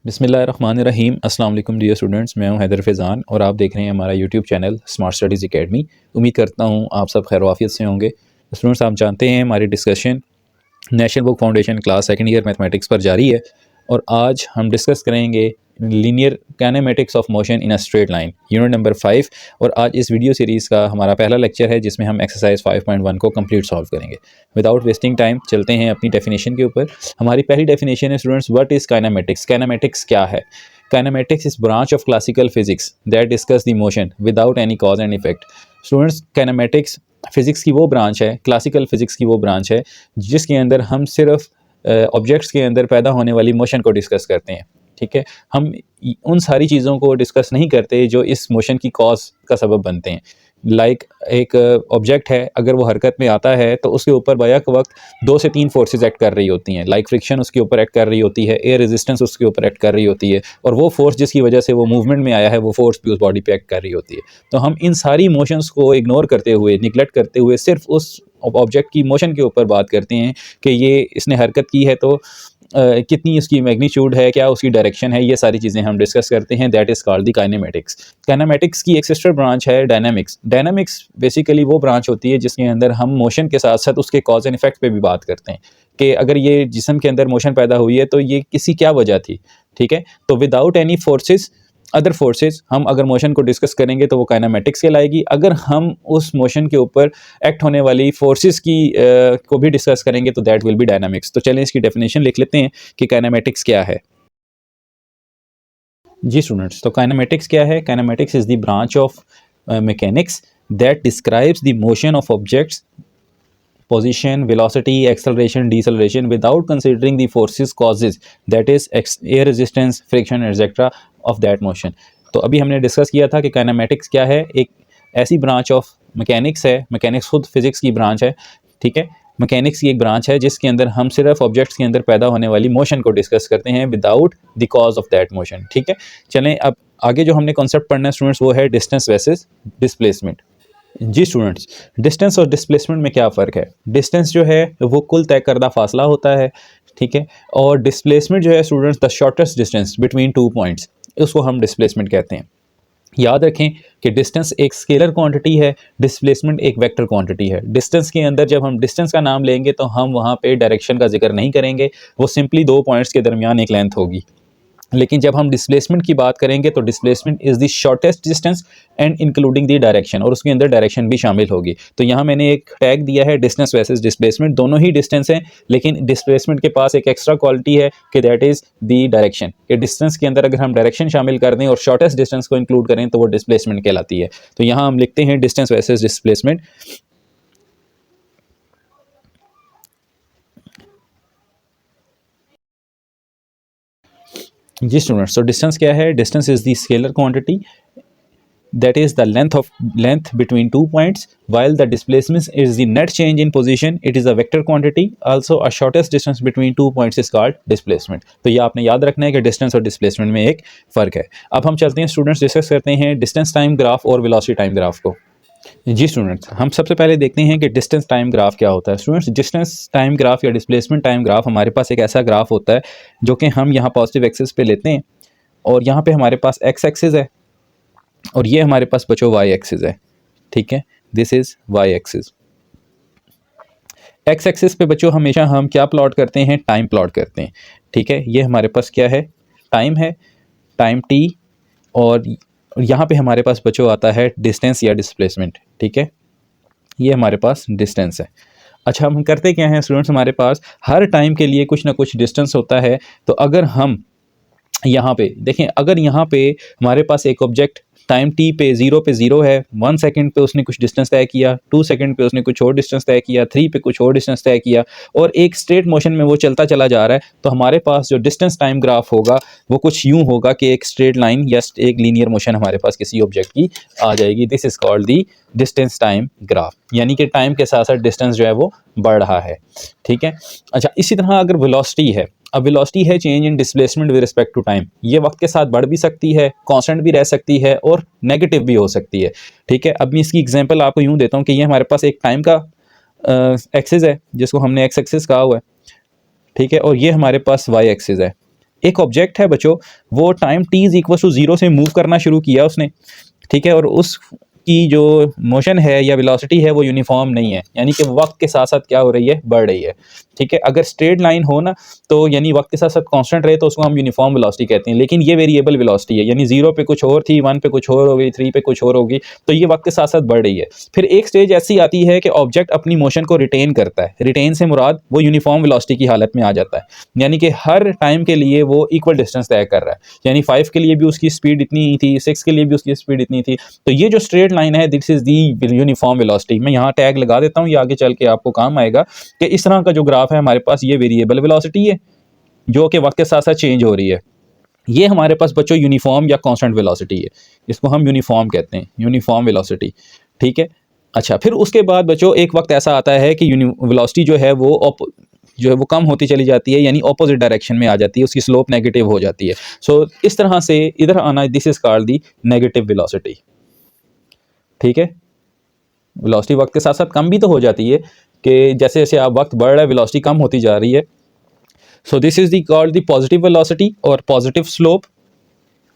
बिस्मिल्लाहिर्रहमानिर्रहीम अस्सलाम वालेकुम डियर स्टूडेंट्स, मैं हूं हैदर फैज़ान और आप देख रहे हैं हमारा YouTube channel smart studies academy. उम्मीद करता हूं आप सब खैर वाफियत से होंगे। स्टूडेंट्स, आप जानते हैं हमारी discussion national book foundation class second year mathematics पर जारी है और आज हम डिस्कस करेंगे linear kinematics of motion in a straight line, unit number 5। और आज इस वीडियो सीरीज़ का हमारा पहला लेक्चर है जिसमें हम एक्सरसाइज 5.1 को कंप्लीट सॉल्व करेंगे। विदाउट वेस्टिंग टाइम चलते हैं अपनी डेफिनेशन के ऊपर। हमारी पहली डेफिनेशन है students, what is kinematics. Kinematics क्या है? Kinematics is branch of classical physics that discuss the motion without any cause and effect. Students, kinematics physics की वो ब्रांच है, क्लासिकल फिजिक्स की वो ब्रांच है जिसके अंदर हम सिर्फ ऑब्जेक्ट्स के अंदर पैदा होने वाली मोशन को डिस्कस करते हैं। ठीक है, हम उन सारी चीज़ों को डिस्कस नहीं करते जो इस मोशन की कॉज का सबब बनते हैं। लाइक एक ऑब्जेक्ट है, अगर वो हरकत में आता है तो उसके ऊपर बैक वक्त 2 से 3 फोर्सेस एक्ट कर रही होती हैं। लाइक फ्रिक्शन उसके ऊपर एक्ट कर रही होती है, एयर रेजिस्टेंस उसके ऊपर एक्ट कर रही होती है, और वो फोर्स जिसकी वजह से वो मूवमेंट में आया है वो फोर्स भी उस बॉडी पे एक्ट कर रही होती है। तो हम इन सारी मोशंस को इग्नोर करते हुए, निगलेक्ट करते हुए सिर्फ उस ऑब्जेक्ट की मोशन के ऊपर बात करते हैं कि ये इसने हरकत की है तो कितनी उसकी मैग्नीट्यूड है, क्या उसकी डायरेक्शन है, ये सारी चीज़ें हम डिस्कस करते हैं। That is called the kinematics. Kinematics की एक सिस्टर ब्रांच है डायनामिक्स। डायनामिक्स बेसिकली वो ब्रांच होती है जिसके अंदर हम मोशन के साथ साथ उसके कॉज एंड इफेक्ट पे भी बात करते हैं कि अगर ये जिस्म के अंदर मोशन पैदा हुई है तो ये किसी क्या वजह थी। ठीक है, तो without any forces, other forces, हम अगर मोशन को डिस्कस करेंगे तो वो काइनेमेटिक्स कहलाएगी। अगर हम उस मोशन के ऊपर एक्ट होने वाली फोर्सेस की को भी डिस्कस करेंगे तो दैट विल बी डायनामिक्स। तो चलें इसकी डेफिनेशन लिख लेते हैं कि काइनेमेटिक्स क्या है। जी स्टूडेंट्स, तो काइनेमेटिक्स क्या है? Kinematics is the branch of mechanics that describes the motion of objects, position, velocity, acceleration, deceleration without considering the forces causes, that is air resistance, friction, etc. of that motion। तो अभी हमने discuss किया था कि kinematics क्या है। एक ऐसी ब्रांच ऑफ मैकेनिक्स है, मैकेनिक्स खुद फिजिक्स की ब्रांच है। ठीक है, मैकेनिक्स की एक ब्रांच है जिसके अंदर हम सिर्फ ऑब्जेक्ट्स के अंदर पैदा होने वाली मोशन को डिस्कस करते हैं without the cause of that motion. ठीक है, चलें अब आगे जो हमने कॉन्सेप्ट पढ़ना है स्टूडेंट्स वो है डिस्टेंस वर्सेस डिस्प्लेसमेंट। जी स्टूडेंट्स, डिस्टेंस और डिस्प्लेसमेंट में क्या फ़र्क है? डिस्टेंस जो है वो कुल तय करदा फासला होता है। ठीक है, और डिस्प्लेसमेंट जो है students the shortest distance between 2 points, उसको हम डिस्प्लेसमेंट कहते हैं। याद रखें कि डिस्टेंस एक स्केलर क्वांटिटी है, डिस्प्लेसमेंट एक वेक्टर क्वांटिटी है। डिस्टेंस के अंदर जब हम डिस्टेंस का नाम लेंगे तो हम वहाँ पे डायरेक्शन का जिक्र नहीं करेंगे, वो सिंपली 2 पॉइंट्स के दरमियान एक लेंथ होगी। लेकिन जब हम डिस्प्लेसमेंट की बात करेंगे तो displacement is the shortest distance and including the direction, और उसके अंदर डायरेक्शन भी शामिल होगी। तो यहाँ मैंने एक टैग दिया है डिस्टेंस वर्सेस डिस्प्लेसमेंट। दोनों ही डिस्टेंस हैं, लेकिन डिस्प्लेसमेंट के पास एक एक्स्ट्रा क्वालिटी है कि दैट इज़ द डायरेक्शन। कि डिस्टेंस के अंदर अगर हम डायरेक्शन शामिल कर दें और शॉर्टेस्ट डिस्टेंस को इंक्लूड करें तो वो डिस्प्लेसमेंट कहलाती है। तो यहाँ हम लिखते हैं डिस्टेंस वर्सेस डिस्प्लेसमेंट। जी स्टूडेंट्स, तो डिस्टेंस क्या है? Distance is the scalar quantity that is the length between 2 points, while the displacement is the net change in position. It is a vector quantity. Also a shortest distance between 2 points is called displacement। तो ये आपने याद रखना है कि distance और displacement में एक फ़र्क है। अब हम चलते हैं स्टूडेंट्स, डिस्कस करते हैं डिस्टेंस टाइम ग्राफ और वेलोसिटी टाइम ग्राफ को। जी स्टूडेंट्स, हम सबसे पहले देखते हैं कि डिस्टेंस टाइम ग्राफ क्या होता है। स्टूडेंट्स, डिस्टेंस टाइम ग्राफ या डिस्प्लेसमेंट टाइम ग्राफ हमारे पास एक ऐसा ग्राफ होता है जो कि हम यहाँ पॉजिटिव एक्सिस पे लेते हैं और यहाँ पे हमारे पास एक्स एक्सिस है और ये हमारे पास बचो वाई एक्सिस है। ठीक है, this is Y axis. X axis पे बच्चों हमेशा हम क्या प्लॉट करते हैं? टाइम प्लॉट करते हैं। ठीक है, ये हमारे पास क्या है? टाइम है, टाइम टी, और यहाँ पे हमारे पास बच्चों आता है डिस्टेंस या डिस्प्लेसमेंट। ठीक है, ये हमारे पास डिस्टेंस है। अच्छा, हम करते क्या हैं स्टूडेंट्स, हमारे पास हर टाइम के लिए कुछ ना कुछ डिस्टेंस होता है। तो अगर हम यहाँ पे देखें, अगर यहाँ पे हमारे पास एक ऑब्जेक्ट टाइम टी पे 0 है, 1 सेकंड पे उसने कुछ डिस्टेंस तय किया, 2 सेकंड पे उसने कुछ और डिस्टेंस तय किया, 3 पे कुछ और डिस्टेंस तय किया, और एक स्ट्रेट मोशन में वो चलता चला जा रहा है, तो हमारे पास जो डिस्टेंस टाइम ग्राफ होगा वो कुछ यूं होगा कि एक स्ट्रेट लाइन या एक लीनियर मोशन हमारे पास किसी ऑब्जेक्ट की आ जाएगी। This is called the distance time graph, यानी कि टाइम के साथ साथ डिस्टेंस जो है वो बढ़ रहा है। ठीक है, अच्छा, इसी तरह अगर वेलोसिटी है, अब वेलोसिटी है change in displacement with respect to time. ये वक्त के साथ बढ़ भी सकती है, कांस्टेंट भी रह सकती है और नेगेटिव भी हो सकती है। ठीक है, अब मैं इसकी एग्जांपल आपको यूं देता हूं कि ये हमारे पास एक टाइम का एक्सिस है जिसको हमने एक्स एक्सिस कहा हुआ है। ठीक है, और ये हमारे पास वाई एक्सिस है। एक ऑब्जेक्ट है बच्चों, वो time t is equal to 0 से मूव करना शुरू किया उसने, ठीक है, और उस की जो मोशन है या वेलोसिटी है वो यूनिफॉर्म नहीं है, यानी कि वक्त के साथ साथ क्या हो रही है, बढ़ रही है, ठीक है। अगर स्ट्रेट लाइन हो ना तो यानी वक्त के साथ साथ कांस्टेंट रहे तो उसको हम यूनिफॉर्म वेलोसिटी कहते हैं, लेकिन ये वेरिएबल वेलोसिटी है, यानी 0 पे कुछ और थी, 1 पे कुछ और हो गई, 3 पे कुछ और होगी, तो ये वक्त के साथ साथ बढ़ रही है। फिर एक स्टेज ऐसी आती है कि ऑब्जेक्ट अपनी मोशन को रिटेन करता है, रिटेन से मुराद वो यूनिफॉर्म वेलोसिटी की हालत में आ जाता है, यानी कि हर टाइम के लिए वो इक्वल डिस्टेंस तय कर रहा है, यानी 5 के लिए भी उसकी स्पीड इतनी ही थी, 6 के लिए भी उसकी स्पीड इतनी थी। तो ये जो स्ट्रेट लाइन है, this is the uniform velocity. मैं यहाँ टैग लगा देता हूँ, ये आगे चल के आपको काम आएगा कि इस तरह का जो ग्राफ है हमारे पास, ये वेरिएबल वेलोसिटी है जो कि वक्त के साथ साथ चेंज हो रही है। ये हमारे पास बच्चों यूनिफॉर्म या कांस्टेंट वेलोसिटी है, इसको हम यूनिफॉर्म कहते हैं, यूनिफॉर्म वेलोसिटी, ठीक है। अच्छा, फिर उसके बाद बच्चों एक वक्त ऐसा आता है कि वेलोसिटी जो है वो कम होती चली जाती है, यानी ऑपोजिट डायरेक्शन में आ जाती है, उसकी स्लोप नेगेटिव हो जाती है। सो इस तरह से इधर आना, this is called the negative velocity, ठीक है। वेलोसिटी वक्त के साथ साथ कम भी तो हो जाती है कि जैसे जैसे आप वक्त बढ़ रहा है वेलोसिटी कम होती जा रही है। So this is the called the positive velocity और पॉजिटिव स्लोप,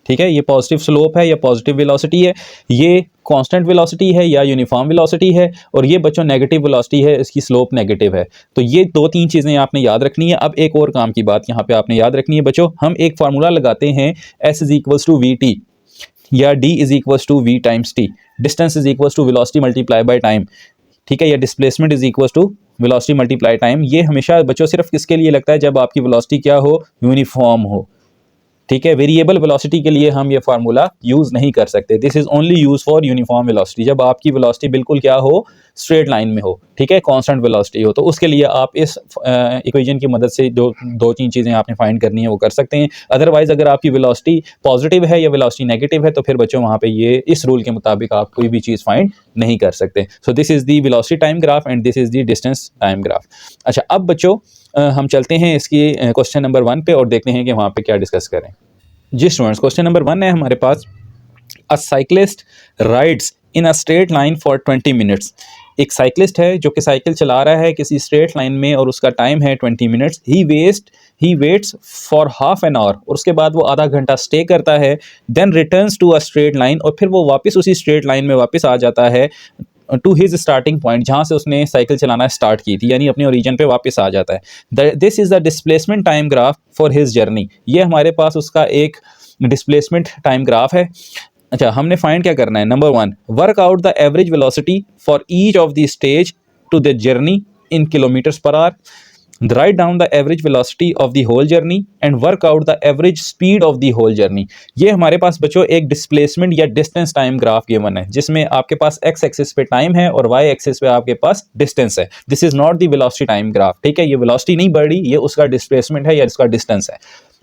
ठीक है। ये पॉजिटिव स्लोप है या पॉजिटिव वेलोसिटी है, ये कांस्टेंट वेलोसिटी है या यूनिफॉर्म वेलोसिटी है, और ये बच्चों नेगेटिव वेलोसिटी है, इसकी स्लोप नेगेटिव है। तो ये 2-3 चीज़ें आपने याद रखनी है। अब एक और काम की बात यहाँ पे आपने याद रखनी है बच्चों, हम एक फार्मूला लगाते हैं S is equals to we T या D is equals to V times T, distance is equals to velocity multiply by time, ठीक है, या displacement is equals to velocity multiply time. ये हमेशा बच्चों सिर्फ किसके लिए लगता है, जब आपकी वेलोसिटी क्या हो, यूनिफॉर्म हो, ठीक है। वेरिएबल वेलोसिटी के लिए हम ये फार्मूला यूज नहीं कर सकते, this is only use for uniform velocity, जब आपकी वेलोसिटी बिल्कुल क्या हो, स्ट्रेट लाइन में हो, ठीक है, कांस्टेंट वेलोसिटी हो, तो उसके लिए आप इस इक्वेशन की मदद से जो 2-3 चीज़ें आपने फाइंड करनी है वो कर सकते हैं। अदरवाइज अगर आपकी वेलोसिटी पॉजिटिव है या वेलोसिटी नेगेटिव है तो फिर बच्चों वहाँ पे ये इस रूल के मुताबिक आप कोई भी चीज़ फाइंड नहीं कर सकते। So this is the velocity time graph and this is the distance time graph. अच्छा, अब बच्चों हम चलते हैं इसकी क्वेश्चन नंबर 1 पे और देखते हैं कि वहाँ पे क्या डिस्कस करें। जी स्टूडेंट्स, क्वेश्चन नंबर 1 है हमारे पास, a cyclist rides in a straight line for 20 minutes. एक साइक्लिस्ट है जो कि साइकिल चला रहा है किसी स्ट्रेट लाइन में और उसका टाइम है 20 minutes. He waits for half an hour, और उसके बाद वो आधा घंटा स्टे करता है, then returns to a straight line, और फिर वो वापस उसी स्ट्रेट लाइन में वापस आ जाता है टू हिज स्टार्टिंग पॉइंट, जहाँ से उसने साइकिल चलाना स्टार्ट की थी, यानी अपने ओरिजिन पे वापस आ जाता है। This is the displacement time graph for his journey. ये हमारे पास उसका एक डिस्प्लेसमेंट टाइम ग्राफ है। अच्छा, हमने फाइंड क्या करना है, number 1, work out the average velocity for each of the stage to the journey in kilometres per hour, write down the average velocity of the whole journey and work out the average speed of the whole journey। ये हमारे पास बच्चों एक displacement या distance time graph given है, जिसमें आपके पास x axis पे time है और y एक्सिस पे आपके पास डिस्टेंस है। This is not the velocity time graph, ठीक है, ये वेलोसिटी नहीं बढ़ रही, ये उसका डिस्प्लेसमेंट है या इसका डिस्टेंस है।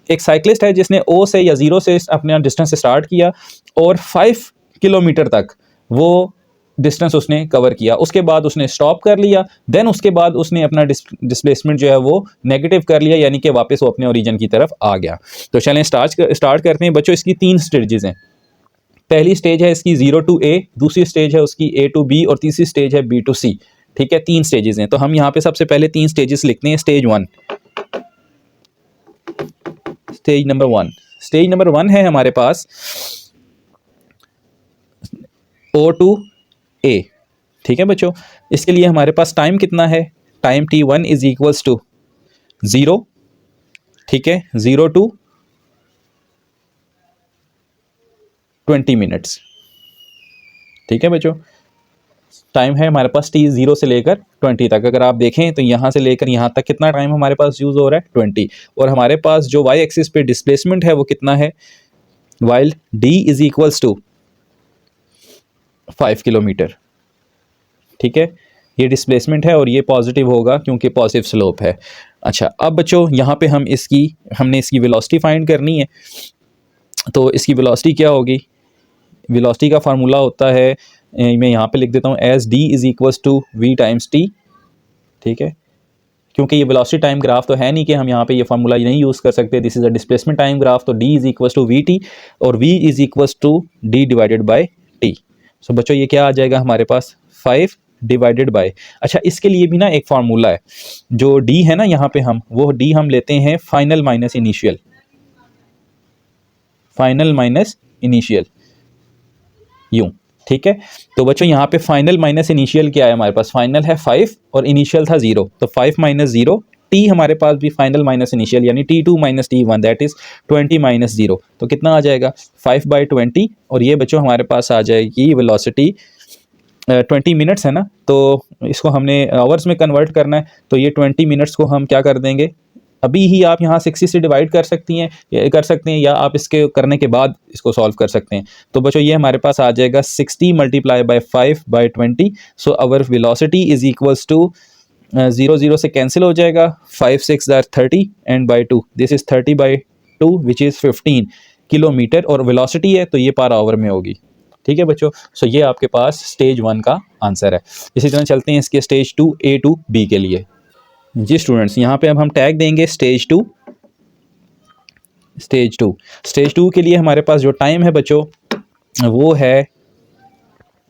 एक साइक्लिस्ट है जिसने O से या 0 से अपने डिस्टेंस स्टार्ट किया और 5 किलोमीटर तक वो डिस्टेंस उसने कवर किया, उसके बाद उसने स्टॉप कर लिया, देन उसके बाद उसने अपना डिस्प्लेसमेंट जो है वो नेगेटिव कर लिया, यानी कि वापस वो अपने ओरिजिन की तरफ आ गया। तो चलें स्टार्ट करते हैं बच्चों। इसकी 3 स्टेजेस हैं। पहली स्टेज है इसकी 0 to A, दूसरी स्टेज है उसकी A to B और तीसरी स्टेज है B to C, ठीक है, 3 स्टेजेस हैं। तो हम यहाँ पे सबसे पहले 3 स्टेजेस लिखते हैं। स्टेज नंबर 1 है हमारे पास O to A, ठीक है बच्चों। इसके लिए हमारे पास टाइम कितना है, time T1 is equals to 0, ठीक है, 0 to 20 मिनट्स, ठीक है बच्चों। टाइम है हमारे पास T 0 से लेकर 20 तक। अगर आप देखें तो यहाँ से लेकर यहाँ तक कितना टाइम हमारे पास यूज हो रहा है, 20, और हमारे पास जो y एक्सिस पे डिस्प्लेसमेंट है वो कितना है, while D is equals to 5 kilometre, ठीक है, ये डिस्प्लेसमेंट है और ये पॉजिटिव होगा क्योंकि पॉजिटिव स्लोप है। अच्छा, अब बच्चों यहाँ पे हमने इसकी वेलोसिटी फाइंड करनी है। तो इसकी वेलोसिटी क्या होगी, वेलोसिटी का फार्मूला होता है, मैं यहाँ पे लिख देता हूँ as D is equals to V times T, ठीक है, क्योंकि ये वेलोसिटी टाइम ग्राफ तो है नहीं कि हम यहाँ पे ये फार्मूला नहीं यूज़ कर सकते। This is a displacement time graph, तो D is equals to VT और V is equals to D divided by T। So बच्चों ये क्या आ जाएगा हमारे पास, 5 डिवाइडेड बाय, अच्छा इसके लिए भी ना एक फार्मूला है, जो D है ना यहाँ पे वो D हम लेते हैं final minus initial, final minus initial, यूं, ठीक है। तो बच्चों यहाँ पे फाइनल माइनस इनिशियल क्या है हमारे पास, फाइनल है 5 और इनिशियल था 0, तो 5 माइनस 0, टी हमारे पास भी फाइनल माइनस इनिशियल यानी T2 minus T1 that is 20 minus 0, तो कितना आ जाएगा 5/20, और ये बच्चों हमारे पास आ जाएगी वेलोसिटी 20 मिनट्स है ना, तो इसको हमने आवर्स में कन्वर्ट करना है, तो ये 20 मिनट्स को हम क्या कर देंगे, अभी ही आप यहाँ 60 से डिवाइड कर सकती हैं कर सकते हैं, या आप इसके करने के बाद इसको सॉल्व कर सकते हैं। तो बच्चों ये हमारे पास आ जाएगा 60 multiply by 5/20, so our velocity is equals to 0 0 से कैंसिल हो जाएगा, 5 6 are 30 and by 2 this is 30/2 which is 15 kilometre, और वेलोसिटी है तो ये पर आवर में होगी, ठीक है बच्चों। सो ये आपके पास स्टेज 1 का आंसर है। इसी तरह चलते हैं इसके स्टेज 2 A to B के लिए। जी स्टूडेंट्स, यहाँ पे अब हम टैग देंगे स्टेज 2। स्टेज 2 के लिए हमारे पास जो टाइम है बच्चों वो है,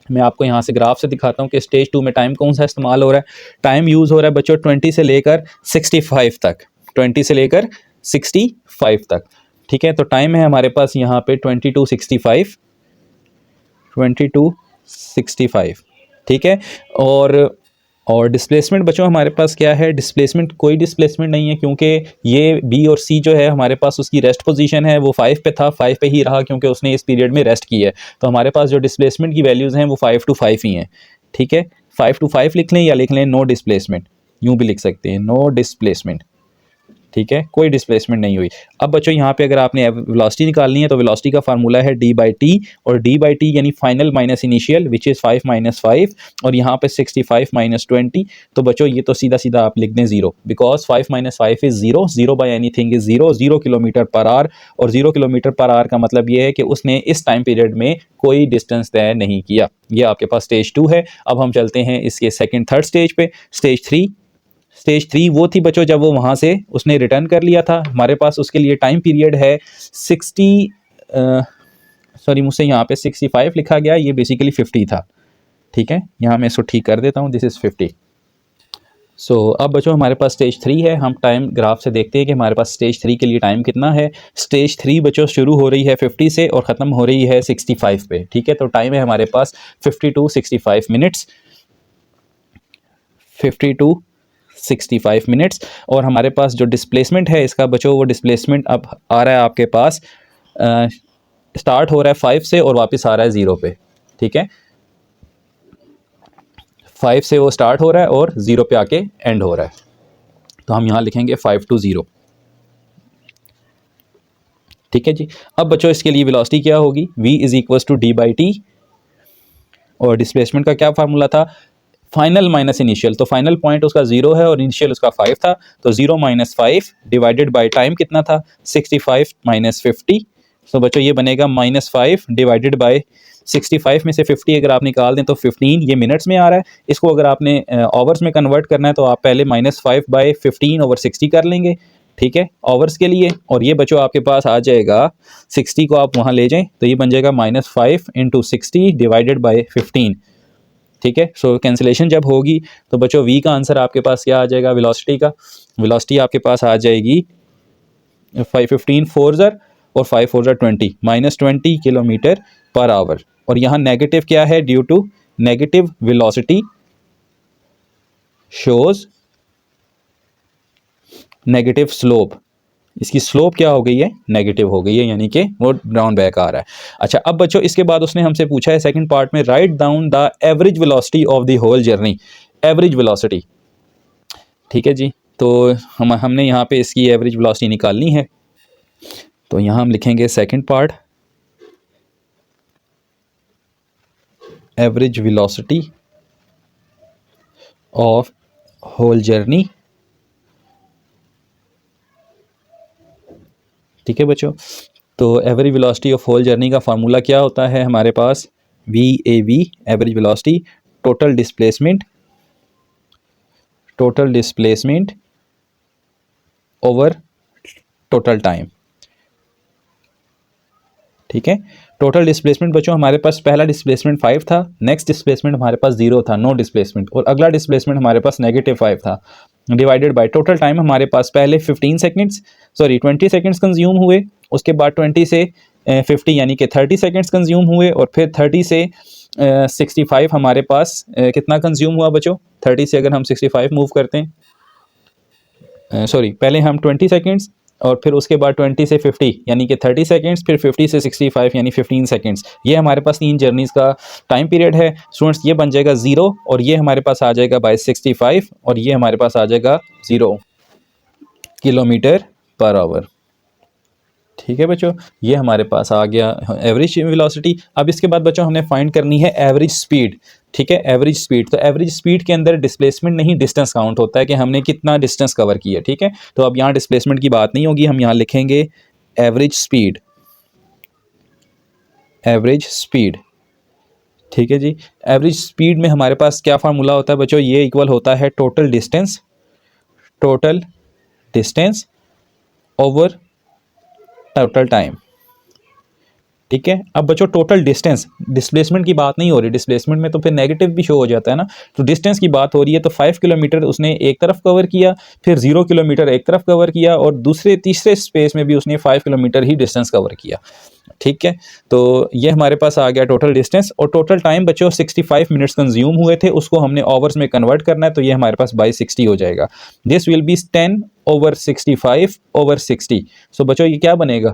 मैं आपको यहाँ से ग्राफ से दिखाता हूँ कि स्टेज 2 में टाइम कौन सा इस्तेमाल हो रहा है। टाइम यूज़ हो रहा है बच्चों 20 से लेकर 65 तक, 20 से लेकर 65 तक, ठीक है। तो टाइम है हमारे पास यहाँ पे 20 to 65, 20 to 65, ठीक है। और डिस्प्लेसमेंट बच्चों हमारे पास क्या है, डिस्प्लेसमेंट कोई डिस्प्लेसमेंट नहीं है, क्योंकि ये बी और सी जो है हमारे पास उसकी रेस्ट पोजीशन है वो 5 पे था, 5 पे ही रहा क्योंकि उसने इस पीरियड में रेस्ट की है। तो हमारे पास जो डिस्प्लेसमेंट की वैल्यूज़ हैं वो 5 to 5 ही हैं, ठीक है। 5 to 5 लिख लें या लिख लें नो डिस्प्लेसमेंट, यूँ भी लिख सकते हैं नो डिस्प्लेसमेंट, ठीक है, कोई डिस्प्लेसमेंट नहीं हुई। अब बच्चों यहाँ पे अगर आपने वेलोसिटी निकालनी है तो वेलोसिटी का फार्मूला है d/t, और d/t यानी final minus initial which is 5 - 5, और यहाँ पे 65 - 20, तो बच्चों ये तो सीधा सीधा आप लिख दें 0, because 5 - 5 is 0, 0 by any thing is 0, 0 kilometre per hour, और 0 किलोमीटर पर आवर का मतलब ये है कि उसने इस टाइम पीरियड में कोई डिस्टेंस तय नहीं किया। ये आपके पास स्टेज 2 है। अब हम चलते हैं इसके सेकेंड थर्ड स्टेज पे, स्टेज 3। स्टेज 3 वो थी बच्चों जब वो वहाँ से उसने रिटर्न कर लिया था, हमारे पास उसके लिए टाइम पीरियड है 60, सॉरी मुझसे यहाँ पे 65 लिखा गया, ये बेसिकली 50 था, ठीक है। यहाँ मैं इसको ठीक कर देता हूँ, दिस इज़ 50। सो अब बच्चों हमारे पास स्टेज 3 है। हम टाइम ग्राफ से देखते हैं कि हमारे पास स्टेज 3 के लिए टाइम कितना है। स्टेज 3 बच्चों शुरू हो रही है 50 से और ख़त्म हो रही है 65 पे, ठीक है। तो टाइम है हमारे पास 50 to 65 मिनट्स, 50 to 65 मिनट्स। और हमारे पास जो डिस्प्लेसमेंट है इसका बच्चों, वो डिस्प्लेसमेंट अब आ रहा है आपके पास, स्टार्ट हो रहा है 5 से और वापस आ रहा है 0 पे, ठीक है। 5 से वो स्टार्ट हो रहा है और 0 पे आके एंड हो रहा है, तो हम यहाँ लिखेंगे 5 to 0, ठीक है जी। अब बच्चों इसके लिए वेलोसिटी क्या होगी, v is equals to d/t, और डिस्प्लेसमेंट का क्या फार्मूला था, फाइनल माइनस इनिशियल, तो फाइनल पॉइंट उसका 0 है और इनिशियल उसका 5 था, तो 0 - 5 डिवाइडेड बाय टाइम कितना था 65 - 50, तो बच्चों ये बनेगा -5 डिवाइडेड बाय 65 में से 50 अगर आप निकाल दें तो 15, ये मिनट्स में आ रहा है। इसको अगर आपने आवर्स में कन्वर्ट करना है तो आप पहले -5/15/60 कर लेंगे, ठीक है, आवर्स के लिए। और ये बच्चों आपके पास आ जाएगा 60 को आप वहाँ ले जाएं तो ये बन जाएगा -5 × 60 डिवाइडेड बाय 15, ठीक है। सो कैंसिलेशन जब होगी तो बच्चों v का आंसर आपके पास क्या आ जाएगा, वेलोसिटी का, वेलोसिटी आपके पास आ जाएगी 15 4 और 5 4 20, -20 किलोमीटर पर आवर। और यहाँ नेगेटिव क्या है, due to negative velocity shows negative slope, इसकी स्लोप क्या हो गई है, नेगेटिव हो गई है, यानी कि वो डाउन बैक आ रहा है। अच्छा अब बच्चों इसके बाद उसने हमसे पूछा है सेकंड पार्ट में, write down the average velocity of the whole journey, average velocity, ठीक है जी। तो हमने यहाँ पे इसकी एवरेज वेलोसिटी निकालनी है, तो यहाँ हम लिखेंगे second part, average velocity of whole journey, ठीक है बच्चों। तो average velocity of whole journey का फार्मूला क्या होता है हमारे पास, VAV average velocity, total displacement over total time, ठीक है। टोटल डिस्प्लेसमेंट बच्चों हमारे पास पहला डिस्प्लेसमेंट 5 था, नेक्स्ट डिस्प्लेसमेंट हमारे पास 0 था, नो डिस्प्लेसमेंट, और अगला डिस्प्लेसमेंट हमारे पास -5 था, डिवाइडेड बाय टोटल टाइम हमारे पास पहले 20 सेकंड्स कंज्यूम हुए, उसके बाद 20 से 50 यानी कि 30 सेकेंड्स कंज्यूम हुए, और फिर 30 से 65 हमारे पास कितना कंज्यूम हुआ बच्चों? 30 से अगर हम 65 मूव करते हैं, सॉरी पहले हम 20 सेकेंड्स और फिर उसके बाद 20 से 50 यानी कि 30 सेकेंड्स, फिर 50 से 65 यानी 15 सेकेंड्स। ये हमारे पास 3 जर्नीज़ का टाइम पीरियड है स्टूडेंट्स। ये बन जाएगा 0 और ये हमारे पास आ जाएगा बाय 65 और ये हमारे पास आ जाएगा 0 किलोमीटर पर आवर। ठीक है बच्चों, ये हमारे पास आ गया एवरेज वेलोसिटी। अब इसके बाद बच्चों हमने फाइंड करनी है एवरेज स्पीड। ठीक है, एवरेज स्पीड। तो एवरेज स्पीड के अंदर डिस्प्लेसमेंट नहीं डिस्टेंस काउंट होता है कि हमने कितना डिस्टेंस कवर किया। ठीक है, तो अब यहाँ डिस्प्लेसमेंट की बात नहीं होगी, हम यहाँ लिखेंगे एवरेज स्पीड। एवरेज स्पीड, ठीक है जी। एवरेज स्पीड में हमारे पास क्या फार्मूला होता है बच्चों? ये इक्वल होता है total distance over total time. ठीक है, अब बच्चों टोटल डिस्टेंस, डिस्प्लेसमेंट की बात नहीं हो रही। डिस्प्लेसमेंट में तो फिर नेगेटिव भी शो हो जाता है ना, तो डिस्टेंस की बात हो रही है। तो 5 किलोमीटर उसने एक तरफ कवर किया, फिर 0 किलोमीटर एक तरफ कवर किया, और दूसरे तीसरे स्पेस में भी उसने 5 किलोमीटर ही डिस्टेंस कवर किया। ठीक है, तो ये हमारे पास आ गया टोटल डिस्टेंस। और टोटल टाइम बच्चों 65 मिनट्स कंज्यूम हुए थे, उसको हमने आवर्स में कन्वर्ट करना है, तो ये हमारे पास बाई 60 हो जाएगा। This will B 10 over 65 over 60। सो बच्चों ये क्या बनेगा?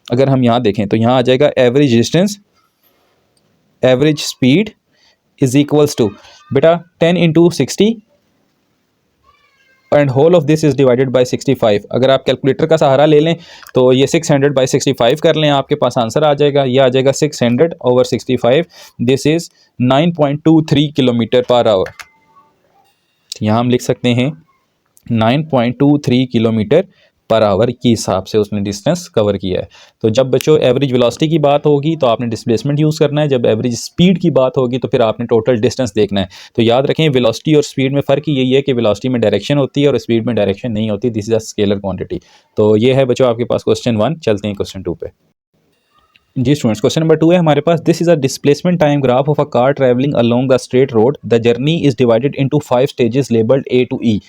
अगर हम यहाँ देखें तो यहाँ आ जाएगा average distance, average speed is equals to बेटा 10 into 60 and whole of this is divided by 65। अगर आप कैलकुलेटर का सहारा ले लें तो ये 600 बाई 65 कर लें, आपके पास आंसर आ जाएगा। ये आ जाएगा 600 over 65। This is 9.23 kilometre per our. यहाँ हम लिख सकते हैं 9.23 किलोमीटर पर आवर के हिसाब से उसने डिस्टेंस कवर किया है। तो जब बच्चों एवरेज वेलोसिटी की बात होगी तो आपने डिस्प्लेसमेंट यूज़ करना है, जब एवरेज स्पीड की बात होगी तो फिर आपने टोटल डिस्टेंस देखना है। तो याद रखें वेलोसिटी और स्पीड में फ़र्क यही है कि वेलोसिटी में डायरेक्शन होती है और स्पीड में डायरेक्शन नहीं होती। This is a scalar quantity. तो ये है बच्चों आपके पास क्वेश्चन 1। चलते हैं क्वेश्चन 2 पे। जी स्टूडेंट्स, क्वेश्चन नंबर 2 है हमारे पास। This is a displacement time graph of a car travelling along a straight road. The journey is divided into 5 stages labelled A to E।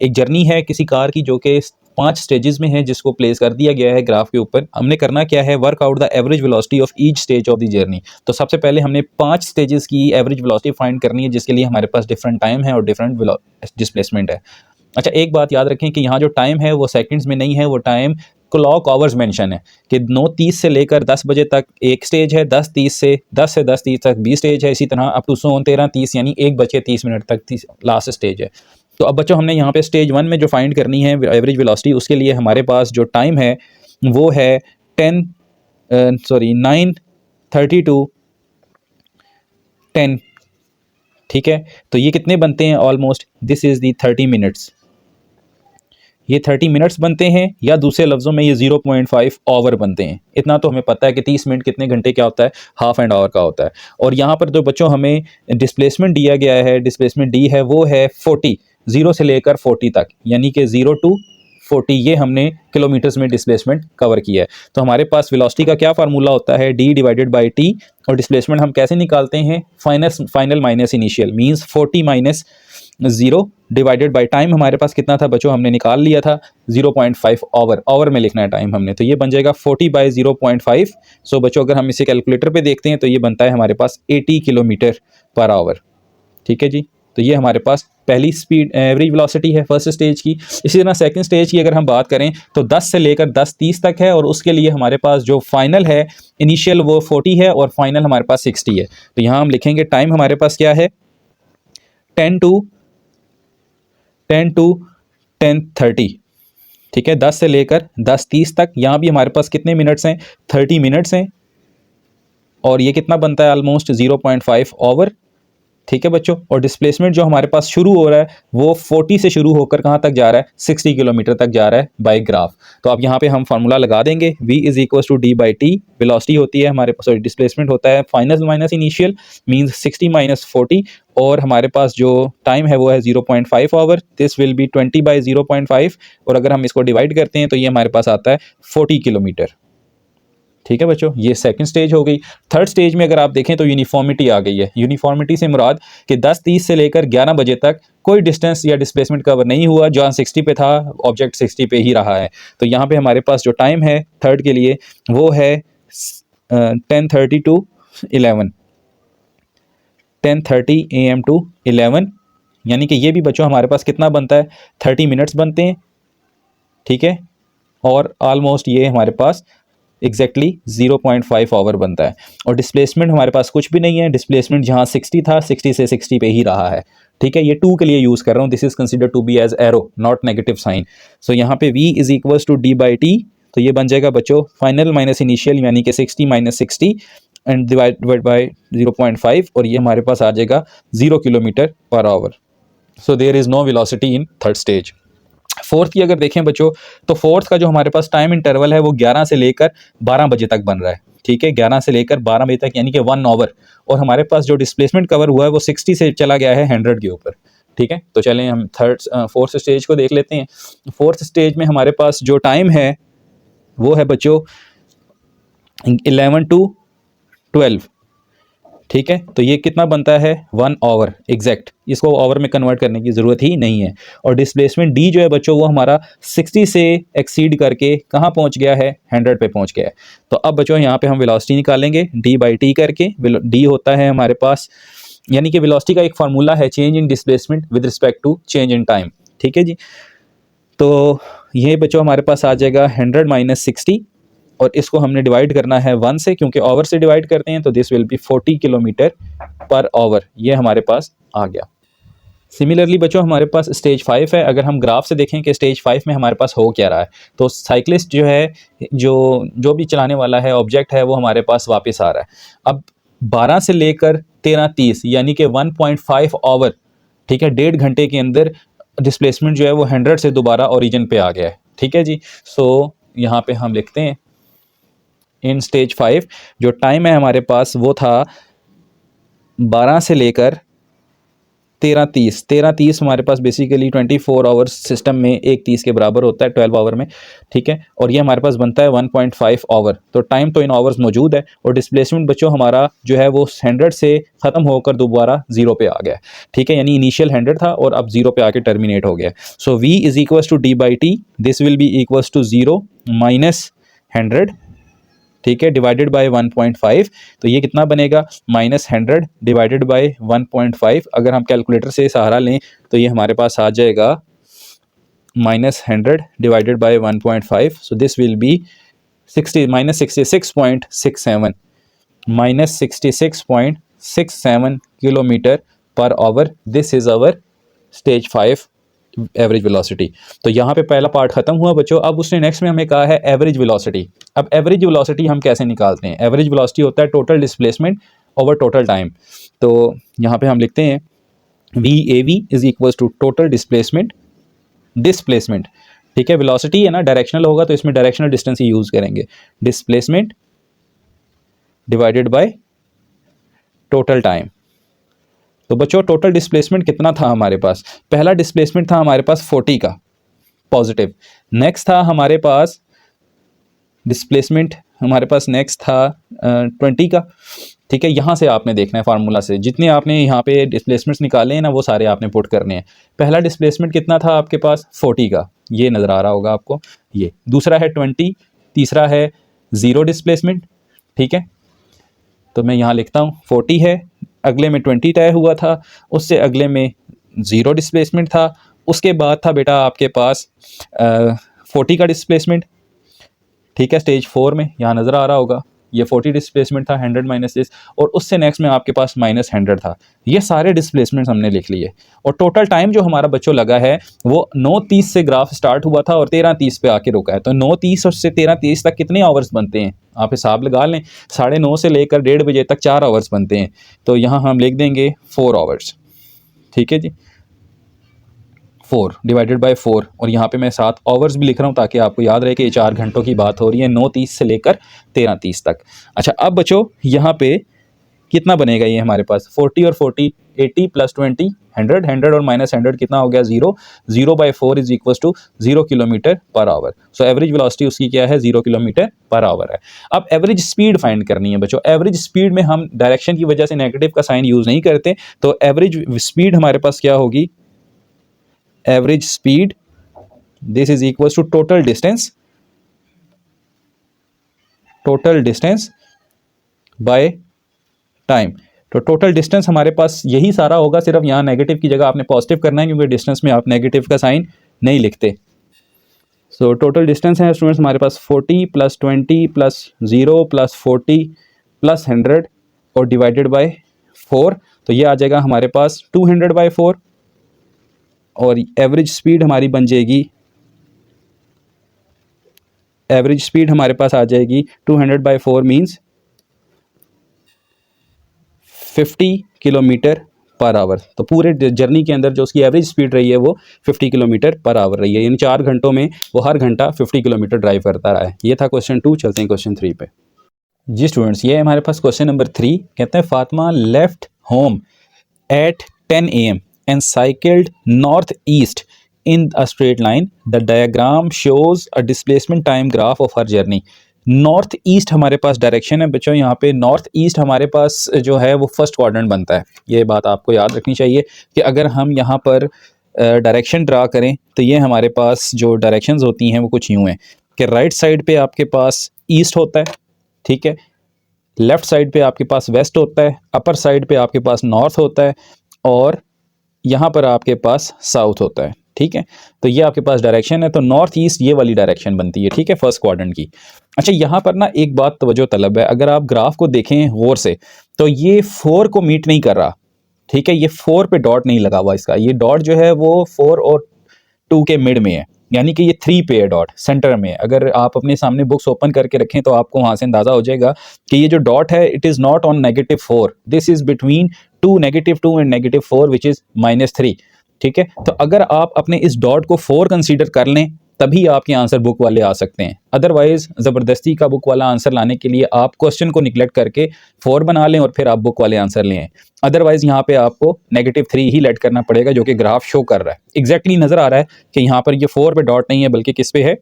एक जर्नी है किसी कार की जो कि 5 स्टेजेस में है, जिसको प्लेस कर दिया गया है ग्राफ के ऊपर। हमने करना क्या है? Work out the average velocity of each stage of the journey. तो सबसे पहले हमने 5 स्टेजेस की एवरेज वेलोसिटी फाइंड करनी है, जिसके लिए हमारे पास डिफरेंट टाइम है और डिफरेंट डिस्प्लेसमेंट है। अच्छा, एक बात याद रखें कि यहाँ जो टाइम है वो सेकंड्स में नहीं है, वो टाइम क्लॉक आवर्स मेंशन है कि 9:30 से लेकर 10 बजे तक एक स्टेज है, 10:30 से 10:30 तक 20 स्टेज है, इसी तरह अप टू 13:30 यानी 1:30 तक लास्ट स्टेज है। तो अब बच्चों हमने यहाँ पे स्टेज 1 में जो फाइंड करनी है एवरेज वेलोसिटी, उसके लिए हमारे पास जो टाइम है वो है 9:30 to 10। ठीक है, तो ये कितने बनते हैं? Almost this is the 30 minutes. ये 30 मिनट्स बनते हैं, या दूसरे लफ्ज़ों में ये 0.5 आवर बनते हैं। इतना तो हमें पता है कि 30 मिनट कितने घंटे क्या होता है? हाफ एंड आवर का होता है। और यहाँ पर जो बच्चों हमें डिस्प्लेसमेंट दिया गया है, डिस्प्लेसमेंट डी है वो है 40, 0 से लेकर 40 तक, यानी कि 0 to 40 ये हमने किलोमीटर्स में डिस्प्लेसमेंट कवर किया है। तो हमारे पास वेलोसिटी का क्या फार्मूला होता है? d divided by t। और डिस्प्लेसमेंट हम कैसे निकालते हैं? Final minus initial, means 40 minus 0 divided by time. हमारे पास कितना था बच्चों? हमने निकाल लिया था 0.5 आवर में लिखना है टाइम हमने, तो ये बन जाएगा 40 बाई 0.5। सो बच्चों अगर हम इसे कैलकुलेटर पे देखते हैं तो ये बनता है हमारे पास 80 किलोमीटर पर आवर। ठीक है जी, तो ये हमारे पास पहली स्पीड एवरेज वेलोसिटी है फर्स्ट स्टेज की। इसी तरह सेकंड स्टेज की अगर हम बात करें तो 10 से लेकर 10:30 तक है, और उसके लिए हमारे पास जो फाइनल है इनिशियल वो 40 है और फाइनल हमारे पास 60 है। तो यहाँ हम लिखेंगे टाइम हमारे पास क्या है? 10 to 10:30। ठीक है, 10 से लेकर 10:30 तक। यहाँ भी हमारे पास कितने मिनट्स हैं? 30 मिनट्स हैं, और ये कितना बनता है? Almost 0.5 hour. ठीक है बच्चों, और डिस्प्लेसमेंट जो हमारे पास शुरू हो रहा है वो 40 से शुरू होकर कहाँ तक जा रहा है? 60 किलोमीटर तक जा रहा है बाय ग्राफ। तो अब यहाँ पे हम फार्मूला लगा देंगे, v is equal to D by T. Velocity होती है हमारे पास, सॉरी डिस्प्लेसमेंट होता है final minus initial, means 60 minus 40, और हमारे पास जो टाइम है वो है 0.5 hour. This will be 20 by 0.5, और अगर हम इसको डिवाइड करते हैं तो ये हमारे पास आता है 40 किलोमीटर। ठीक है बच्चों, ये सेकंड स्टेज हो गई। थर्ड स्टेज में अगर आप देखें तो यूनिफॉर्मिटी आ गई है। यूनिफॉर्मिटी से मुराद कि 10:30 से लेकर 11 बजे तक कोई डिस्टेंस या डिस्प्लेसमेंट कवर नहीं हुआ। जहाँ 60 पे था ऑब्जेक्ट 60 पे ही रहा है। तो यहाँ पे हमारे पास जो टाइम है थर्ड के लिए वो है 10:30 to 11, 10:30 AM to 11, यानी कि ये भी बच्चों हमारे पास कितना बनता है, 30 मिनट्स बनते हैं, ठीक है। और ऑलमोस्ट ये हमारे पास एग्जैक्टली 0.5 आवर बनता है। और डिस्प्लेसमेंट हमारे पास कुछ भी नहीं है, डिस्प्लेसमेंट जहाँ 60 था 60 से 60 पे ही रहा है, ठीक है। ये 2 के लिए यूज़ कर रहा हूँ, this is consider to be as arrow not negative sign. So यहाँ पे v is equals to d/t, तो ये बन जाएगा बच्चों फाइनल माइनस इनिशियल, यानी कि 60 माइनस 60 एंड डिवाइड बाई 0.5, और ये हमारे पास आ जाएगा 0 kilometre per hour. So there is no velocity in third stage. Fourth की अगर देखें बच्चों, तो फोर्थ का जो हमारे पास टाइम इंटरवल है वो 11 से लेकर 12 बजे तक बन रहा है, ठीक है। 11 से लेकर 12 बजे तक, यानी कि 1 आवर। और हमारे पास जो डिस्प्लेसमेंट कवर हुआ है वो 60 से चला गया है 100 के ऊपर, ठीक है। तो चलें हम फोर्थ स्टेज को देख लेते हैं। फोर्थ स्टेज में हमारे पास जो टाइम है वो है बच्चों 11 to 12, ठीक है। तो ये कितना बनता है, 1 आवर एग्जैक्ट, इसको आवर में कन्वर्ट करने की ज़रूरत ही नहीं है। और डिस्प्लेसमेंट डी जो है बच्चों वो हमारा 60 से एक्सीड करके कहाँ पहुँच गया है, 100 पे पहुँच गया है। तो अब बच्चों यहाँ पे हम वेलोसिटी निकालेंगे d/t करके। डी होता है हमारे पास, यानी कि वेलोसिटी का एक फार्मूला है change in displacement with respect to change in time, ठीक है जी। तो ये बच्चों हमारे पास आ जाएगा 100 माइनस 60, और इसको हमने डिवाइड करना है 1 से, क्योंकि आवर से डिवाइड करते हैं, तो this will B 40 kilometre per our, ये हमारे पास आ गया। सिमिलरली बच्चों हमारे पास स्टेज 5 है। अगर हम ग्राफ से देखें कि स्टेज 5 में हमारे पास हो क्या रहा है, तो साइकिलिस्ट जो है, जो भी चलाने वाला है ऑब्जेक्ट है, वो हमारे पास वापस आ रहा है। अब 12 से लेकर 13:30 यानी कि 1.5 आवर, ठीक है, 1.5 घंटे के अंदर डिस्प्लेसमेंट जो है वो 100 से दोबारा ओरिजिन पे आ गया है, ठीक है जी। सो यहाँ पे हम लिखते हैं इन स्टेज 5 जो टाइम है हमारे पास वो था 12 से लेकर 13:30 हमारे पास बेसिकली 24 आवर्स सिस्टम में 1:30 के बराबर होता है 12 आवर में, ठीक है। और ये हमारे पास बनता है 1.5 आवर। तो टाइम तो इन आवर्स मौजूद है, और डिस्प्लेसमेंट बच्चों हमारा जो है वो 100 से ख़त्म होकर दोबारा 0 पे आ गया, ठीक है। यानी इनिशियल 100 था और अब 0 पे आके टर्मिनेट हो गया। So v is equals to d/t, this will be equals to 0 minus 100, ठीक है, डिवाइडेड बाय 1.5। तो ये कितना बनेगा, -100 डिवाइडेड बाय 1.5। अगर हम कैलकुलेटर से सहारा लें तो ये हमारे पास आ जाएगा -100 divided by 1.5। So this will be 66.67 -66.67 kilometre per hour. This is our stage 5 average velocity. तो यहाँ पे पहला पार्ट खत्म हुआ बच्चों। अब उसने नेक्स्ट में हमें कहा है एवरेज वेलोसिटी। अब एवरेज वेलोसिटी हम कैसे निकालते हैं, एवरेज वेलोसिटी होता है total displacement over total time. तो यहाँ पे हम लिखते हैं VAV is equals to total displacement, ठीक है। वेलोसिटी है ना, डायरेक्शनल होगा तो इसमें डायरेक्शनल डिस्टेंस ही यूज़ करेंगे, displacement divided by total time. तो बच्चों टोटल डिस्प्लेसमेंट कितना था हमारे पास, पहला डिस्प्लेसमेंट था हमारे पास 40 का पॉजिटिव। नेक्स्ट था हमारे पास डिस्प्लेसमेंट, हमारे पास नेक्स्ट था 20 का, ठीक है। यहाँ से आपने देखना है फार्मूला से, जितने आपने यहाँ पे डिस्प्लेसमेंट्स निकाले हैं ना वो सारे आपने पुट करने हैं। पहला डिस्प्लेसमेंट कितना था आपके पास, 40 का, ये नज़र आ रहा होगा आपको। ये दूसरा है 20, तीसरा है 0 डिस्प्लेसमेंट, ठीक है। तो मैं यहाँ लिखता हूँ 40 है, अगले में 20 तय हुआ था, उससे अगले में 0 डिस्प्लेसमेंट था, उसके बाद था बेटा आपके पास 40 का डिस्प्लेसमेंट, ठीक है। स्टेज 4 में यहाँ नज़र आ रहा होगा ये 40 डिस्प्लेसमेंट था, 100 माइनस दिस, और उससे नेक्स्ट में आपके पास -100 था। ये सारे डिस्प्लेसमेंट्स हमने लिख लिए। और टोटल टाइम जो हमारा बच्चों लगा है वो 9:30 से ग्राफ स्टार्ट हुआ था और 13:30 पे आके रुका है। तो 9:30 से 13:30 तक कितने आवर्स बनते हैं, आप हिसाब लगा लें। 9:30 से लेकर 1:30 बजे तक 4 आवर्स बनते हैं। तो यहाँ हम लिख देंगे 4 आवर्स, ठीक है जी, 4 डिवाइडेड बाय 4। और यहाँ पे मैं 7 आवर्स भी लिख रहा हूँ ताकि आपको याद रहे कि ये 4 घंटों की बात हो रही है, 9:30 से लेकर 13:30 तक। अच्छा अब बच्चों यहाँ पे कितना बनेगा, ये हमारे पास 40 और 40 80 प्लस 20 100, 100 और -100 कितना हो गया 0, 0/4 is equal to 0 kilometre per hour. So average velocity उसकी क्या है, 0 किलोमीटर पर आवर है। अब एवरेज स्पीड फाइंड करनी है बच्चों। एवरेज स्पीड में हम डायरेक्शन की वजह से नेगेटिव का साइन यूज़ नहीं करते, तो एवरेज स्पीड हमारे पास क्या होगी, average speed this is equal to total distance total distance by time. तो टोटल डिस्टेंस हमारे पास यही सारा होगा, सिर्फ यहाँ नेगेटिव की जगह आपने पॉजिटिव करना है क्योंकि डिस्टेंस में आप नेगेटिव का साइन नहीं लिखते। सो टोटल डिस्टेंस है स्टूडेंट्स हमारे पास 40 + 20 + 0 + 40 + 100 और डिवाइडेड बाय 4। तो ये आ जाएगा हमारे पास 200/4 और एवरेज स्पीड हमारी बन जाएगी, एवरेज स्पीड हमारे पास आ जाएगी 200/4 मीन्स 50 किलोमीटर पर आवर। तो पूरे जर्नी के अंदर जो उसकी एवरेज स्पीड रही है वो 50 किलोमीटर पर आवर रही है, यानी 4 घंटों में वो हर घंटा 50 किलोमीटर ड्राइव करता रहा है। ये था क्वेश्चन 2। चलते हैं क्वेश्चन 3 पे। जी स्टूडेंट्स, ये हमारे पास क्वेश्चन नंबर 3। कहते हैं Fatima left home at 10 AM and cycled northeast in a straight line. The diagram shows a displacement time graph of her journey. North east हमारे पास डायरेक्शन है बच्चों, यहाँ पे नॉर्थ ईस्ट हमारे पास जो है वो फर्स्ट क्वाड्रेंट बनता है। ये बात आपको याद रखनी चाहिए कि अगर हम यहाँ पर डायरेक्शन ड्रा करें तो ये हमारे पास जो डायरेक्शंस होती हैं वो कुछ यूँ हैं कि राइट साइड पे आपके पास ईस्ट होता है, ठीक है, लेफ्ट साइड पे आपके पास वेस्ट होता है, अपर साइड पे आपके पास नॉर्थ होता है और यहाँ पर आपके पास साउथ होता है, ठीक है। तो ये आपके पास डायरेक्शन है, तो नॉर्थ ईस्ट ये वाली डायरेक्शन बनती है, ठीक है, फर्स्ट क्वाड्रेंट की। अच्छा, यहाँ पर ना एक बात तवज्जो तलब है, अगर आप ग्राफ को देखें गौर से तो ये 4 को मीट नहीं कर रहा, ठीक है, ये 4 पे डॉट नहीं लगा हुआ इसका, ये डॉट जो है वो 4 और 2 के मिड में है, यानी कि ये 3 पे है डॉट सेंटर में। अगर आप अपने सामने बुक्स ओपन करके रखें तो आपको वहाँ से अंदाज़ा हो जाएगा कि ये जो डॉट है it is not on -4, this is between -2 and -4 which is -3, ठीक है। तो अगर आप अपने इस डॉट को 4 कंसीडर कर लें तभी आपके आंसर बुक वाले आ सकते हैं, अदरवाइज ज़बरदस्ती का बुक वाला आंसर लाने के लिए आप क्वेश्चन को निगलेक्ट करके 4 बना लें और फिर आप बुक वाले आंसर लें। अदरवाइज यहाँ पे आपको -3 ही लेट करना पड़ेगा जो कि ग्राफ शो कर रहा है। एग्जैक्टली नज़र आ रहा है कि यहाँ पर ये 4 पे डॉट नहीं है बल्कि किस पे है,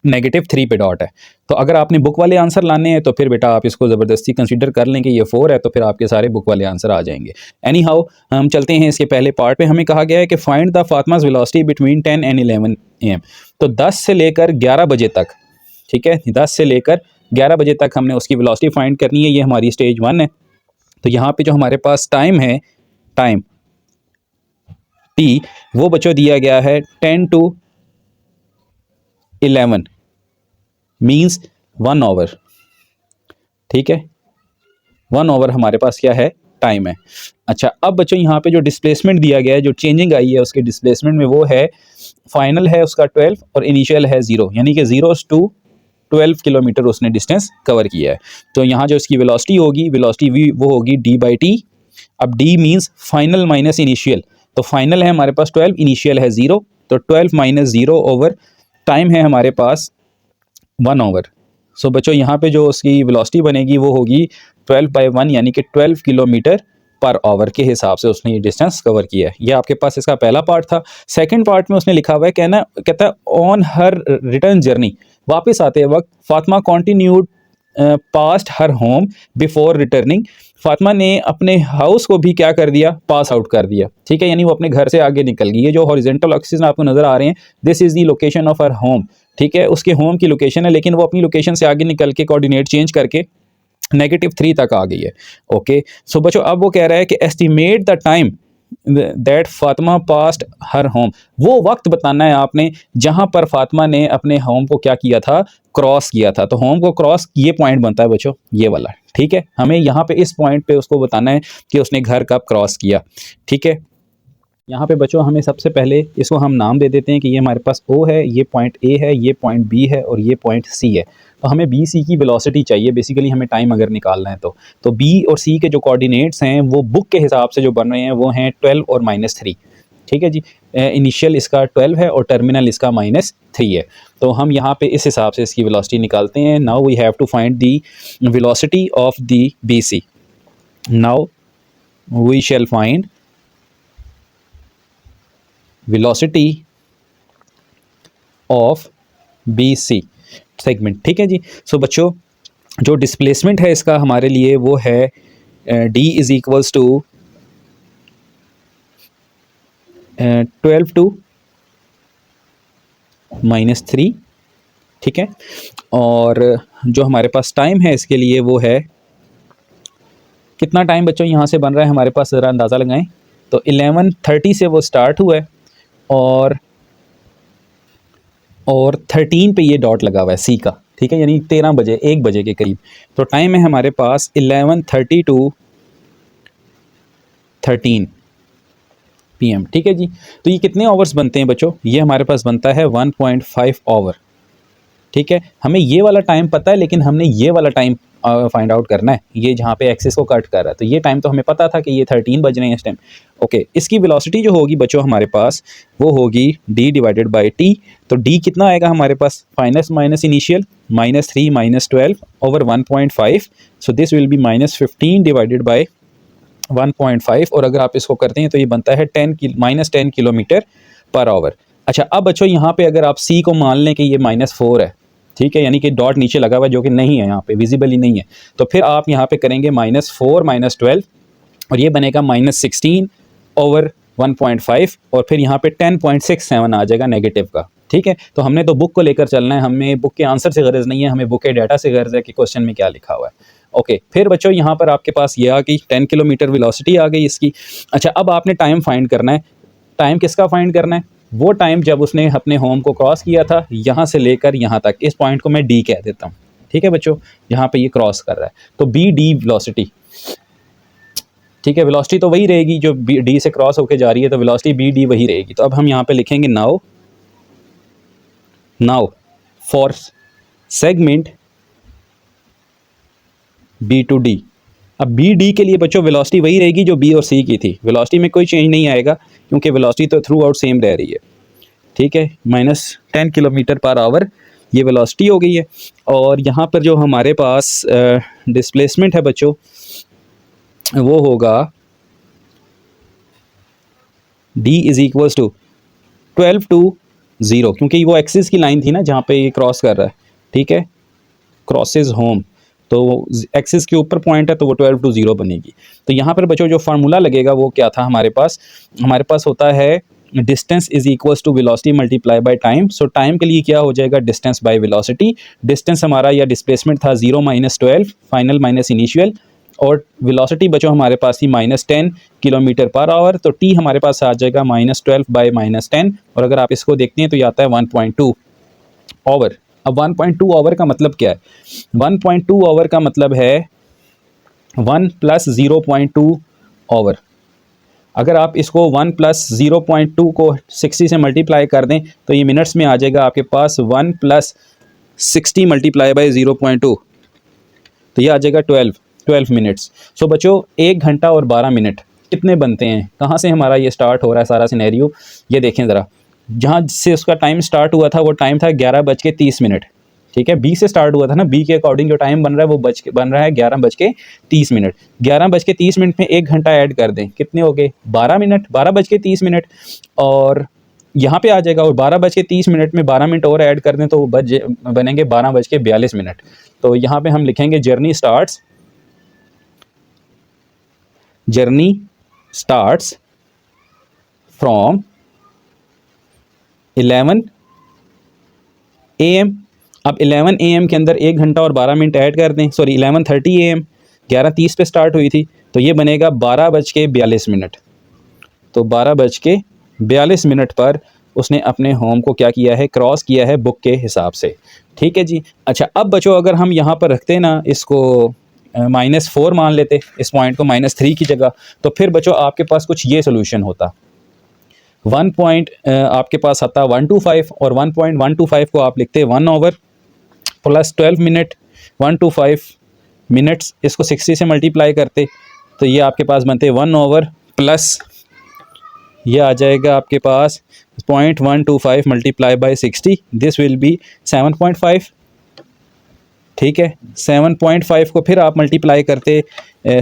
-3 पे डॉट है। तो अगर आपने बुक वाले आंसर लाने हैं तो फिर बेटा आप इसको ज़बरदस्ती कंसीडर कर लें कि ये 4 है, तो फिर आपके सारे बुक वाले आंसर आ जाएंगे। एनी हाउ हम चलते हैं इसके पहले पार्ट पे। हमें कहा गया है कि find the Fatima's velocity between 10 and 11 AM। तो 10 से लेकर 11 बजे तक, ठीक है, 10 से लेकर 11 बजे तक हमने उसकी वेलोसिटी फाइंड करनी है। ये हमारी स्टेज 1 है। तो यहाँ पे जो हमारे पास टाइम है, टाइम टी, वो बच्चों दिया गया है 10 to 11 मीन्स 1 आवर, ठीक है, 1 आवर हमारे पास क्या है, टाइम है। अच्छा, अब बच्चों यहाँ पे जो डिस्प्लेसमेंट दिया गया है, जो चेंजिंग आई है उसके डिस्प्लेसमेंट में, वो है फाइनल है उसका 12 और इनिशियल है 0, यानी कि 0 to 12 किलोमीटर उसने डिस्टेंस कवर किया है। तो यहाँ जो इसकी वेलोसिटी होगी, वेलोसिटी वो होगी d/t। अब d means final minus initial, तो फाइनल है हमारे पास 12, इनिशियल है 0, तो 12 - 0 ओवर टाइम है हमारे पास 1 आवर। सो बच्चों यहाँ पे जो उसकी वेलोसिटी बनेगी वो होगी 12/1, यानी कि 12 किलोमीटर पर आवर के हिसाब से उसने ये डिस्टेंस कवर किया है। ये आपके पास इसका पहला पार्ट था। सेकंड पार्ट में उसने लिखा हुआ है, कहता है ऑन हर रिटर्न जर्नी, वापस आते वक्त फातिमा कॉन्टिन्यूड पास्ट हर होम बिफोर रिटर्निंग। फातिमा ने अपने हाउस को भी क्या कर दिया, पास आउट कर दिया, ठीक है, यानी वो अपने घर से आगे निकल गई। ये जो हॉरिजॉन्टल एक्सिस आपको नजर आ रहे हैं, this is the location of her home, ठीक है, उसके होम की लोकेशन है, लेकिन वो अपनी लोकेशन से आगे निकल के कोऑर्डिनेट चेंज करके -3 तक आ गई है। ओके, सो बच्चों अब वो कह रहा है कि estimate the time that Fatima past her home, वो वक्त बताना है आपने जहां पर फातिमा ने अपने होम को क्या किया था, क्रॉस किया था। तो होम को क्रॉस ये पॉइंट बनता है बच्चों, ये वाला, ठीक है, हमें यहाँ पे इस पॉइंट पे उसको बताना है कि उसने घर कब क्रॉस किया, ठीक है। यहाँ पे बच्चों हमें सबसे पहले इसको हम नाम दे देते हैं कि ये हमारे पास O है, ये पॉइंट A है, ये पॉइंट B है और ये पॉइंट C है। तो हमें B C की वेलोसिटी चाहिए, बेसिकली हमें टाइम अगर निकालना है तो B और C के जो कोऑर्डिनेट्स हैं वो बुक के हिसाब से जो बन रहे हैं वो हैं 12 और -3, ठीक है जी। इनिशियल इसका 12 है और टर्मिनल इसका -3 है। तो हम यहाँ पे इस हिसाब से इसकी वेलोसिटी निकालते हैं। Now we have to find the velocity of the BC। Now we shall find velocity of BC segment, ठीक है जी। सो बच्चों जो डिस्प्लेसमेंट है इसका हमारे लिए वो है D is equals to 12 to -3, ठीक है। और जो हमारे पास टाइम है इसके लिए वो है, कितना टाइम बच्चों यहाँ से बन रहा है हमारे पास, ज़रा अंदाज़ा लगाएं। तो 11:30 से वो स्टार्ट हुआ है और 13 पे ये डॉट लगा हुआ है सी का, ठीक है, यानी 13 बजे 1 बजे के करीब। तो टाइम है हमारे पास 11:30 to 13 PM, ठीक है जी। तो ये कितने आवर्स बनते हैं बच्चों, ये हमारे पास बनता है 1.5 आवर, ठीक है। हमें ये वाला टाइम पता है, लेकिन हमने ये वाला टाइम फाइंड आउट करना है, ये जहाँ पे एक्सेस को कट कर रहा है। तो ये टाइम तो हमें पता था कि ये 13 बज रहे हैं इस टाइम। ओके, इसकी वेलोसिटी जो होगी बच्चों हमारे पास वो होगी d डिवाइडेड बाई t। तो d कितना आएगा हमारे पास, minus minus initial -3 -12 over 1.5, so this will be -15 divided by 1.5, और अगर आप इसको करते हैं तो ये बनता है -10 किलोमीटर पर आवर। अच्छा, अब बच्चों यहाँ पे अगर आप c को मान लें कि ये -4 है, ठीक है, यानी कि डॉट नीचे लगा हुआ है जो कि नहीं है, यहाँ पे विजिबल ही नहीं है, तो फिर आप यहाँ पे करेंगे -4 -12 और ये बनेगा -16 ओवर 1.5, और फिर यहाँ पे 10.67 आ जाएगा नेगेटिव का, ठीक है। तो हमने तो बुक को लेकर चलना है, हमें बुक के आंसर से गर्ज नहीं है, हमें बुक के डाटा से गर्ज है कि क्वेश्चन में क्या लिखा हुआ है। ओके, फिर बच्चों यहाँ पर आपके पास ये आ गई 10 किलोमीटर वेलोसिटी आ गई इसकी। अच्छा, अब आपने टाइम फाइंड करना है। टाइम किसका फाइंड करना है, वो टाइम जब उसने अपने होम को क्रॉस किया था, यहाँ से लेकर यहाँ तक, इस पॉइंट को मैं डी कह देता हूँ, ठीक है बच्चों, यहाँ पे ये क्रॉस कर रहा है, तो बी डी वेलोसिटी, ठीक है। वेलोसिटी तो वही रहेगी जो डी से क्रॉस होकर जा रही है, तो वेलोसिटी बी डी वही रहेगी। तो अब हम यहाँ पे लिखेंगे now for segment B to D. अब बी डी के लिए बच्चों वेलोसिटी वही रहेगी जो बी और सी की थी, वेलोसिटी में कोई चेंज नहीं आएगा क्योंकि वेलोसिटी तो थ्रू आउट सेम रह रही है, ठीक है। -10 किलोमीटर पर आवर ये वेलोसिटी हो गई है। और यहाँ पर जो हमारे पास डिस्प्लेसमेंट है बच्चों वो होगा d is equals to 12 to 0, क्योंकि वो एक्सिस की लाइन थी ना जहाँ पे ये क्रॉस कर रहा है, ठीक है, क्रॉसेस होम, तो एक्सिस के ऊपर पॉइंट है तो वो 12 to 0 बनेगी। तो यहाँ पर बच्चों जो फार्मूला लगेगा वो क्या था हमारे पास होता है distance is equals to velocity multiply by time. So time के लिए क्या हो जाएगा, डिस्टेंस बाय वेलोसिटी। डिस्टेंस हमारा या डिस्प्लेसमेंट था 0 -12 फाइनल माइनस इनिशियल, और वेलोसिटी बच्चों हमारे पास थी -10 किलोमीटर पर आवर। तो टी हमारे पास आ जाएगा -12 बाय -10, और अगर आप इसको देखते हैं तो ये आता है 1.2 आवर। अब 1.2 आवर का मतलब क्या है, 1.2 आवर का मतलब है 1 + 0.2 आवर। अगर आप इसको 1 + 0.2 को 60 से मल्टीप्लाई कर दें तो ये मिनट्स में आ जाएगा आपके पास 1 + 60 × 0.2, तो ये आ जाएगा 12 मिनट्स। सो बच्चों 1 घंटा और 12 मिनट कितने बनते हैं, कहाँ से हमारा ये स्टार्ट हो रहा है सारा सिनेरियो, ये देखें ज़रा। जहाँ से उसका टाइम स्टार्ट हुआ था वो टाइम था 11:30, ठीक है। बी से स्टार्ट हुआ था ना, बी के अकॉर्डिंग जो टाइम बन रहा है वो बन रहा है 11:30। 11:30 में 1 घंटा ऐड कर दें, कितने हो गए 12 मिनट, 12:30, और यहाँ पे आ जाएगा। और 12:30 में 12 मिनट और ऐड कर दें तो वो बनेंगे 12:42। तो यहाँ पे हम लिखेंगे जर्नी स्टार्ट्स फ्रॉम 11 AM। अब 11 AM के अंदर 1 घंटा और 12 मिनट ऐड कर दें, सॉरी 11:30 AM, 11:30 पे स्टार्ट हुई थी, तो ये बनेगा 12:42। तो 12:42 पर उसने अपने होम को क्या किया है, क्रॉस किया है बुक के हिसाब से, ठीक है जी। अच्छा, अब बच्चों अगर हम यहाँ पर रखते ना इसको -4 मान लेते, इस पॉइंट को -3 की जगह, तो फिर बच्चों आपके पास कुछ ये सोल्यूशन होता। आपके पास आता 125, और 1.125 को आप लिखते 1 आवर + 12 मिनट, 125 मिनट्स, इसको 60 से मल्टीप्लाई करते तो ये आपके पास बनते 1 आवर प्लस ये आ जाएगा आपके पास 0.125 × 60, दिस विल बी 7.5, ठीक है। 7.5 को फिर आप मल्टीप्लाई करते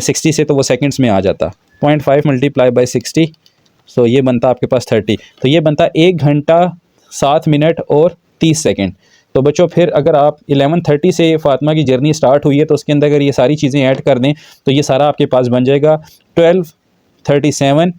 60 से तो वो सेकंड्स में आ जाता, 0.5 × 60, सो ये बनता आपके पास 30। तो ये बनता 1 घंटा 7 मिनट और 30 सेकंड। तो बच्चों फिर अगर आप 11:30 से फातिमा की जर्नी स्टार्ट हुई है तो उसके अंदर अगर ये सारी चीज़ें ऐड कर दें तो ये सारा आपके पास बन जाएगा 12, 37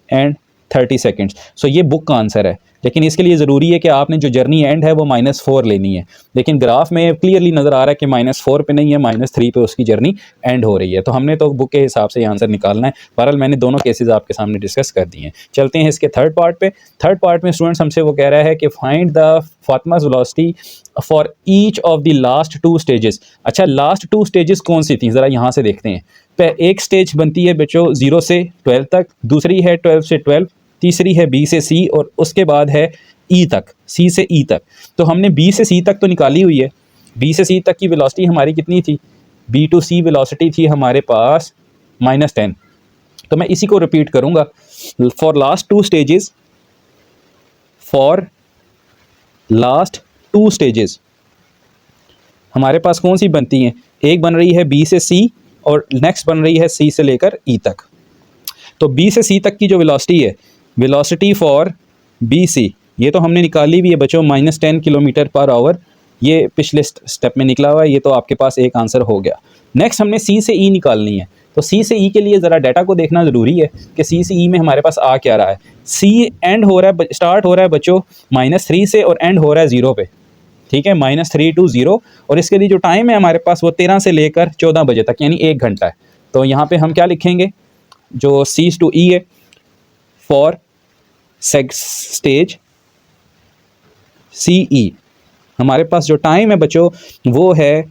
एंड 30 सेकंड्स। सो ये बुक का आंसर है। लेकिन इसके लिए ज़रूरी है कि आपने जो जर्नी एंड है वो -4 लेनी है, लेकिन ग्राफ में क्लियरली नज़र आ रहा है कि -4 पे नहीं है, -3 पे उसकी जर्नी एंड हो रही है। तो हमने तो बुक के हिसाब से ये आंसर निकालना है। बहरहाल मैंने दोनों केसेस आपके सामने डिस्कस कर दिए हैं। चलते हैं इसके थर्ड पार्ट पे। थर्ड पार्ट में स्टूडेंट्स हमसे वो कह रहा है कि find the Fatima's velocity for each of the last 2 stages. अच्छा, लास्ट 2 स्टेजेस कौन सी थी, ज़रा यहाँ से देखते हैं। एक स्टेज बनती है बच्चों 0 से 12 तक, दूसरी है 12 से 12, तीसरी है B से C, और उसके बाद है E तक, C से E तक। तो हमने B से C तक तो निकाली हुई है। B से C तक की वेलोसिटी हमारी कितनी थी? B to C वेलोसिटी थी हमारे पास -10। तो मैं इसी को रिपीट करूँगा। For last 2 stages, for last 2 stages हमारे पास कौन सी बनती हैं? एक बन रही है B से C और नेक्स्ट बन रही है C से लेकर E तक। तो B से C तक की जो वेलोसिटी है, वेलोसिटी फॉर BC, ये तो हमने निकाली भी है बच्चों, -10 किलोमीटर पर आवर। ये पिछले स्टेप में निकला हुआ है, ये तो आपके पास एक आंसर हो गया। नेक्स्ट हमने C से E निकालनी है। तो C से E के लिए ज़रा डाटा को देखना ज़रूरी है कि C से E में हमारे पास आ क्या रहा है। C एंड हो रहा है, स्टार्ट हो रहा है बच्चों -3 से और एंड हो रहा है 0 पे, ठीक है, -3 to 0। और इसके लिए जो टाइम है हमारे पास वो 13 से लेकर 14 बजे तक, यानी 1 घंटा है। तो यहाँ पे हम क्या लिखेंगे, जो C to E है, फॉर स्टेज CE, हमारे पास जो टाइम है बच्चों वो है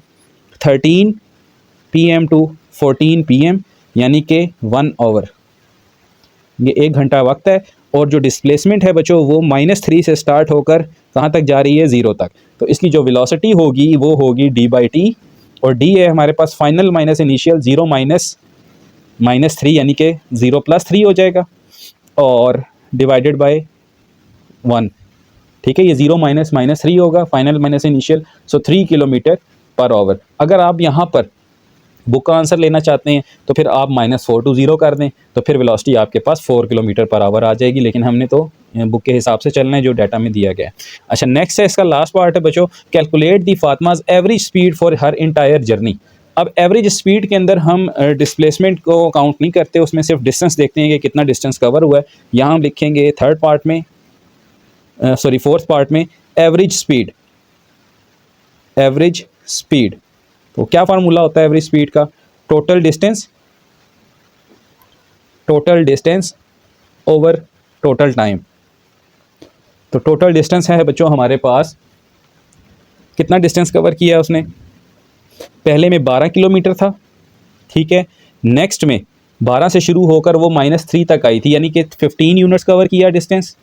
13 PM to 14 PM, यानी कि 1 आवर, ये 1 घंटा वक्त है। और जो डिस्प्लेसमेंट है बच्चों वो -3 से स्टार्ट होकर कहाँ तक जा रही है, 0 तक। तो इसकी जो वेलोसिटी होगी वो होगी d/t, और d है हमारे पास फाइनल माइनस इनिशियल, 0 -3 यानी कि 0 + 3 हो जाएगा, और डिवाइडेड बाय 1, ठीक है। ये 0 -3 होगा, final minus initial, so 3 kilometre per our. अगर आप यहाँ पर बुक का आंसर लेना चाहते हैं तो फिर आप -4 to 0 कर दें, तो फिर वेलोसिटी आपके पास 4 किलोमीटर पर आवर आ जाएगी। लेकिन हमने तो बुक के हिसाब से चलना है जो डाटा में दिया गया है। अच्छा, नेक्स्ट है, इसका लास्ट पार्ट है बच्चों, calculate the Fatima's average speed for हर इंटायर जर्नी। अब एवरेज स्पीड के अंदर हम डिस्प्लेसमेंट को काउंट नहीं करते, उसमें सिर्फ डिस्टेंस देखते हैं कि कितना डिस्टेंस कवर हुआ है। यहाँ हम लिखेंगे थर्ड पार्ट में, सॉरी फोर्थ पार्ट में, एवरेज स्पीड। एवरेज स्पीड, तो क्या फार्मूला होता है एवरेज स्पीड का? Total distance over total time. तो टोटल डिस्टेंस है बच्चों हमारे पास, कितना डिस्टेंस कवर किया उसने? पहले में 12 किलोमीटर था, ठीक है। नेक्स्ट में 12 से शुरू होकर वो -3 तक आई थी, यानी कि 15 यूनिट्स कवर किया डिस्टेंस,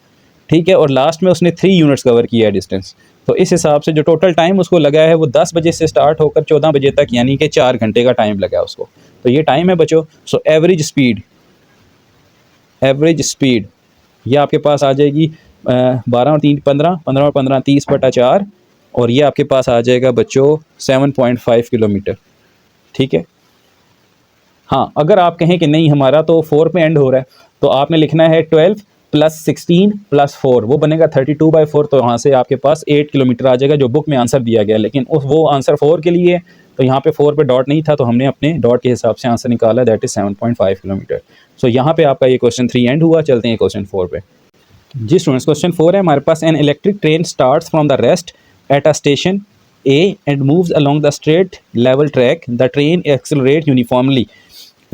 ठीक है। और लास्ट में उसने 3 यूनिट्स कवर किया डिस्टेंस। तो इस हिसाब से जो टोटल टाइम उसको लगा है वो 10 बजे से स्टार्ट होकर 14 बजे तक, यानी कि 4 घंटे का टाइम लगा उसको। तो ये टाइम है बच्चों। सो एवरेज स्पीड ये आपके पास आ जाएगी 12 और 3 15, 15 और 15 30/4, और ये आपके पास आ जाएगा बच्चों 7.5 किलोमीटर, ठीक है। हाँ, अगर आप कहें कि नहीं हमारा तो 4 पे एंड हो रहा है, तो आपने लिखना है 12 + 16 + 4, वो बनेगा 32/4। तो यहाँ से आपके पास 8 किलोमीटर आ जाएगा, जो बुक में आंसर दिया गया। लेकिन वो आंसर 4 के लिए है, तो यहाँ पे 4 पे डॉट नहीं था, तो हमने अपने डॉट के हिसाब से आंसर निकाला, दैट इज 7.5 किलोमीटर। सो यहाँ पे आपका ये क्वेश्चन 3 एंड हुआ। चलते हैं क्वेश्चन 4 पे। जी स्टूडेंट्स, क्वेश्चन 4 है हमारे पास, an electric train starts from the rest at a station A and moves along the straight level track. The train accelerates uniformly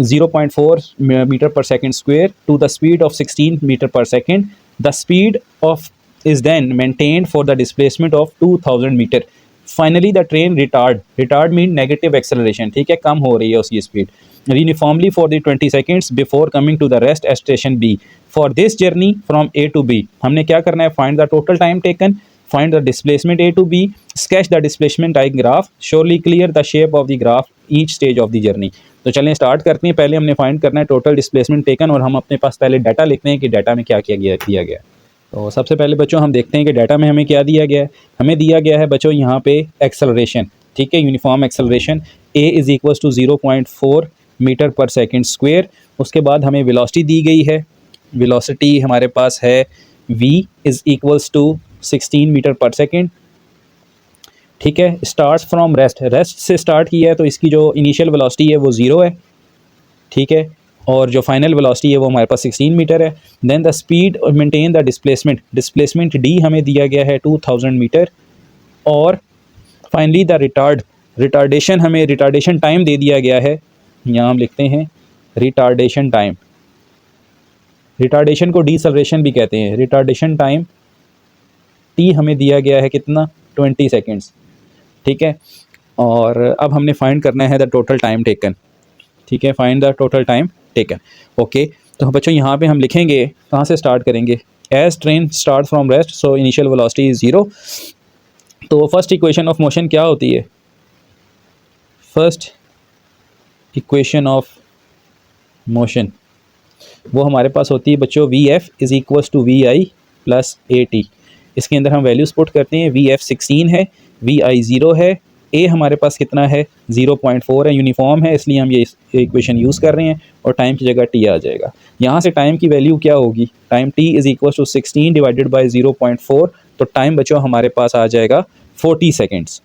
0.4 meter per second square to the speed of 16 meter per second. The speed of is then maintained for the displacement of 2000 meter. Finally the train retard mean negative acceleration, ठीक है, कम हो रही है उसकी speed, uniformly for the 20 seconds before coming to the rest at station B. For this journey from A to B, हमने क्या करना है? Find the total time taken, find the displacement A to B, sketch the displacement graph, surely clear the shape of the graph each stage of the journey. तो चलें start करते हैं। पहले हमने फाइंड करना है टोटल डिस्प्लेसमेंट टेकन, और हम अपने पास पहले डाटा लिखते हैं कि डाटा में क्या दिया गया। तो सबसे पहले बच्चों हम देखते हैं कि डाटा में हमें क्या दिया गया है। हमें दिया गया है बच्चों यहाँ पे एक्सेलरेशन, ठीक है, uniform acceleration A = 0.4 metre per second square. उसके बाद हमें वेलोसिटी दी गई है, वेलोसिटी हमारे पास है V = 16 मीटर पर सेकेंड, ठीक है। स्टार्ट्स फ्रॉम रेस्ट से स्टार्ट किया है, तो इसकी जो इनिशियल वेलोसिटी है वो 0 है, ठीक है। और जो फाइनल वेलोसिटी है वो हमारे पास 16 मीटर है। Then the speed maintain the displacement D हमें दिया गया है 2000 मीटर। और फाइनली द रिटार्डेशन टाइम दे दिया गया है, यहाँ हम लिखते हैं रिटार्डेशन टाइम। रिटार्डेशन को डीसेलरेशन भी कहते हैं। रिटार्डेशन टाइम टी हमें दिया गया है कितना, 20 सेकेंड्स, ठीक है। और अब हमने फाइंड करना है द टोटल टाइम टेकन, ठीक है, find the total time taken. Okay, तो बच्चों यहाँ पे हम लिखेंगे, कहाँ से स्टार्ट करेंगे, as train start from rest so initial velocity is 0। तो फर्स्ट इक्वेशन ऑफ मोशन क्या होती है, फर्स्ट इक्वेशन ऑफ मोशन वो हमारे पास होती है बच्चों VF is equals to VI plus AT। इसके अंदर हम वैल्यूज़ पुट करते हैं, VF 16 है, VI 0 है, A हमारे पास कितना है 0.4 है, यूनिफॉर्म है इसलिए हम ये इक्वेशन यूज़ कर रहे हैं, और टाइम की जगह T आ जाएगा। यहाँ से टाइम की वैल्यू क्या होगी, time T is equals to 16 divided by 0.4, तो टाइम बच्चों हमारे पास आ जाएगा 40 सेकेंड्स,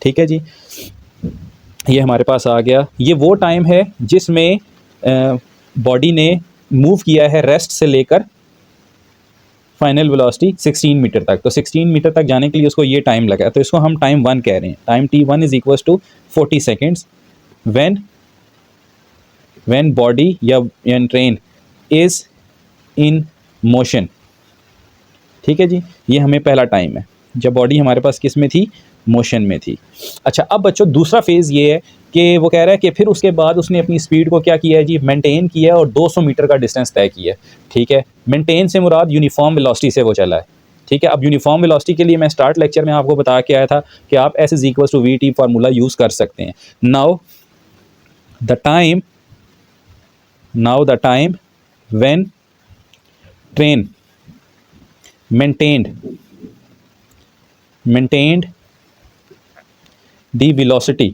ठीक है जी। ये हमारे पास आ गया। ये वो टाइम है जिसमें बॉडी ने मूव किया है रेस्ट से लेकर फाइनल वेलोसिटी 16 मीटर तक। तो 16 मीटर तक जाने के लिए उसको ये टाइम लगा, तो इसको हम टाइम 1 कह रहे हैं। Time T1 is equals to 40 seconds when body या ट्रेन इज इन मोशन, ठीक है जी। ये हमें पहला टाइम है जब बॉडी हमारे पास किस में थी, मोशन में थी। अच्छा, अब बच्चों दूसरा फेज़ ये है कि वो कह रहा है कि फिर उसके बाद उसने अपनी स्पीड को क्या किया है जी, मेंटेन किया है और 200 मीटर का डिस्टेंस तय किया है, ठीक है। मेंटेन से मुराद यूनिफॉर्म वेलोसिटी से वो चला है, ठीक है। अब यूनिफॉर्म वेलोसिटी के लिए मैं स्टार्ट लेक्चर में आपको बता के आया था कि आप S is equal to VT formula use कर सकते हैं। Now the time when train maintained the velocity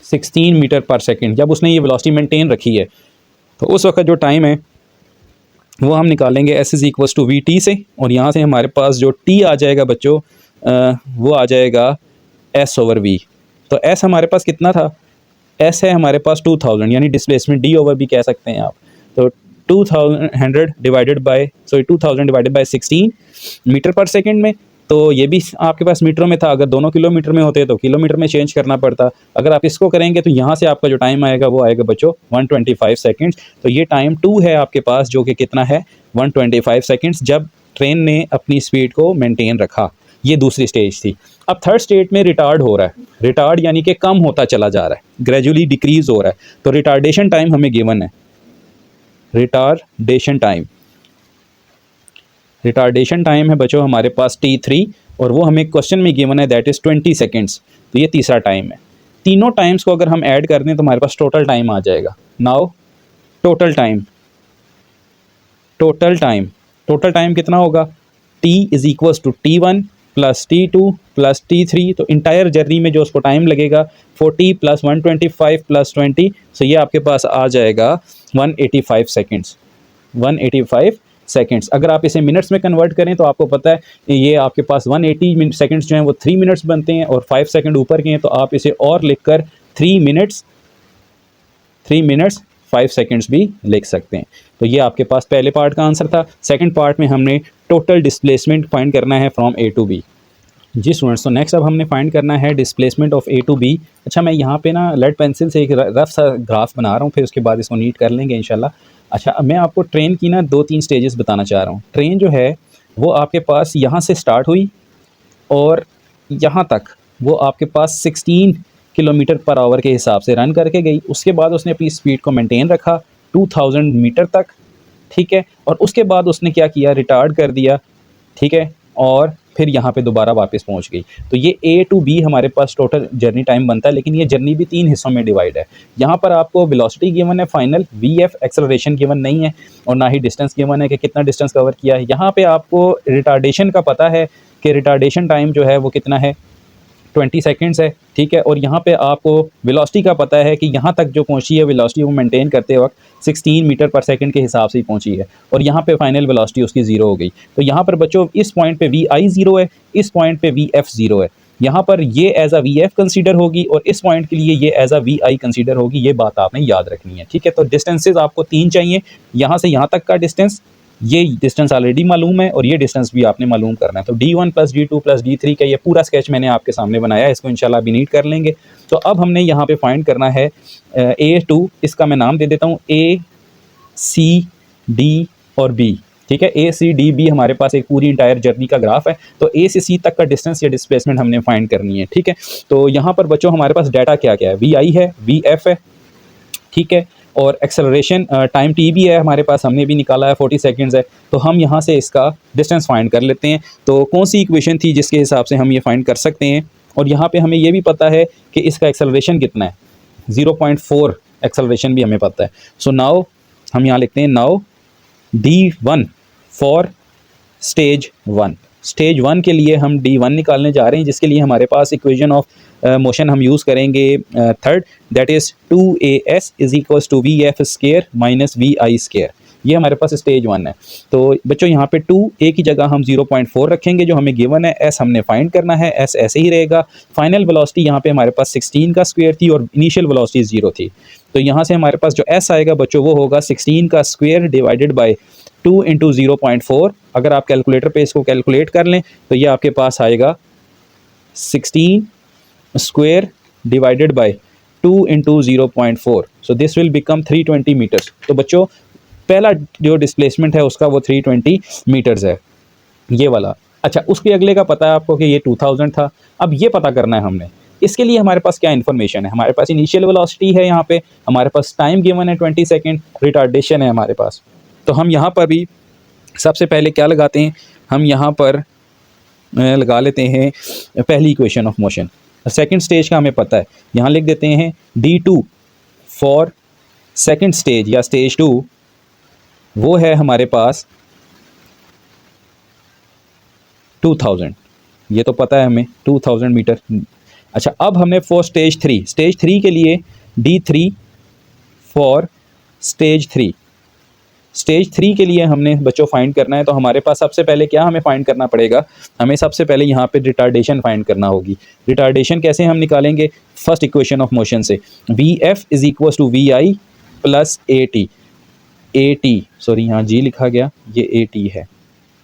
16 metre per second, जब उसने ये वेलोसिटी मेंटेन रखी है तो उस वक्त जो टाइम है वो हम निकालेंगे S is equals to VT से, और यहाँ से हमारे पास जो T आ जाएगा बच्चों वो आ जाएगा S ओवर V। तो S हमारे पास कितना था, S है हमारे पास 2000, यानी डिस्प्लेसमेंट D ओवर भी कह सकते हैं आप। तो 2000 divided by 16 metre per second में, तो ये भी आपके पास मीटरों में था। अगर दोनों किलोमीटर में होते तो किलोमीटर में चेंज करना पड़ता। अगर आप इसको करेंगे तो यहाँ से आपका जो टाइम आएगा वो आएगा बच्चों 125 सेकेंड्स। तो ये टाइम 2 है आपके पास, जो कि कितना है 125 सेकेंड्स, जब ट्रेन ने अपनी स्पीड को मेंटेन रखा। ये दूसरी स्टेज थी। अब थर्ड स्टेज में रिटार्ड हो रहा है, रिटार्ड यानी कि कम होता चला जा रहा है, ग्रेजुअली डिक्रीज हो रहा है। तो रिटार्डेशन टाइम हमें गिवन है, रिटार्डेशन टाइम है बच्चों हमारे पास T3, और वो हमें क्वेश्चन में गिवन है दैट इज़ 20 सेकेंड्स। तो ये तीसरा टाइम है। तीनों टाइम्स को अगर हम ऐड कर दें तो हमारे पास टोटल टाइम आ जाएगा। नाउ टोटल टाइम कितना होगा, T is equals to T1 plus T2 plus T3। तो इंटायर जर्नी में जो उसको टाइम लगेगा 40 प्लस 125 प्लस 20, सो ये आपके पास आ जाएगा 185 सेकेंड्स। अगर आप इसे मिनट्स में कन्वर्ट करें तो आपको पता है ये आपके पास 180 सेकेंड्स जो हैं वो 3 मिनट्स बनते हैं, और 5 सेकेंड ऊपर के हैं तो आप इसे और लिखकर 3 मिनट्स 5 सेकेंड्स भी लिख सकते हैं। तो ये आपके पास पहले पार्ट का आंसर था। सेकंड पार्ट में हमने टोटल डिस्प्लेसमेंट फाइंड करना है फ्रॉम A टू B। जी स्टूडेंट्स, तो नेक्स्ट अब हमने फाइंड करना है displacement of A to B। अच्छा, मैं यहाँ पे ना लेड पेंसिल से एक रफ सा ग्राफ बना रहा हूँ, फिर उसके बाद इसको नीट कर लेंगे इंशाल्लाह। अच्छा, मैं आपको ट्रेन की ना 2-3 स्टेजेस बताना चाह रहा हूँ। ट्रेन जो है वो आपके पास यहाँ से स्टार्ट हुई और यहाँ तक वो आपके पास 16 किलोमीटर पर आवर के हिसाब से रन करके गई। उसके बाद उसने अपनी स्पीड को मेंटेन रखा 2000 मीटर तक, ठीक है। और उसके बाद उसने क्या किया, रिटार्ड कर दिया, ठीक है, और फिर यहाँ पे दोबारा वापस पहुँच गई। तो ये A टू B हमारे पास टोटल जर्नी टाइम बनता है, लेकिन ये जर्नी भी 3 हिस्सों में डिवाइड है। यहाँ पर आपको वेलोसिटी गिवन है फाइनल, VF एक्सेलरेशन गिवन नहीं है, और ना ही डिस्टेंस गिवन है कि कितना डिस्टेंस कवर किया है। यहाँ पे आपको रिटार्डेशन का पता है कि रिटार्डेशन टाइम जो है वो कितना है 20 सेकेंड्स है, ठीक है। और यहाँ पे आपको वेलोसिटी का पता है कि यहाँ तक जो पहुँची है वेलोसिटी वो मेंटेन करते वक्त 16 मीटर पर सेकंड के हिसाब से ही पहुँची है, और यहाँ पे फाइनल वेलोसिटी उसकी 0 हो गई। तो यहाँ पर बच्चों इस पॉइंट पे VI 0 है, इस पॉइंट पे VF 0 है। यहाँ पर ये as a V F consider होगी और इस पॉइंट के लिए ये as a V I consider होगी। ये बात आपने याद रखनी है, ठीक है। तो डिस्टेंसेज आपको 3 चाहिए, यहाँ से यहाँ तक का डिस्टेंस, ये डिस्टेंस ऑलरेडी मालूम है और ये डिस्टेंस भी आपने मालूम करना है। तो D1 + D2 + D3 का ये पूरा स्केच मैंने आपके सामने बनाया है, इसको इंशाल्लाह अभी नीट कर लेंगे। तो अब हमने यहाँ पे फाइंड करना है A2, इसका मैं नाम दे देता हूँ A, C, D और B, ठीक है। A, C, D, B हमारे पास एक पूरी इंटायर जर्नी का ग्राफ है। तो A से C तक का डिस्टेंस या डिस्प्लेसमेंट हमने फाइंड करनी है, ठीक है। तो यहाँ पर बच्चों हमारे पास डाटा क्या क्या है, VI है, VF है, ठीक है, और एक्सेलरेशन टाइम टी भी है हमारे पास, हमने भी निकाला है 40 सेकंड्स है। तो हम यहाँ से इसका डिस्टेंस फाइंड कर लेते हैं। तो कौन सी इक्वेशन थी जिसके हिसाब से हम ये फाइंड कर सकते हैं, और यहाँ पे हमें ये भी पता है कि इसका एक्सेलरेशन कितना है, 0.4 एक्सेलरेशन भी हमें पता है। सो नाउ हम यहाँ लिखते हैं now D1 for stage 1। Stage 1 के लिए हम D1 निकालने जा रहे हैं, जिसके लिए हमारे पास इक्वेशन ऑफ मोशन हम यूज़ करेंगे third, that is 2AS = VF² - VI²। ये हमारे पास स्टेज 1 है। तो बच्चों यहाँ पे 2A की जगह हम 0.4 रखेंगे जो हमें गिवन है। S हमने फाइंड करना है, S ऐसे ही रहेगा। फाइनल वेलोसिटी यहाँ पे हमारे पास 16 का स्क्वायर थी और इनिशियल वेलोसिटी 0 थी। तो यहाँ से हमारे पास जो S आएगा बच्चों वो होगा 16 का स्क्वायर डिवाइडेड बाय 2 × 0.4। अगर आप कैलकुलेटर पे इसको कैलकुलेट कर लें तो ये आपके पास आएगा 16 square divided by 2 × 0.4। So this will become 320 metres. तो बच्चों पहला जो डिस्प्लेसमेंट है उसका वो 320 मीटर्स है, ये वाला। अच्छा, उसके अगले का पता है आपको कि ये 2000 था। अब ये पता करना है हमने, इसके लिए हमारे पास क्या इन्फॉर्मेशन है, हमारे पास इनिशियल वेलोसिटी है, यहाँ पे हमारे पास टाइम गिवन है 20 सेकेंड, रिटार्डेशन है हमारे पास। तो हम यहाँ पर भी सबसे पहले क्या लगाते हैं, हम यहाँ पर लगा लेते हैं पहली equation of motion. Second stage का हमें पता है, यहाँ लिख देते हैं D2 फॉर सेकंड स्टेज या स्टेज 2, वो है हमारे पास 2000, ये तो पता है हमें 2000 मीटर। अच्छा, अब हमने फॉर स्टेज 3 के लिए D3 फॉर स्टेज 3, स्टेज 3 के लिए हमने बच्चों फाइंड करना है। तो हमारे पास सबसे पहले क्या हमें फाइंड करना पड़ेगा, हमें सबसे पहले यहाँ पे रिटार्डेशन फाइंड करना होगी। रिटार्डेशन कैसे हम निकालेंगे, फर्स्ट इक्वेशन ऑफ मोशन से, VF = VI + AT, सॉरी यहाँ G लिखा गया, ये AT है,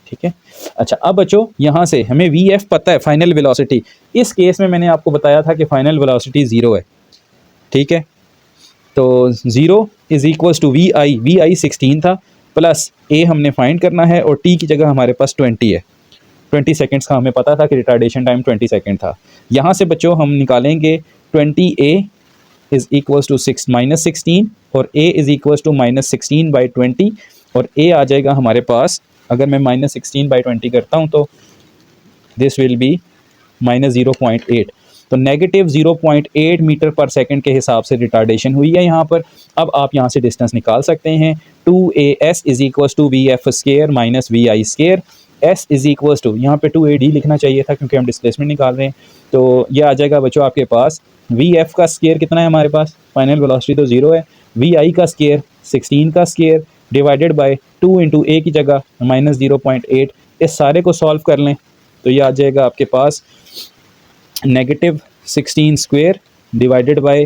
ठीक है। अच्छा, अब बच्चों यहाँ से हमें VF पता है, फाइनल वेलोसिटी। इस केस में मैंने आपको बताया था कि फाइनल वेलोसिटी 0 है, ठीक है। तो 0 = VI 16 था, प्लस A हमने फाइंड करना है और T की जगह हमारे पास 20 है। 20 सेकेंड्स का हमें पता था कि रिटार्डेशन टाइम 20 सेकेंड था। यहाँ से बच्चों हम निकालेंगे 20A = -16 और A = -16/20, और A आ जाएगा हमारे पास, अगर मैं -16/20 करता हूँ तो दिस विल बी -0.8। तो -0.8 मीटर पर सेकंड के हिसाब से रिटार्डेशन हुई है यहाँ पर। अब आप यहाँ से डिस्टेंस निकाल सकते हैं, 2AS = VF² - VI²। S = यहाँ पे 2AD लिखना चाहिए था क्योंकि हम डिस्प्लेसमेंट निकाल रहे हैं। तो ये आ जाएगा बच्चों आपके पास, VF का स्क्वायर कितना है हमारे पास, फाइनल वेलोसिटी तो 0 है, VI का स्क्वायर 16 का स्क्वायर डिवाइडेड बाय 2 × A की जगह -0.8। इस सारे को सॉल्व कर लें तो ये आ जाएगा आपके पास -16 square divided by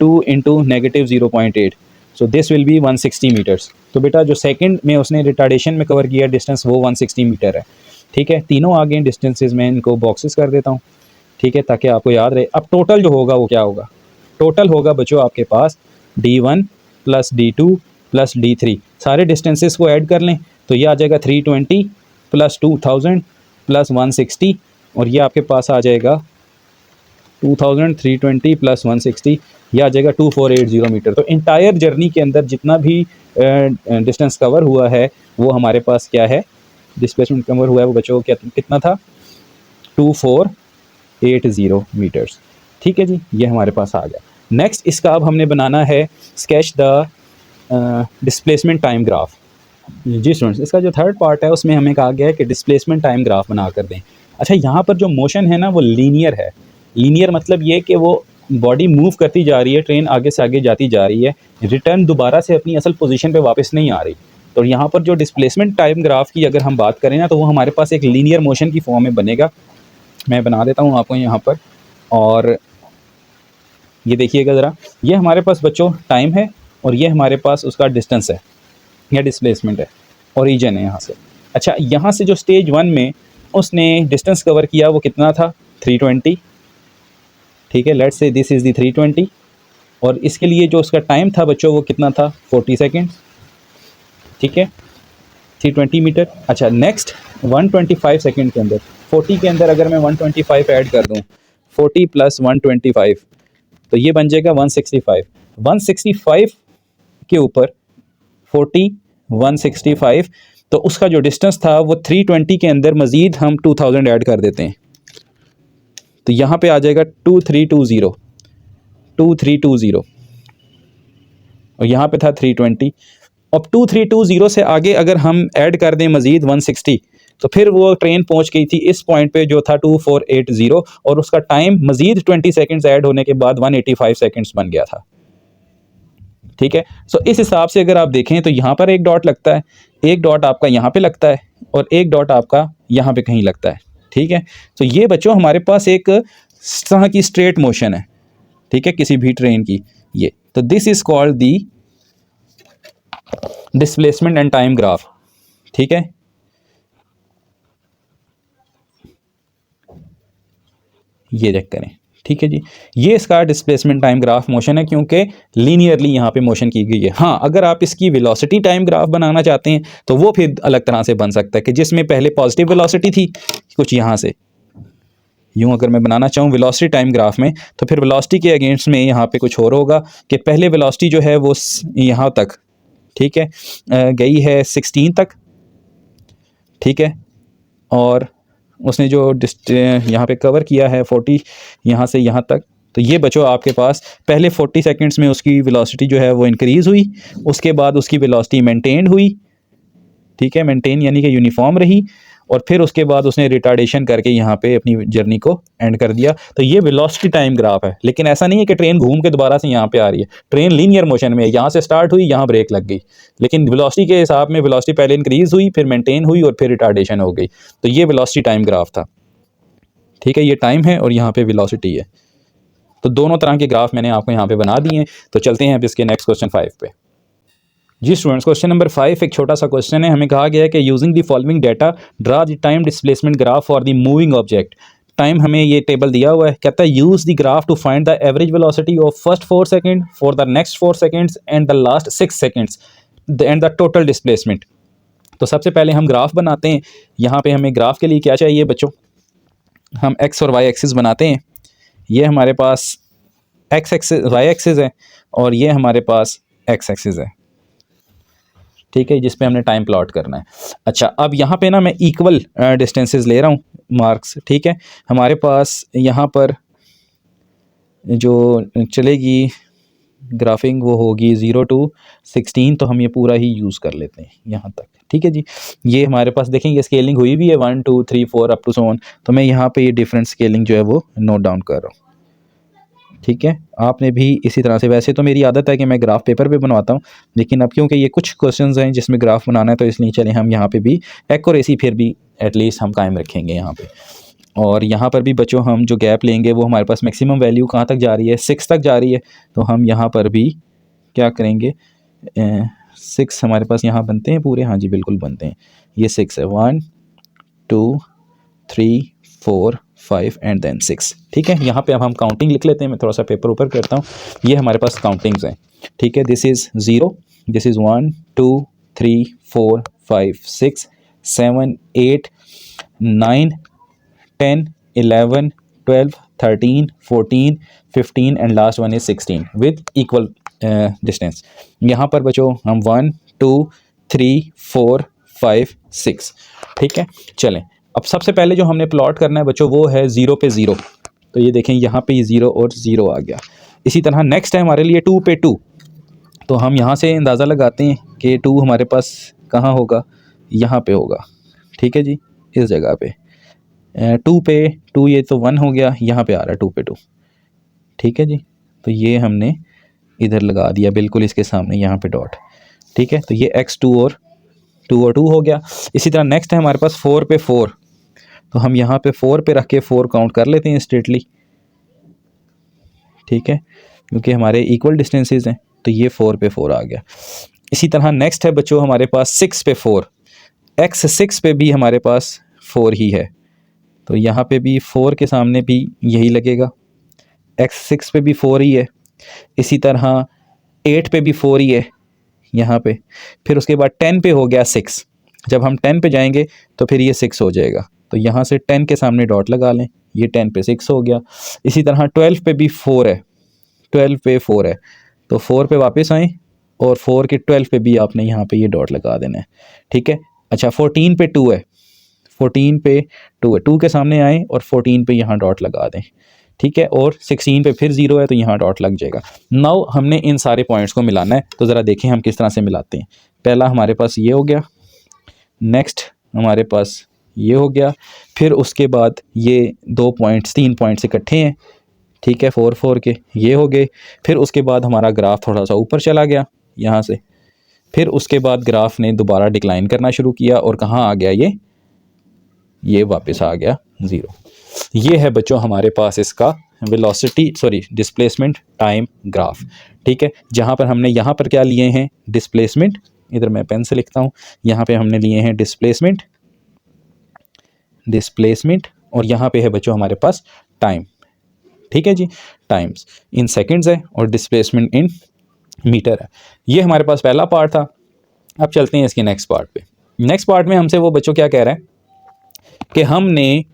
2 × -0.8। So this will be 160 metres. तो बेटा जो सेकंड में उसने रिटार्डेशन में कवर किया डिस्टेंस वो 160 मीटर है, ठीक है। तीनों आ गए डिस्टेंसेस, में इनको बॉक्सेस कर देता हूँ, ठीक है, ताकि आपको याद रहे। अब टोटल जो होगा वो क्या होगा, टोटल होगा बच्चों आपके पास D1 + D2 + D3, सारे डिस्टेंसेस को ऐड कर लें तो ये आ जाएगा 320 + 2000 + 160, और ये आपके पास आ जाएगा 2000, 320 + 160, यह आ जाएगा 2480 मीटर। तो इंटायर जर्नी के अंदर जितना भी डिस्टेंस कवर हुआ है वो हमारे पास क्या है, डिस्प्लेसमेंट कवर हुआ है वो बच्चों कितना था, 2480 मीटर्स, ठीक है जी, ये हमारे पास आ गया। नेक्स्ट इसका अब हमने बनाना है sketch the displacement time graph. जी स्टूडेंट्स, इसका जो थर्ड पार्ट है उसमें हमें कहा गया है कि डिस्प्लेसमेंट टाइम ग्राफ बना कर दें। अच्छा, यहाँ पर जो मोशन है ना वो लीनियर है। लीनियर मतलब ये कि वो बॉडी मूव करती जा रही है, ट्रेन आगे से आगे जाती जा रही है, रिटर्न दोबारा से अपनी असल पोजीशन पे वापस नहीं आ रही। तो यहाँ पर जो डिस्प्लेसमेंट टाइम ग्राफ की अगर हम बात करें ना तो वो हमारे पास एक लीनियर मोशन की फॉर्म में बनेगा। मैं बना देता हूँ आपको यहाँ पर। और ये देखिएगा ज़रा, ये हमारे पास बच्चों टाइम है और ये हमारे पास उसका डिस्टेंस है या डिस्प्लेसमेंट है, ओरिजिन है यहाँ से। अच्छा, यहाँ से जो स्टेज 1 में उसने डिस्टेंस कवर किया वो कितना था, 320। ठीक है, let's say this is the 320। और इसके लिए जो उसका टाइम था बच्चों वो कितना था, 40 सेकेंड। ठीक है, 320 मीटर। अच्छा, नेक्स्ट 125 सेकेंड के अंदर, 40 के अंदर अगर मैं 125 ऐड कर दूँ, 40 + 125 तो ये बन जाएगा 165। 165 के ऊपर 40, 165, तो उसका जो डिस्टेंस था वो 320 के अंदर मज़ीद हम 2000 ऐड कर देते हैं, तो यहाँ पे आ जाएगा 2320, 2320। और यहाँ पे था 320। अब 2320 से आगे अगर हम ऐड कर दें मज़ीद 160, तो फिर वो ट्रेन पहुँच गई थी इस पॉइंट पे जो था 2480, और उसका टाइम मज़ीद 20 सेकेंड्स ऐड होने के बाद 185 सेकेंड्स बन गया था। ठीक है, सो इस हिसाब से अगर आप देखें तो यहाँ पर एक डॉट लगता है, एक डॉट आपका यहाँ पे लगता है और एक डॉट आपका यहाँ पे कहीं लगता है। ठीक है, तो ये बच्चों हमारे पास एक तरह की स्ट्रेट मोशन है। ठीक है, किसी भी ट्रेन की ये, तो this is called the displacement and time graph. ठीक है, ये चेक करें। ठीक है जी, ये इसका डिस्प्लेसमेंट टाइम ग्राफ मोशन है क्योंकि लीनियरली यहाँ पे मोशन की गई है। हाँ, अगर आप इसकी वेलोसिटी टाइम ग्राफ बनाना चाहते हैं तो वो फिर अलग तरह से बन सकता है कि जिसमें पहले पॉजिटिव वेलोसिटी थी कुछ यहाँ से यूँ अगर मैं बनाना चाहूँ वेलोसिटी टाइम ग्राफ में, तो फिर वेलोसिटी के अगेंस्ट में यहाँ पे कुछ और होगा कि पहले वेलोसिटी जो है वो यहाँ तक, ठीक है, गई है 16 तक। ठीक है, और उसने जो यहाँ पे कवर किया है 40 यहाँ से यहाँ तक, तो ये बच्चों आपके पास पहले 40 सेकंड्स में उसकी वेलोसिटी जो है वो इंक्रीज़ हुई, उसके बाद उसकी वेलोसिटी मेंटेन्ड हुई। ठीक है, मेंटेन यानी कि यूनिफॉर्म रही, और फिर उसके बाद उसने रिटार्डेशन करके यहाँ पे अपनी जर्नी को एंड कर दिया। तो ये वेलोसिटी टाइम ग्राफ है, लेकिन ऐसा नहीं है कि ट्रेन घूम के दोबारा से यहाँ पे आ रही है। ट्रेन लीनियर मोशन में है, यहाँ से स्टार्ट हुई, यहाँ ब्रेक लग गई, लेकिन वेलोसिटी के हिसाब में वेलोसिटी पहले इंक्रीज़ हुई, फिर मेंटेन हुई और फिर रिटार्डेशन हो गई। तो ये वेलोसिटी टाइम ग्राफ था। ठीक है, ये टाइम है और यहाँ पे वेलोसिटी है। तो दोनों तरह के ग्राफ मैंने आपको यहाँ पे बना दिए हैं। तो चलते हैं अब इसके नेक्स्ट क्वेश्चन 5 पे। जी स्टूडेंट्स, क्वेश्चन नंबर 5 एक छोटा सा क्वेश्चन है। हमें कहा गया है कि using the following data draw the time displacement graph for the moving object. Time हमें ये टेबल दिया हुआ है, कहता है use the graph to find the average velocity of first 4 second for the next 4 seconds and the last 6 seconds and the total displacement. तो सबसे पहले हम ग्राफ बनाते हैं। यहाँ पे हमें ग्राफ के लिए क्या चाहिए बच्चों, हम एक्स और वाई एक्सिस बनाते हैं। ये हमारे पास एक्स एक्सिस वाई एक्सिस है और ये हमारे पास एक्स एक्सिस है। ठीक है, जिस पे हमने टाइम प्लॉट करना है। अच्छा, अब यहाँ पे ना मैं इक्वल डिस्टेंसेस ले रहा हूँ मार्क्स। ठीक है, हमारे पास यहाँ पर जो चलेगी ग्राफिंग वो होगी 0 to 16, तो हम ये पूरा ही यूज़ कर लेते हैं यहाँ तक। ठीक है जी, ये हमारे पास देखें ये स्केलिंग हुई भी है 1 2 3 4 अप टू सो ऑन, तो मैं यहाँ पे ये डिफरेंट स्केलिंग जो है वो नोट डाउन कर रहा हूँ। ठीक है, आपने भी इसी तरह से, वैसे तो मेरी आदत है कि मैं ग्राफ पेपर पे बनवाता हूँ, लेकिन अब क्योंकि ये कुछ क्वेश्चंस हैं जिसमें ग्राफ बनाना है तो इसलिए चले हम यहाँ पे भी एक्यूरेसी फिर भी एटलीस्ट हम कायम रखेंगे यहाँ पे। और यहाँ पर भी बच्चों हम जो गैप लेंगे वो हमारे पास मैक्सिमम वैल्यू कहाँ तक जा रही है, 6 तक जा रही है, तो हम यहाँ पर भी क्या करेंगे, 6 हमारे पास यहाँ बनते हैं पूरे, हाँ जी बिल्कुल बनते हैं। ये 6 है, 1 2 3 4 5 एंड देन 6। ठीक है, यहाँ पे अब हम काउंटिंग लिख लेते हैं। मैं थोड़ा सा पेपर ऊपर करता हूँ। ये हमारे पास काउंटिंग्स हैं। ठीक है, this is 0, this is 1 2 3 4 5 6 7 8 9 10 11 12 13 14 15 and last one is 16 with equal distance. यहाँ पर बच्चों हम 1 2 3 4 5 6। ठीक है, चलें अब सबसे पहले जो हमने प्लॉट करना है बच्चों वो है 0 पे 0। तो ये देखें यहाँ पे 0 और 0 आ गया। इसी तरह नेक्स्ट है हमारे लिए 2 पे 2, तो हम यहाँ से अंदाज़ा लगाते हैं कि 2 हमारे पास कहाँ होगा, यहाँ पे होगा। ठीक है जी, इस जगह पे 2 पे 2, ये तो 1 हो गया, यहाँ पे आ रहा है 2 पे 2। ठीक है जी, तो ये हमने इधर लगा दिया बिल्कुल इसके सामने यहाँ पे डॉट। ठीक है, तो ये x 2 और 2 हो गया। इसी तरह नेक्स्ट है हमारे पास 4 पे 4, तो हम यहाँ पे 4 पे रख के 4 काउंट कर लेते हैं स्ट्रेटली, ठीक है, क्योंकि हमारे इक्वल डिस्टेंसेस हैं, तो ये 4 पे 4 आ गया। इसी तरह नेक्स्ट है बच्चों हमारे पास 6 पे 4, x 6 पे भी हमारे पास 4 ही है, तो यहाँ पे भी 4 के सामने भी यही लगेगा, x 6 पे भी 4 ही है। इसी तरह 8 पे भी 4 ही है यहाँ पे। फिर उसके बाद 10 पे हो गया 6, जब हम 10 पे जाएंगे तो फिर ये 6 हो जाएगा, तो यहाँ से 10 के सामने डॉट लगा लें, ये 10 पे 6 हो गया। इसी तरह 12 पे भी 4 है, 12 पे 4 है, तो 4 पे वापस आएँ और 4 के 12 पे भी आपने यहाँ पे ये डॉट लगा देना है, ठीक है। अच्छा 14 पे 2 है, 14 पे 2 है, 2 के सामने आएँ और 14 पे यहाँ डॉट लगा दें, ठीक है, और 16 पे फिर 0 है तो यहाँ डॉट लग जाएगा। नाउ हमने इन सारे पॉइंट्स को मिलाना है, तो ज़रा देखें हम किस तरह से मिलाते हैं। पहला हमारे पास ये हो गया, नेक्स्ट हमारे पास ये हो गया, फिर उसके बाद ये 2 पॉइंट्स 3 पॉइंट्स इकट्ठे हैं, ठीक है, 4 4 के ये हो गए। फिर उसके बाद हमारा ग्राफ थोड़ा सा ऊपर चला गया यहाँ से, फिर उसके बाद ग्राफ ने दोबारा डिक्लाइन करना शुरू किया और कहाँ आ गया, ये वापस आ गया 0। ये है बच्चों हमारे पास इसका डिस्प्लेसमेंट टाइम ग्राफ, ठीक है, जहाँ पर हमने यहाँ पर क्या लिए हैं, डिस्प्लेसमेंट, इधर मैं पेन से लिखता हूँ, यहाँ पे हमने लिए हैं डिस्प्लेसमेंट और यहाँ पे है बच्चों हमारे पास टाइम, ठीक है जी, टाइम्स इन सेकंड्स है और डिस्प्लेसमेंट इन मीटर है। ये हमारे पास पहला पार्ट था। अब चलते हैं इसके नेक्स्ट पार्ट पे। नेक्स्ट पार्ट में हमसे वो बच्चों क्या कह रहे हैं कि हमने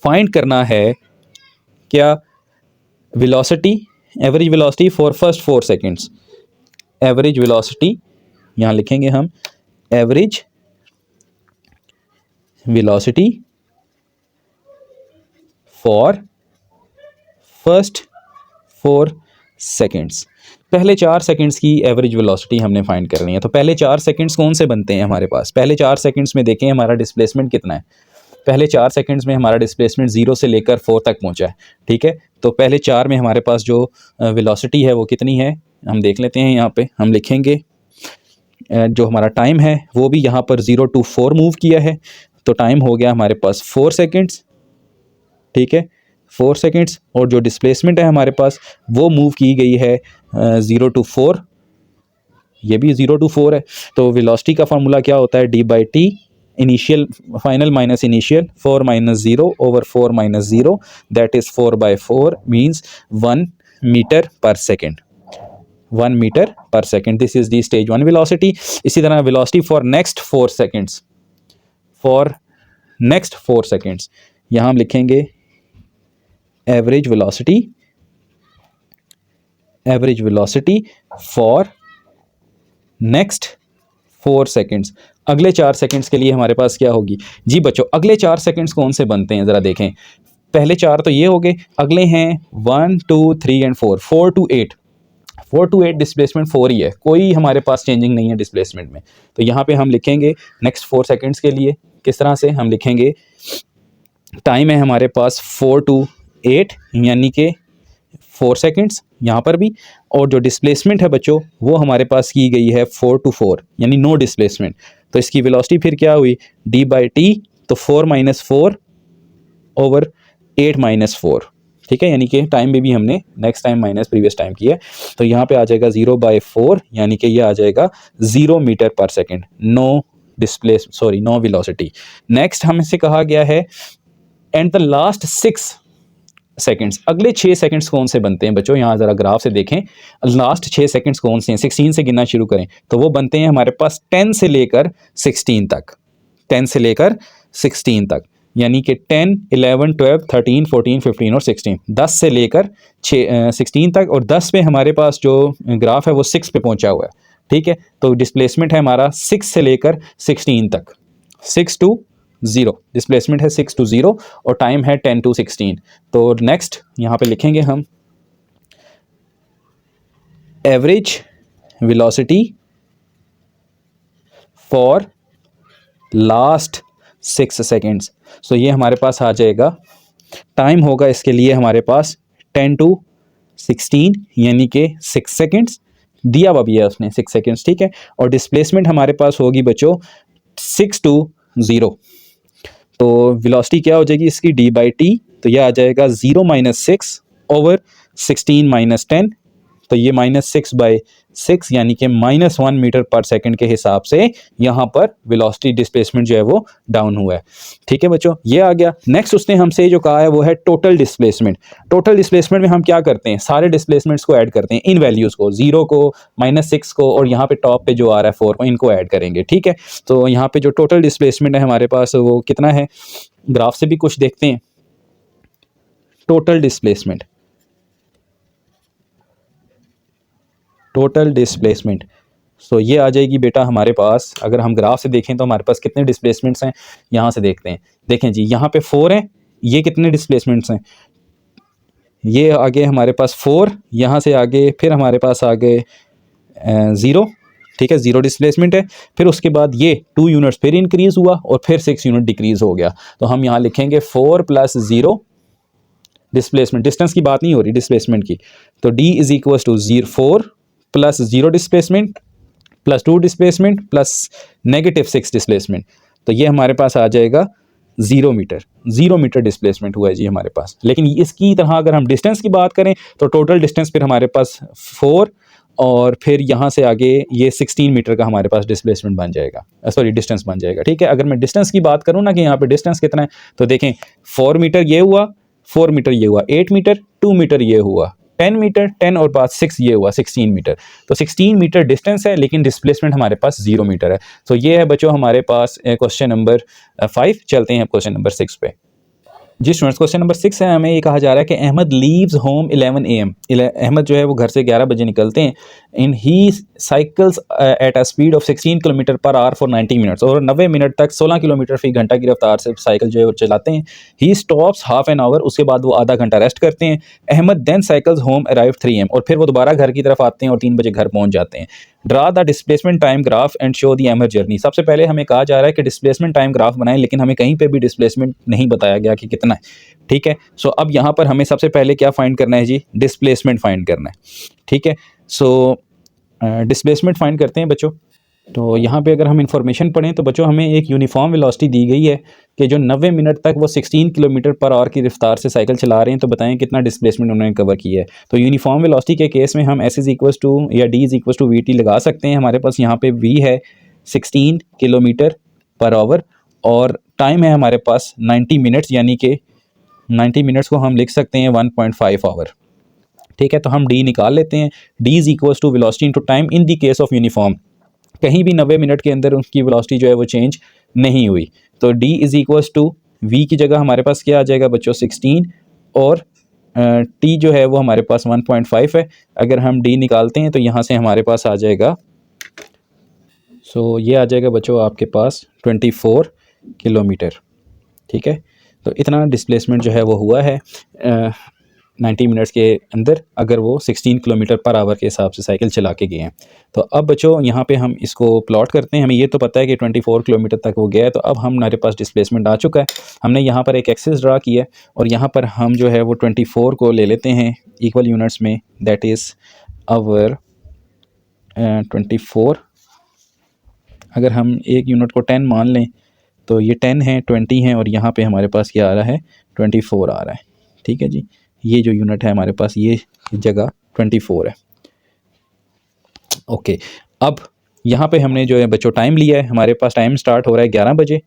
फाइंड करना है क्या, velocity, average velocity for first 4 seconds. Average velocity यहाँ लिखेंगे हम, average velocity for first 4 seconds. पहले 4 सेकंड्स की एवरेज वेलोसिटी हमने फाइंड करनी है। तो पहले 4 सेकंड्स कौन से बनते हैं हमारे पास, पहले 4 सेकंड्स में देखें हमारा डिस्प्लेसमेंट कितना है। पहले 4 सेकंड्स में हमारा डिस्प्लेसमेंट 0 से लेकर 4 तक पहुंचा है, ठीक है। तो पहले 4 में हमारे पास जो वेलोसिटी है वो कितनी है, हम देख लेते हैं। यहाँ पे हम लिखेंगे जो हमारा टाइम है वो भी यहाँ पर 0 to 4 मूव किया है, तो टाइम हो गया हमारे पास 4 सेकंड्स, ठीक है, 4 सेकंड्स। और जो डिस्प्लेसमेंट है हमारे पास वो मूव की गई है 0 to 4, ये भी 0 to 4 है। तो वेलोसिटी का फार्मूला क्या होता है, d/t initial final minus initial 4 - 0 over 4 - 0, that is 4/4 means 1 metre per second, 1 metre per second. This is the stage 1 velocity. इसी तरह velocity for next 4 seconds, for next 4 seconds यहाँ हम लिखेंगे average velocity for next 4 seconds. अगले 4 seconds के लिए हमारे पास क्या होगी जी बच्चों, अगले 4 सेकेंड्स कौन से बनते हैं ज़रा देखें। पहले 4 तो ये हो गए, अगले हैं 1 2 3 एंड 4, 4 to 8, 4 to 8 डिस्प्लेसमेंट 4 ही है, कोई हमारे पास चेंजिंग नहीं है डिस्प्लेसमेंट में। तो यहाँ पे हम लिखेंगे नेक्स्ट 4 सेकेंड्स के लिए किस तरह से, हम लिखेंगे टाइम है हमारे पास 4 to 8 यानी कि 4 सेकेंड्स यहाँ पर भी, और जो डिस्प्लेसमेंट है बच्चों वो हमारे पास की गई है 4 to 4 यानी नो डिस्प्लेसमेंट। तो इसकी वेलोसिटी फिर क्या हुई, d/t, तो 4 - 4 ओवर 8 - 4, ठीक है, यानी कि टाइम में भी हमने next time minus previous time किया है। तो यहाँ पे आ जाएगा 0/4 यानी कि ये आ जाएगा 0 metre per second, no velocity. Next हमसे कहा गया है एंड द लास्ट 6 सेकेंड्स, अगले 6 सेकेंड्स कौन से बनते हैं बच्चों, यहाँ ज़रा ग्राफ से देखें लास्ट 6 सेकेंड्स कौन से हैं, 16 से गिनना शुरू करें तो वो बनते हैं हमारे पास 10 से लेकर 16 तक, 10 से लेकर 16 तक, यानी कि 10 11 12 13 14 15 और 16, 10 से लेकर 16 तक। और 10 पे हमारे पास जो ग्राफ है वो 6 पे पहुंचा हुआ है, ठीक है। तो डिस्प्लेसमेंट है हमारा 6 से लेकर 16 तक, 6 to 0 डिस्प्लेसमेंट है, 6 to 0 और टाइम है 10 to 16। तो नेक्स्ट यहाँ पे लिखेंगे हम average velocity for last 6 seconds. So ये हमारे पास आ जाएगा, टाइम होगा इसके लिए हमारे पास 10 to 16 यानी कि 6 सेकेंड्स दिया हुआ भी है उसने 6 सेकेंड्स, ठीक है। और डिस्प्लेसमेंट हमारे पास होगी बच्चों 6 to 0, तो वेलोसिटी क्या हो जाएगी इसकी d/t, तो यह आ जाएगा 0 - 6 ओवर 16 - 10, तो ये -6/6 यानी कि -1 मीटर पर सेकंड के हिसाब से यहाँ पर वेलोसिटी डिस्प्लेसमेंट जो है वो डाउन हुआ है। ठीक है बच्चों, ये आ गया। नेक्स्ट उसने हमसे जो कहा है वो है टोटल डिस्प्लेसमेंट। टोटल डिस्प्लेसमेंट में हम क्या करते हैं, सारे डिस्प्लेसमेंट्स को ऐड करते हैं, इन वैल्यूज़ को, 0 को, -6 को, और यहाँ पे टॉप पे जो आ रहा है 4 को, इनको ऐड करेंगे। ठीक है, तो यहाँ पे जो टोटल डिस्प्लेसमेंट है हमारे पास वो कितना है, ग्राफ से भी कुछ देखते हैं। टोटल डिस्प्लेसमेंट, टोटल डिस्प्लेसमेंट, सो ये आ जाएगी बेटा हमारे पास। अगर हम ग्राफ से देखें तो हमारे पास कितने डिस्प्लेसमेंट्स हैं, यहाँ से देखते हैं। देखें जी, यहाँ पे 4 हैं, ये कितने डिस्प्लेसमेंट्स हैं, ये आगे हमारे पास 4, यहाँ से आगे फिर हमारे पास आ गए 0। ठीक है, 0 डिस्प्लेसमेंट है। फिर उसके बाद ये 2 यूनिट्स फिर इंक्रीज़ हुआ और फिर 6 यूनिट डिक्रीज़ हो गया। तो हम यहाँ लिखेंगे 4 + 0 डिस्प्लेसमेंट, डिस्टेंस की बात नहीं हो रही, डिस्प्लेसमेंट की। तो d = 4 + 0 डिस्प्लेसमेंट + 2 डिस्प्लेसमेंट + -6 डिस्प्लेसमेंट, तो ये हमारे पास आ जाएगा 0 मीटर। 0 मीटर डिस्प्लेसमेंट हुआ है जी हमारे पास। लेकिन इसकी तरह अगर हम डिस्टेंस की बात करें तो टोटल डिस्टेंस फिर हमारे पास 4 और फिर यहाँ से आगे ये 16 मीटर का हमारे पास डिस्प्लेसमेंट बन जाएगा, सॉरी डिस्टेंस बन जाएगा। ठीक है, अगर मैं डिस्टेंस की बात करूँ ना कि यहाँ पे डिस्टेंस कितना है, तो देखें 4 मीटर ये हुआ, 4 मीटर ये हुआ, 8 मीटर, 2 मीटर ये हुआ, 10 मीटर, 10 और बाद 6 ये हुआ, 16 मीटर। तो 16 मीटर डिस्टेंस है, लेकिन डिस्प्लेसमेंट हमारे पास 0 मीटर है। तो ये है बच्चों हमारे पास क्वेश्चन नंबर 5। चलते हैं क्वेश्चन नंबर 6 पे। जी स्टूडेंट्स, क्वेश्चन नंबर 6 है, हमें ये कहा जा रहा है कि Ahmed leaves home 11 AM। Ahmed जो है वो घर से 11 बजे निकलते हैं। इन he cycles at a speed of 16 kilometre per hour for 90 minutes, और 90 मिनट तक 16 किलोमीटर फी घंटा की रफ्तार से साइकिल जो है वो चलाते हैं। He stops half an hour, उसके बाद वो आधा घंटा रेस्ट करते हैं। Ahmed then cycles home arrive 3 AM, और फिर वो दोबारा घर की तरफ आते हैं और 3 बजे घर पहुंच जाते हैं। Draw the displacement time graph and show the Ahmed journey. सबसे पहले हमें कहा जा रहा है कि डिस्प्लेसमेंट टाइम ग्राफ बनाएं, लेकिन हमें कहीं पे भी डिस्प्लेसमेंट नहीं बताया गया कि कितना है। ठीक है, सो अब यहाँ पर हमें सबसे पहले क्या फाइंड करना है जी, डिस्प्लेसमेंट फाइंड करना है। ठीक है, सो डिस्प्लेसमेंट फाइंड करते हैं बच्चों। तो यहाँ पे अगर हम इंफॉर्मेशन पढ़ें तो बच्चों हमें एक यूनिफॉर्म वेलोसिटी दी गई है कि जो 90 मिनट तक वो 16 किलोमीटर पर आवर की रफ्तार से साइकिल चला रहे हैं, तो बताएं कितना डिस्प्लेसमेंट उन्होंने कवर किया है। तो यूनिफॉर्म वेलोसिटी के केस में हम S = या D = VT लगा सकते हैं। हमारे पास यहाँ पे V है 16 किलोमीटर पर आवर और टाइम है हमारे पास 90 मिनट्स, यानी कि 90 मिनट्स को हम लिख सकते हैं 1.5 आवर। ठीक है, तो हम D निकाल लेते हैं। D = velocity into time in the case of uniform. कहीं भी 90 मिनट के अंदर उनकी वेलोसिटी जो है वो चेंज नहीं हुई। तो D = V की जगह हमारे पास क्या आ जाएगा बच्चों, 16, और T जो है वो हमारे पास 1.5 है। अगर हम D निकालते हैं तो यहाँ से हमारे पास आ जाएगा, सो ये आ जाएगा बच्चों आपके पास 24 किलोमीटर। ठीक है, तो इतना डिस्प्लेसमेंट जो है वो हुआ है 90 मिनट्स के अंदर, अगर वो 16 किलोमीटर पर आवर के हिसाब से साइकिल चला के गए हैं। तो अब बच्चों यहाँ पे हम इसको प्लॉट करते हैं। हमें ये तो पता है कि 24 किलोमीटर तक वो गया है, तो अब हमारे पास डिस्प्लेसमेंट आ चुका है। हमने यहाँ पर एक एक्सिस ड्रा किया है और यहाँ पर हम जो है वो 24 को ले लेते हैं इक्वल यूनिट्स में, दैट इज़ आवर 24। अगर हम एक यूनिट को 10 मान लें तो ये 10 है, 20 है, और यहाँ पे हमारे पास क्या आ रहा है, 24 आ रहा है। ठीक है जी, ये जो यूनिट है हमारे पास ये जगह 24 है। ओके, अब यहाँ पे हमने जो है बच्चों टाइम लिया है। हमारे पास टाइम स्टार्ट हो रहा है 11 बजे,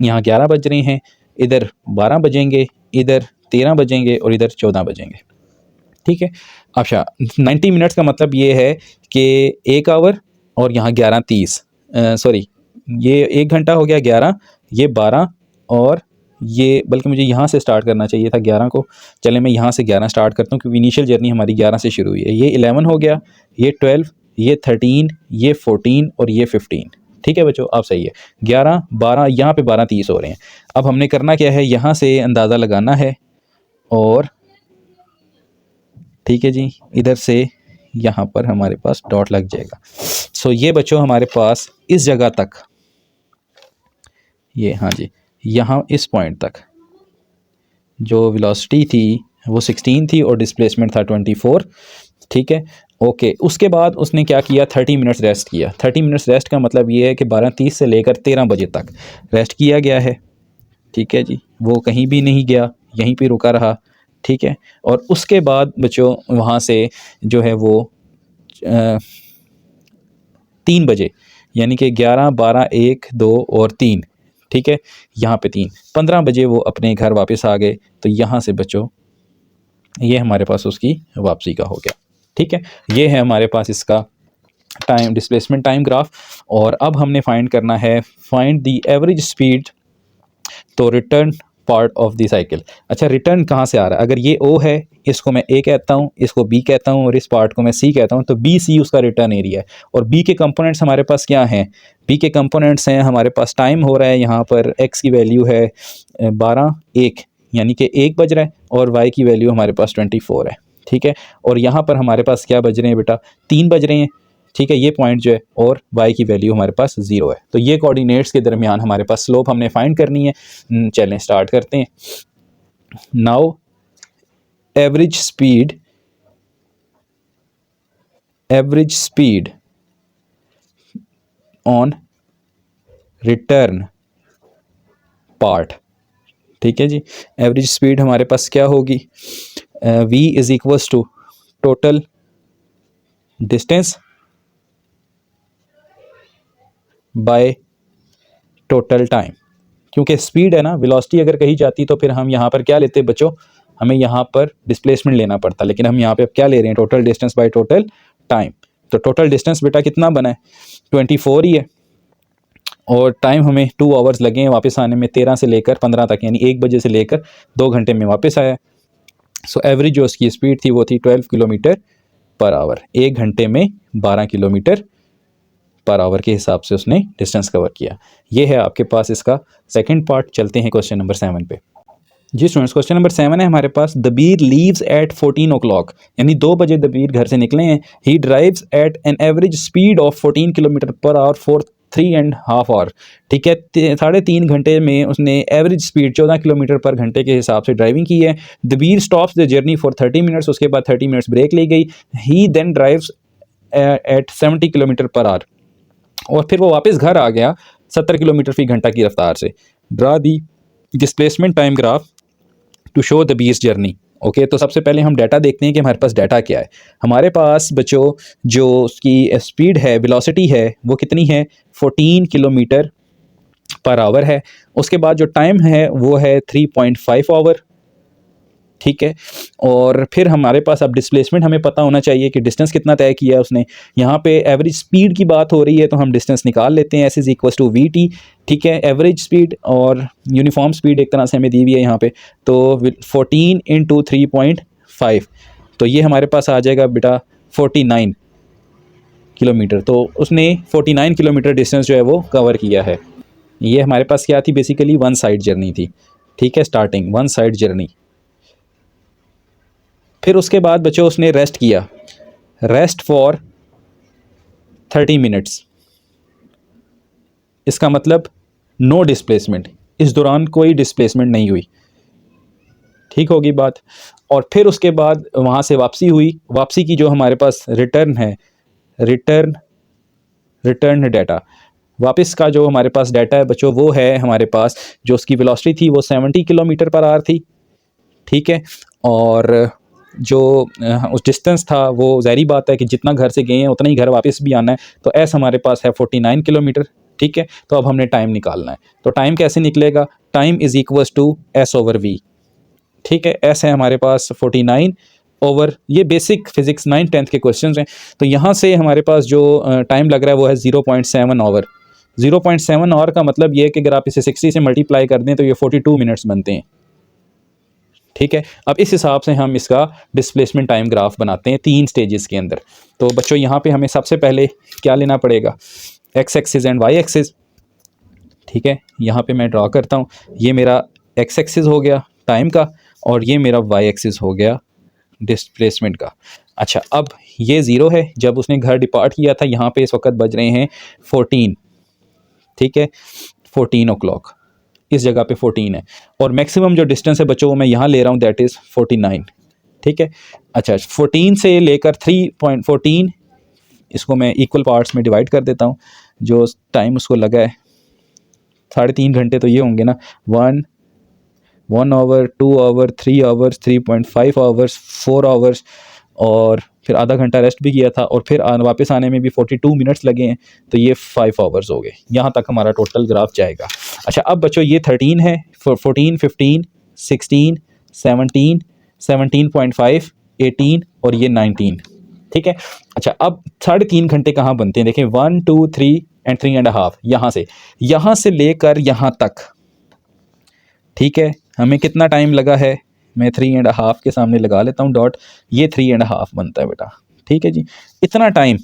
यहाँ 11 बज रहे हैं, इधर 12 बजेंगे, इधर 13 बजेंगे और इधर 14 बजेंगे। ठीक है, अच्छा 90 मिनट्स का मतलब ये है कि 1 आवर और यहाँ 11:30, सॉरी ये 1 घंटा हो गया 11, ये 12, और ये बल्कि मुझे यहाँ से स्टार्ट करना चाहिए था 11 को। चले मैं यहाँ से 11 स्टार्ट करता हूँ क्योंकि इनिशियल जर्नी हमारी 11 से शुरू हुई है। ये 11 हो गया, ये 12, ये 13, ये 14 और ये 15। ठीक है बच्चों, आप सही है, 11, 12, यहाँ पे 12:30 हो रहे हैं। अब हमने करना क्या है, यहाँ से अंदाज़ा लगाना है और ठीक है जी, इधर से यहाँ पर हमारे पास डॉट लग जाएगा। सो ये बच्चों हमारे पास इस जगह तक, ये हाँ जी, यहाँ इस पॉइंट तक जो वेलोसिटी थी वो 16 थी और डिस्प्लेसमेंट था 24। ठीक है, ओके, उसके बाद उसने क्या किया, 30 मिनट्स रेस्ट किया। 30 मिनट्स रेस्ट का मतलब ये है कि 12:30 से लेकर 13 बजे तक रेस्ट किया गया है। ठीक है जी, वो कहीं भी नहीं गया, यहीं पे रुका रहा, ठीक है। और उसके बाद बच्चों वहाँ से जो है वो 3 बजे, यानी कि 11, 12, 1, 2 और 3, ठीक है, यहाँ पे 3, 15 बजे वो अपने घर वापस आ गए। तो यहाँ से बच्चों ये हमारे पास उसकी वापसी का हो गया, ठीक है। ये है हमारे पास इसका टाइम डिस्प्लेसमेंट टाइम ग्राफ। और अब हमने फाइंड करना है, फाइंड द एवरेज स्पीड तो return part of the cycle. अच्छा, रिटर्न कहाँ से आ रहा है? अगर ये ओ है, इसको मैं ए कहता हूँ, इसको बी कहता हूँ और इस पार्ट को मैं सी कहता हूँ, तो बी सी उसका रिटर्न एरिया है। और बी के कंपोनेंट्स हमारे पास क्या हैं? बी के कंपोनेंट्स हैं हमारे पास, टाइम हो रहा है यहाँ पर, एक्स की वैल्यू है 12, 1 यानी कि 1 बज रहा है, और वाई की वैल्यू हमारे पास 24 है, ठीक है। और यहाँ पर हमारे पास क्या बज रहे हैं बेटा? 3 बज रहे हैं, ठीक है, ये पॉइंट जो है, और y की वैल्यू हमारे पास 0 है। तो ये कोऑर्डिनेट्स के दरमियान हमारे पास स्लोप हमने फाइंड करनी है। चलें स्टार्ट करते हैं। Now average speed on return part, ठीक है जी। एवरेज स्पीड हमारे पास क्या होगी? v is equals to total distance by total time. क्योंकि स्पीड है ना, वेलोसिटी अगर कही जाती तो फिर हम यहाँ पर क्या लेते बच्चों? हमें यहाँ पर डिस्प्लेसमेंट लेना पड़ता, लेकिन हम यहाँ पे अब क्या ले रहे हैं? Total distance by total time. तो टोटल डिस्टेंस बेटा कितना बना है? 24 ही है, और टाइम हमें 2 आवर्स लगे हैं वापस आने में, 13 से लेकर 15 तक, यानी 1 बजे से लेकर 2 घंटे में वापस आया। सो एवरेज जो उसकी स्पीड थी वो थी 12 किलोमीटर पर आवर। 1 घंटे में 12 किलोमीटर पर आवर के हिसाब से उसने डिस्टेंस कवर किया। ये है आपके पास इसका सेकंड पार्ट। चलते हैं क्वेश्चन नंबर 7 पे। जी स्टूडेंट्स, क्वेश्चन नंबर 7 है हमारे पास, दबीर लीव्स एट 14 o'clock, यानी 2 बजे दबीर घर से निकले हैं। He drives at an average speed of 14 kilometre per hour for 3.5 hour, ठीक है। 3.5 घंटे में उसने एवरेज स्पीड 14 किलोमीटर पर घंटे के हिसाब से ड्राइविंग की है। Dabir stops the journey for 30 minutes, उसके बाद 30 मिनट्स ब्रेक ली गई। He then drives at 70 kilometre per hour, और फिर वो वापस घर आ गया 70 किलोमीटर फी घंटा की रफ्तार से। Draw the displacement time graph to show the बीस जर्नी। ओके, तो सबसे पहले हम डाटा देखते हैं कि हमारे पास डाटा क्या है। हमारे पास बच्चों जो उसकी स्पीड है, वेलोसिटी है, वो कितनी है? 14 किलोमीटर पर आवर है। उसके बाद जो टाइम है वो है 3.5 आवर, ठीक है। और फिर हमारे पास अब डिस्प्लेसमेंट हमें पता होना चाहिए कि डिस्टेंस कितना तय किया है उसने। यहाँ पे एवरेज स्पीड की बात हो रही है तो हम डिस्टेंस निकाल लेते हैं, s is equal to we t, ठीक है। एवरेज स्पीड और यूनिफॉर्म स्पीड एक तरह से हमें दी हुई है यहाँ पे, तो 14 इंटू 3.5, तो ये हमारे पास आ जाएगा बेटा 49 किलोमीटर। तो उसने 49 किलोमीटर डिस्टेंस जो है वो कवर किया है। ये हमारे पास क्या थी? बेसिकली वन साइड जर्नी थी, ठीक है, स्टार्टिंग वन साइड जर्नी। फिर उसके बाद बच्चों उसने रेस्ट किया, रेस्ट फॉर 30 मिनट्स, इसका मतलब नो डिस्प्लेसमेंट, इस दौरान कोई डिस्प्लेसमेंट नहीं हुई, ठीक होगी बात। और फिर उसके बाद वहाँ से वापसी हुई। वापसी की जो हमारे पास रिटर्न है, रिटर्न डाटा, वापस का जो हमारे पास डाटा है बच्चों वो है हमारे पास, जो उसकी वेलोसिटी थी वो 70 किलोमीटर पर आवर थी, ठीक है। और जो उस डिस्टेंस था वो ज़ाहिर बात है कि जितना घर से गए हैं उतना ही घर वापस भी आना है, तो एस हमारे पास है 49 किलोमीटर, ठीक है। तो अब हमने टाइम निकालना है, तो टाइम कैसे निकलेगा? Time is equals to s over v, ठीक है। एस है हमारे पास 49 ओवर, ये बेसिक फिजिक्स 9th-10th के क्वेश्चन हैं। तो यहाँ से हमारे पास जो टाइम लग रहा है वो है 0.7 आवर। 0.7 आवर का मतलब ये है कि अगर आप इसे 60 से मल्टीप्लाई कर दें तो ये 42 मिनट्स बनते हैं, ठीक है। अब इस हिसाब से हम इसका डिस्प्लेसमेंट टाइम ग्राफ बनाते हैं 3 स्टेजेस के अंदर। तो बच्चों यहाँ पे हमें सबसे पहले क्या लेना पड़ेगा? X axis and y axis, ठीक है। यहाँ पे मैं ड्रा करता हूँ, ये मेरा एक्स एक्सिस हो गया टाइम का, और ये मेरा वाई एक्सिस हो गया डिस्प्लेसमेंट का। अच्छा, अब ये 0 है जब उसने घर डिपार्ट किया था। यहाँ पे इस वक्त बज रहे हैं 14, ठीक है, 14 o'clock, इस जगह पे 14 है। और मैक्सिमम जो डिस्टेंस है बच्चों वो मैं यहाँ ले रहा हूँ, दैट इज़ 49, ठीक है। अच्छा, 14 से लेकर 3.14, इसको मैं इक्वल पार्ट्स में डिवाइड कर देता हूँ। जो टाइम उसको लगा है 3.5 घंटे, तो ये होंगे ना 1 1 hour, 2 hour, 3 hours, 3.5 hours, 4 hours, और फिर आधा घंटा रेस्ट भी किया था, और फिर वापस आने में भी 42 मिनट्स लगे हैं, तो ये 5 आवर्स हो गए। यहाँ तक हमारा टोटल ग्राफ जाएगा। अच्छा, अब बच्चों ये 13 है, 14, 15, 16, 17, 17.5, 18 और ये 19, ठीक है। अच्छा, अब 3.5 घंटे कहाँ बनते हैं, देखें 1, 2, 3 एंड 3.5, यहाँ से लेकर यहाँ तक, ठीक है। हमें कितना टाइम लगा है, मैं 3.5 के सामने लगा लेता हूँ डॉट, ये 3.5 बनता है बेटा, ठीक है जी। इतना टाइम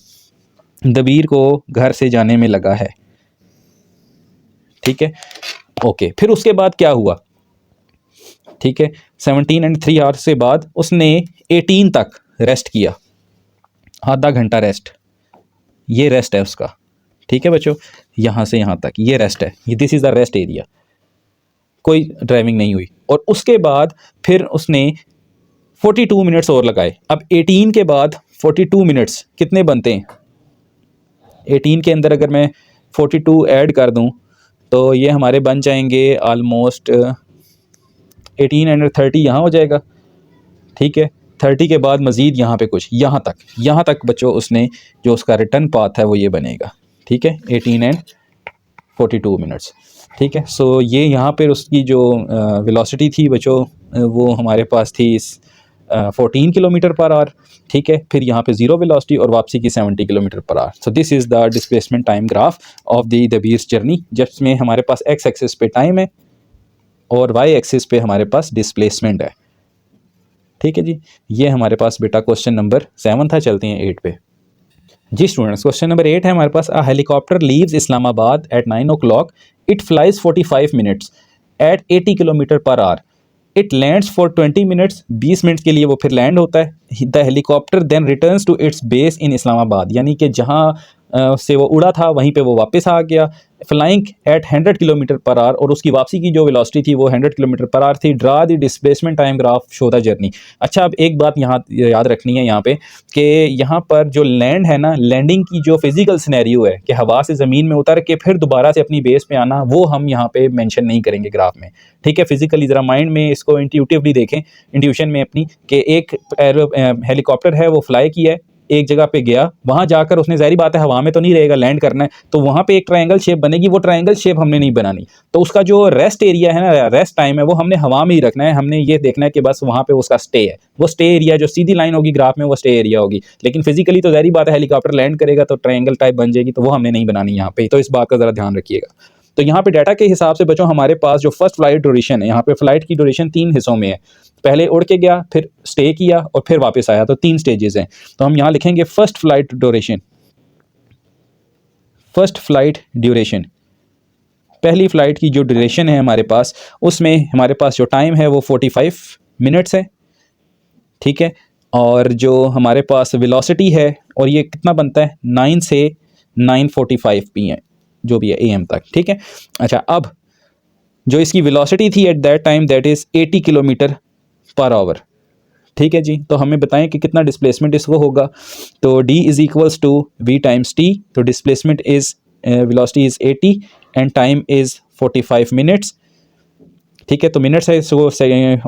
दबीर को घर से जाने में लगा है, ठीक है। ओके, फिर उसके बाद क्या हुआ, ठीक है, 17 एंड 3 आवर्स से बाद उसने 18 तक रेस्ट किया, आधा घंटा रेस्ट, ये रेस्ट है उसका, ठीक है बच्चों। यहाँ से यहाँ तक ये रेस्ट है, ये this is the rest area, कोई ड्राइविंग नहीं हुई। और उसके बाद फिर उसने 42 मिनट्स और लगाए। अब 18 के बाद 42 मिनट्स कितने बनते हैं, 18 के अंदर अगर मैं 42 ऐड कर दूं तो ये हमारे बन जाएंगे ऑलमोस्ट 18 एंड 30 यहाँ हो जाएगा, ठीक है। 30 के बाद मज़ीद यहाँ पे कुछ, यहाँ तक बच्चों उसने जो उसका रिटर्न पाथ है वो ये बनेगा, ठीक है, 18 एंड 42 मिनट्स, ठीक है। सो ये यहाँ पर उसकी जो वेलोसिटी थी बच्चों वो हमारे पास थी 14 किलोमीटर पर आवर, ठीक है। फिर यहाँ पे ज़ीरो वेलोसिटी और वापसी की 70 kilometre per hour. So this is the displacement time graph of the Dabir's journey, जिसमें हमारे पास एक्स एक्सिस पे टाइम है और वाई एक्सिस पे हमारे पास डिस्प्लेसमेंट है, ठीक है जी। ये हमारे पास बेटा क्वेश्चन नंबर 7 था। चलते हैं 8 पे जी स्टूडेंट्स। क्वेश्चन नंबर 8 है हमारे पास, a helicopter leaves Islamabad at 9 o'clock, it flies 45 minutes at 80 kilometre per hour, it lands for 20 minutes, 20 minute के लिए वो फिर लैंड होता है। The helicopter then returns to its base in Islamabad, यानी कि जहाँ से वो उड़ा था वहीं पे वो वापस आ गया, flying eight 100 kilometre per hour, और उसकी वापसी की जो वेलोसिटी थी वो 100 किलोमीटर पर आवर थी। Draw the displacement time graph, show the journey. अच्छा, अब एक बात यहाँ याद रखनी है यहाँ पे कि यहाँ पर जो लैंड है ना, लैंडिंग की जो फिजिकल सिनेरियो है कि हवा से ज़मीन में उतर के फिर दोबारा से अपनी बेस पे आना, वो हम यहाँ पे मेंशन नहीं करेंगे ग्राफ में, ठीक है। फिजिकली ज़रा माइंड में इसको इंट्यूटिवली देखें, इंट्यूशन में अपनी, कि एक हेलीकॉप्टर है वो फ्लाई किया है, एक जगह पे गया, वहां जाकर उसने, जाहिर बात है हवा में तो नहीं रहेगा, लैंड करना है, तो वहां पे एक ट्रायंगल शेप बनेगी, वो ट्रायंगल शेप हमने नहीं बनानी, तो उसका जो रेस्ट एरिया है ना, रेस्ट टाइम है, वो हमने हवा में ही रखना है। हमने ये देखना है कि बस वहां पे उसका स्टे है, वो स्टे एरिया जो सीधी लाइन होगी ग्राफ में वो स्टे एरिया होगी। लेकिन फिजिकली तो जाहिर बात है हेलीकॉप्टर लैंड करेगा तो ट्रायंगल टाइप बन जाएगी, तो वो हमने नहीं बनानी यहाँ पे, तो इस बात का जरा ध्यान रखिएगा। तो यहाँ पे डाटा के हिसाब से बच्चों हमारे पास जो फर्स्ट फ्लाइट ड्यूरेशन है, यहाँ पे फ्लाइट की ड्यूरेशन 3 हिस्सों में है, पहले उड़ के गया, फिर स्टे किया और फिर वापस आया, तो 3 स्टेजेस हैं। तो हम यहाँ लिखेंगे first flight duration, first flight duration, पहली फ्लाइट की जो ड्यूरेशन है हमारे पास, उसमें हमारे पास जो टाइम है वो 45 मिनट्स है, ठीक है। और जो हमारे पास वेलोसिटी है, और ये कितना बनता है, 9 से 9:45 PM जो भी है AM तक, ठीक है। अच्छा, अब जो इसकी वेलोसिटी थी at that time, that is 80 kilometre per our, ठीक है जी। तो हमें बताएं कि कितना डिस्प्लेसमेंट इसको होगा, तो D is equals to V times T, तो displacement is velocity is 80 and time is 45 minutes, ठीक है। तो मिनट्स है, इसको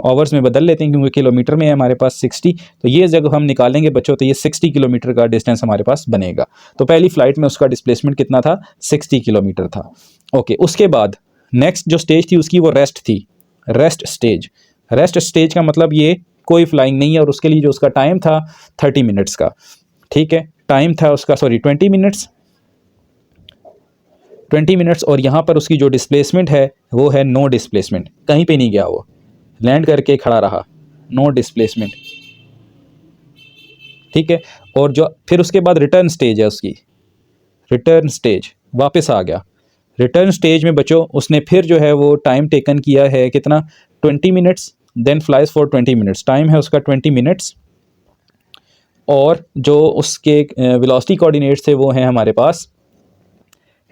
आवर्स में बदल लेते हैं क्योंकि किलोमीटर में है हमारे पास 60, तो ये जब हम निकालेंगे बच्चों तो ये 60 किलोमीटर का डिस्टेंस हमारे पास बनेगा। तो पहली फ्लाइट में उसका डिस्प्लेसमेंट कितना था, 60 किलोमीटर था। ओके, उसके बाद नेक्स्ट जो स्टेज थी उसकी वो रेस्ट थी, रेस्ट स्टेज। रेस्ट स्टेज का मतलब ये कोई फ्लाइंग नहीं है, और उसके लिए जो उसका टाइम था 30 मिनट्स का, ठीक है। टाइम था उसका 20 मिनट्स, 20 मिनट्स, और यहाँ पर उसकी जो डिस्प्लेसमेंट है वो है नो डिस्प्लेसमेंट, कहीं पे नहीं गया, वो लैंड करके खड़ा रहा, नो डिस्प्लेसमेंट, ठीक है। और जो फिर उसके बाद रिटर्न स्टेज है उसकी, रिटर्न स्टेज, वापस आ गया। रिटर्न स्टेज में बच्चों उसने फिर जो है वो टाइम टेकन किया है कितना, 20 minutes, then flies for 20 minutes, time है उसका 20 मिनट्स, और जो उसके वेलोसिटी कोऑर्डिनेट्स थे वो हैं हमारे पास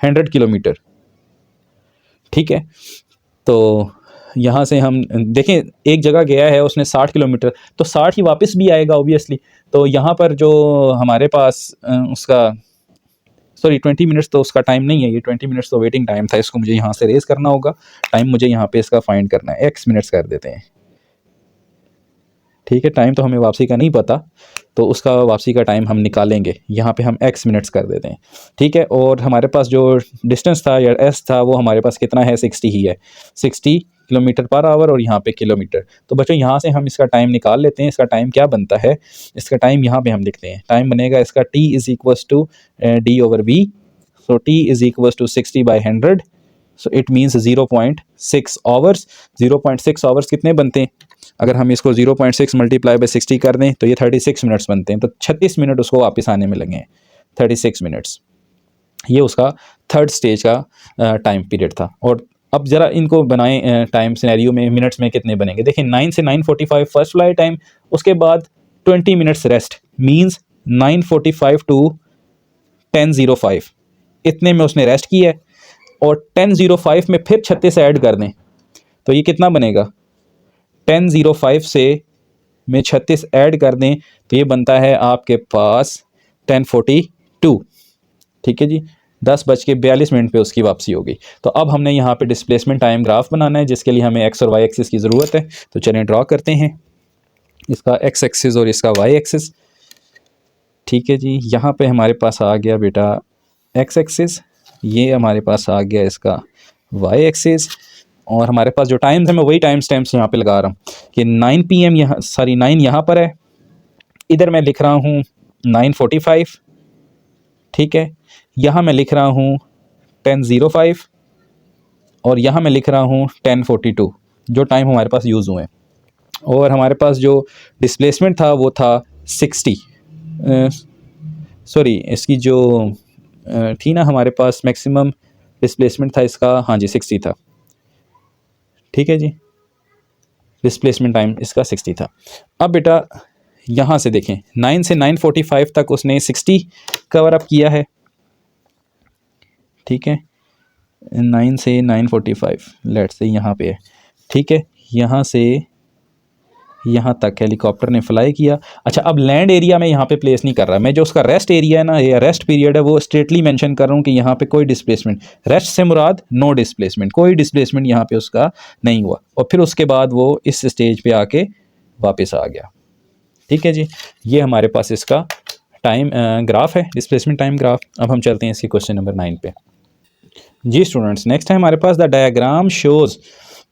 100 किलोमीटर, ठीक है। तो यहाँ से हम देखें, एक जगह गया है उसने 60 किलोमीटर, तो 60 ही वापस भी आएगा ऑब्वियसली। तो यहाँ पर जो हमारे पास उसका सॉरी 20 मिनट्स तो उसका टाइम नहीं है, ये 20 मिनट्स तो वेटिंग टाइम था, इसको मुझे यहाँ से रेज करना होगा, टाइम मुझे यहाँ पे इसका फाइंड करना है, x मिनट्स कर देते हैं। ठीक है, टाइम तो हमें वापसी का नहीं पता, तो उसका वापसी का टाइम हम निकालेंगे, यहाँ पे हम x मिनट्स कर देते हैं। ठीक है, और हमारे पास जो डिस्टेंस था या s था वो हमारे पास कितना है, 60 ही है, 60 किलोमीटर पर आवर, और यहाँ पे किलोमीटर। तो बच्चों यहाँ से हम इसका टाइम निकाल लेते हैं। इसका टाइम क्या बनता है, इसका टाइम यहाँ पे हम लिखते हैं, टाइम बनेगा इसका t is equals to d/v। So t is equals to 60/100, so it means 0.6 hours. 0.6 hours कितने बनते हैं, अगर हम इसको 0.6 मल्टीप्लाई बाई 60 कर दें तो ये 36 मिनट्स बनते हैं। तो 36 मिनट उसको वापस आने में लगे हैं, 36 मिनट्स। ये उसका थर्ड स्टेज का टाइम पीरियड था। और अब ज़रा इनको बनाएं टाइम सिनेरियो में, मिनट्स में कितने बनेंगे। देखिए 9 से 9:45 फर्स्ट फ्लाइट टाइम, उसके बाद 20 मिनट्स रेस्ट, मीन्स 9:45 टू 10:05 इतने में उसने रेस्ट किया है, और 10:05 में फिर 36 ऐड कर दें तो ये कितना बनेगा, 10:05 से में 36 ऐड कर दें तो ये बनता है आपके पास 10:42। ठीक है जी, 10:42 पे उसकी वापसी होगी। तो अब हमने यहाँ पे डिस्प्लेसमेंट टाइम ग्राफ बनाना है, जिसके लिए हमें एक्स और वाई एक्सिस की ज़रूरत है। तो चलिए ड्रॉ करते हैं इसका एक्स एक्सिस और इसका वाई एक्सिस। ठीक है जी, यहाँ पे हमारे पास आ गया बेटा एक्स एक्सिस, ये हमारे पास आ गया इसका वाई एक्सिस, और हमारे पास जो टाइम्स है मैं वही टाइम स्टैम्प्स यहाँ पे लगा रहा हूँ कि 9 PM यहाँ, सॉरी 9 यहाँ पर है, इधर मैं लिख रहा हूँ 9:45। ठीक है, यहाँ मैं लिख रहा हूँ 10:05, और यहाँ मैं लिख रहा हूँ 10:42 जो टाइम हमारे पास यूज़ हुए हैं। और हमारे पास जो डिस्प्लेसमेंट था वो था 60, सॉरी इसकी जो थी ना हमारे पास मैक्सिमम डिस्प्लेसमेंट था इसका, हाँ जी 60 था। ठीक है जी, डिस्प्लेसमेंट टाइम इसका 60 था। अब बेटा यहाँ से देखें 9 से 9:45 तक उसने 60 कवर अप किया है। ठीक है, 9 से 9:45 लेट्स से यहाँ पे है। ठीक है, यहाँ से यहाँ तक हेलीकॉप्टर ने फ्लाई किया। अच्छा, अब लैंड एरिया में यहाँ पे प्लेस नहीं कर रहा मैं, जो उसका रेस्ट एरिया है ना या रेस्ट पीरियड है वो स्ट्रेटली मेंशन कर रहा हूँ कि यहाँ पे कोई डिस्प्लेसमेंट, रेस्ट से मुराद नो डिस्प्लेसमेंट, कोई डिस्प्लेसमेंट यहाँ पे उसका नहीं हुआ, और फिर उसके बाद वो इस स्टेज पे आके वापस आ गया। ठीक है जी, ये हमारे पास इसका टाइम ग्राफ है, डिस्प्लेसमेंट टाइम ग्राफ। अब हम चलते हैं इसकी क्वेश्चन नंबर 9 पे। जी स्टूडेंट्स, नेक्स्ट है हमारे पास the diagram shows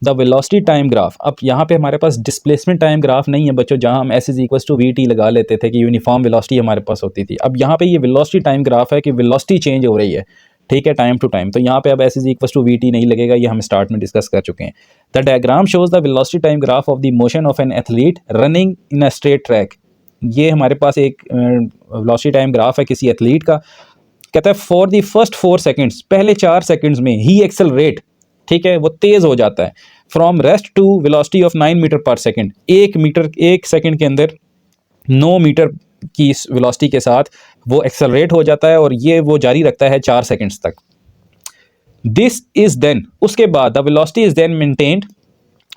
the velocity time graph. अब यहाँ पे हमारे पास डिस्प्लेसमेंट टाइम ग्राफ नहीं है बच्चों, जहाँ हम S = VT लगा लेते थे कि यूनिफॉर्म वेलोसिटी हमारे पास होती थी। अब यहाँ पे ये वेलोसिटी टाइम ग्राफ है कि वेलोसिटी चेंज हो रही है, ठीक है, टाइम टू टाइम। तो यहाँ पे अब S = VT नहीं लगेगा, ये हम स्टार्ट में डिस्कस कर चुके हैं। The diagram shows the velocity time graph of the motion of an athlete running in a straight track. ये हमारे पास एक वेलोसिटी टाइम ग्राफ है किसी एथलीट का। कहता है फॉर द फर्स्ट 4 सेकेंड्स, पहले 4 सेकेंड्स में ही एक्सेलरेट, ठीक है, वो तेज हो जाता है, from rest to velocity of 9 metre per second. 1 second के अंदर 9 मीटर की वेलोसिटी के साथ वो एक्सेलरेट हो जाता है, और ये वो जारी रखता है 4 सेकेंड्स तक। दिस इज देन, उसके बाद the velocity is then maintained,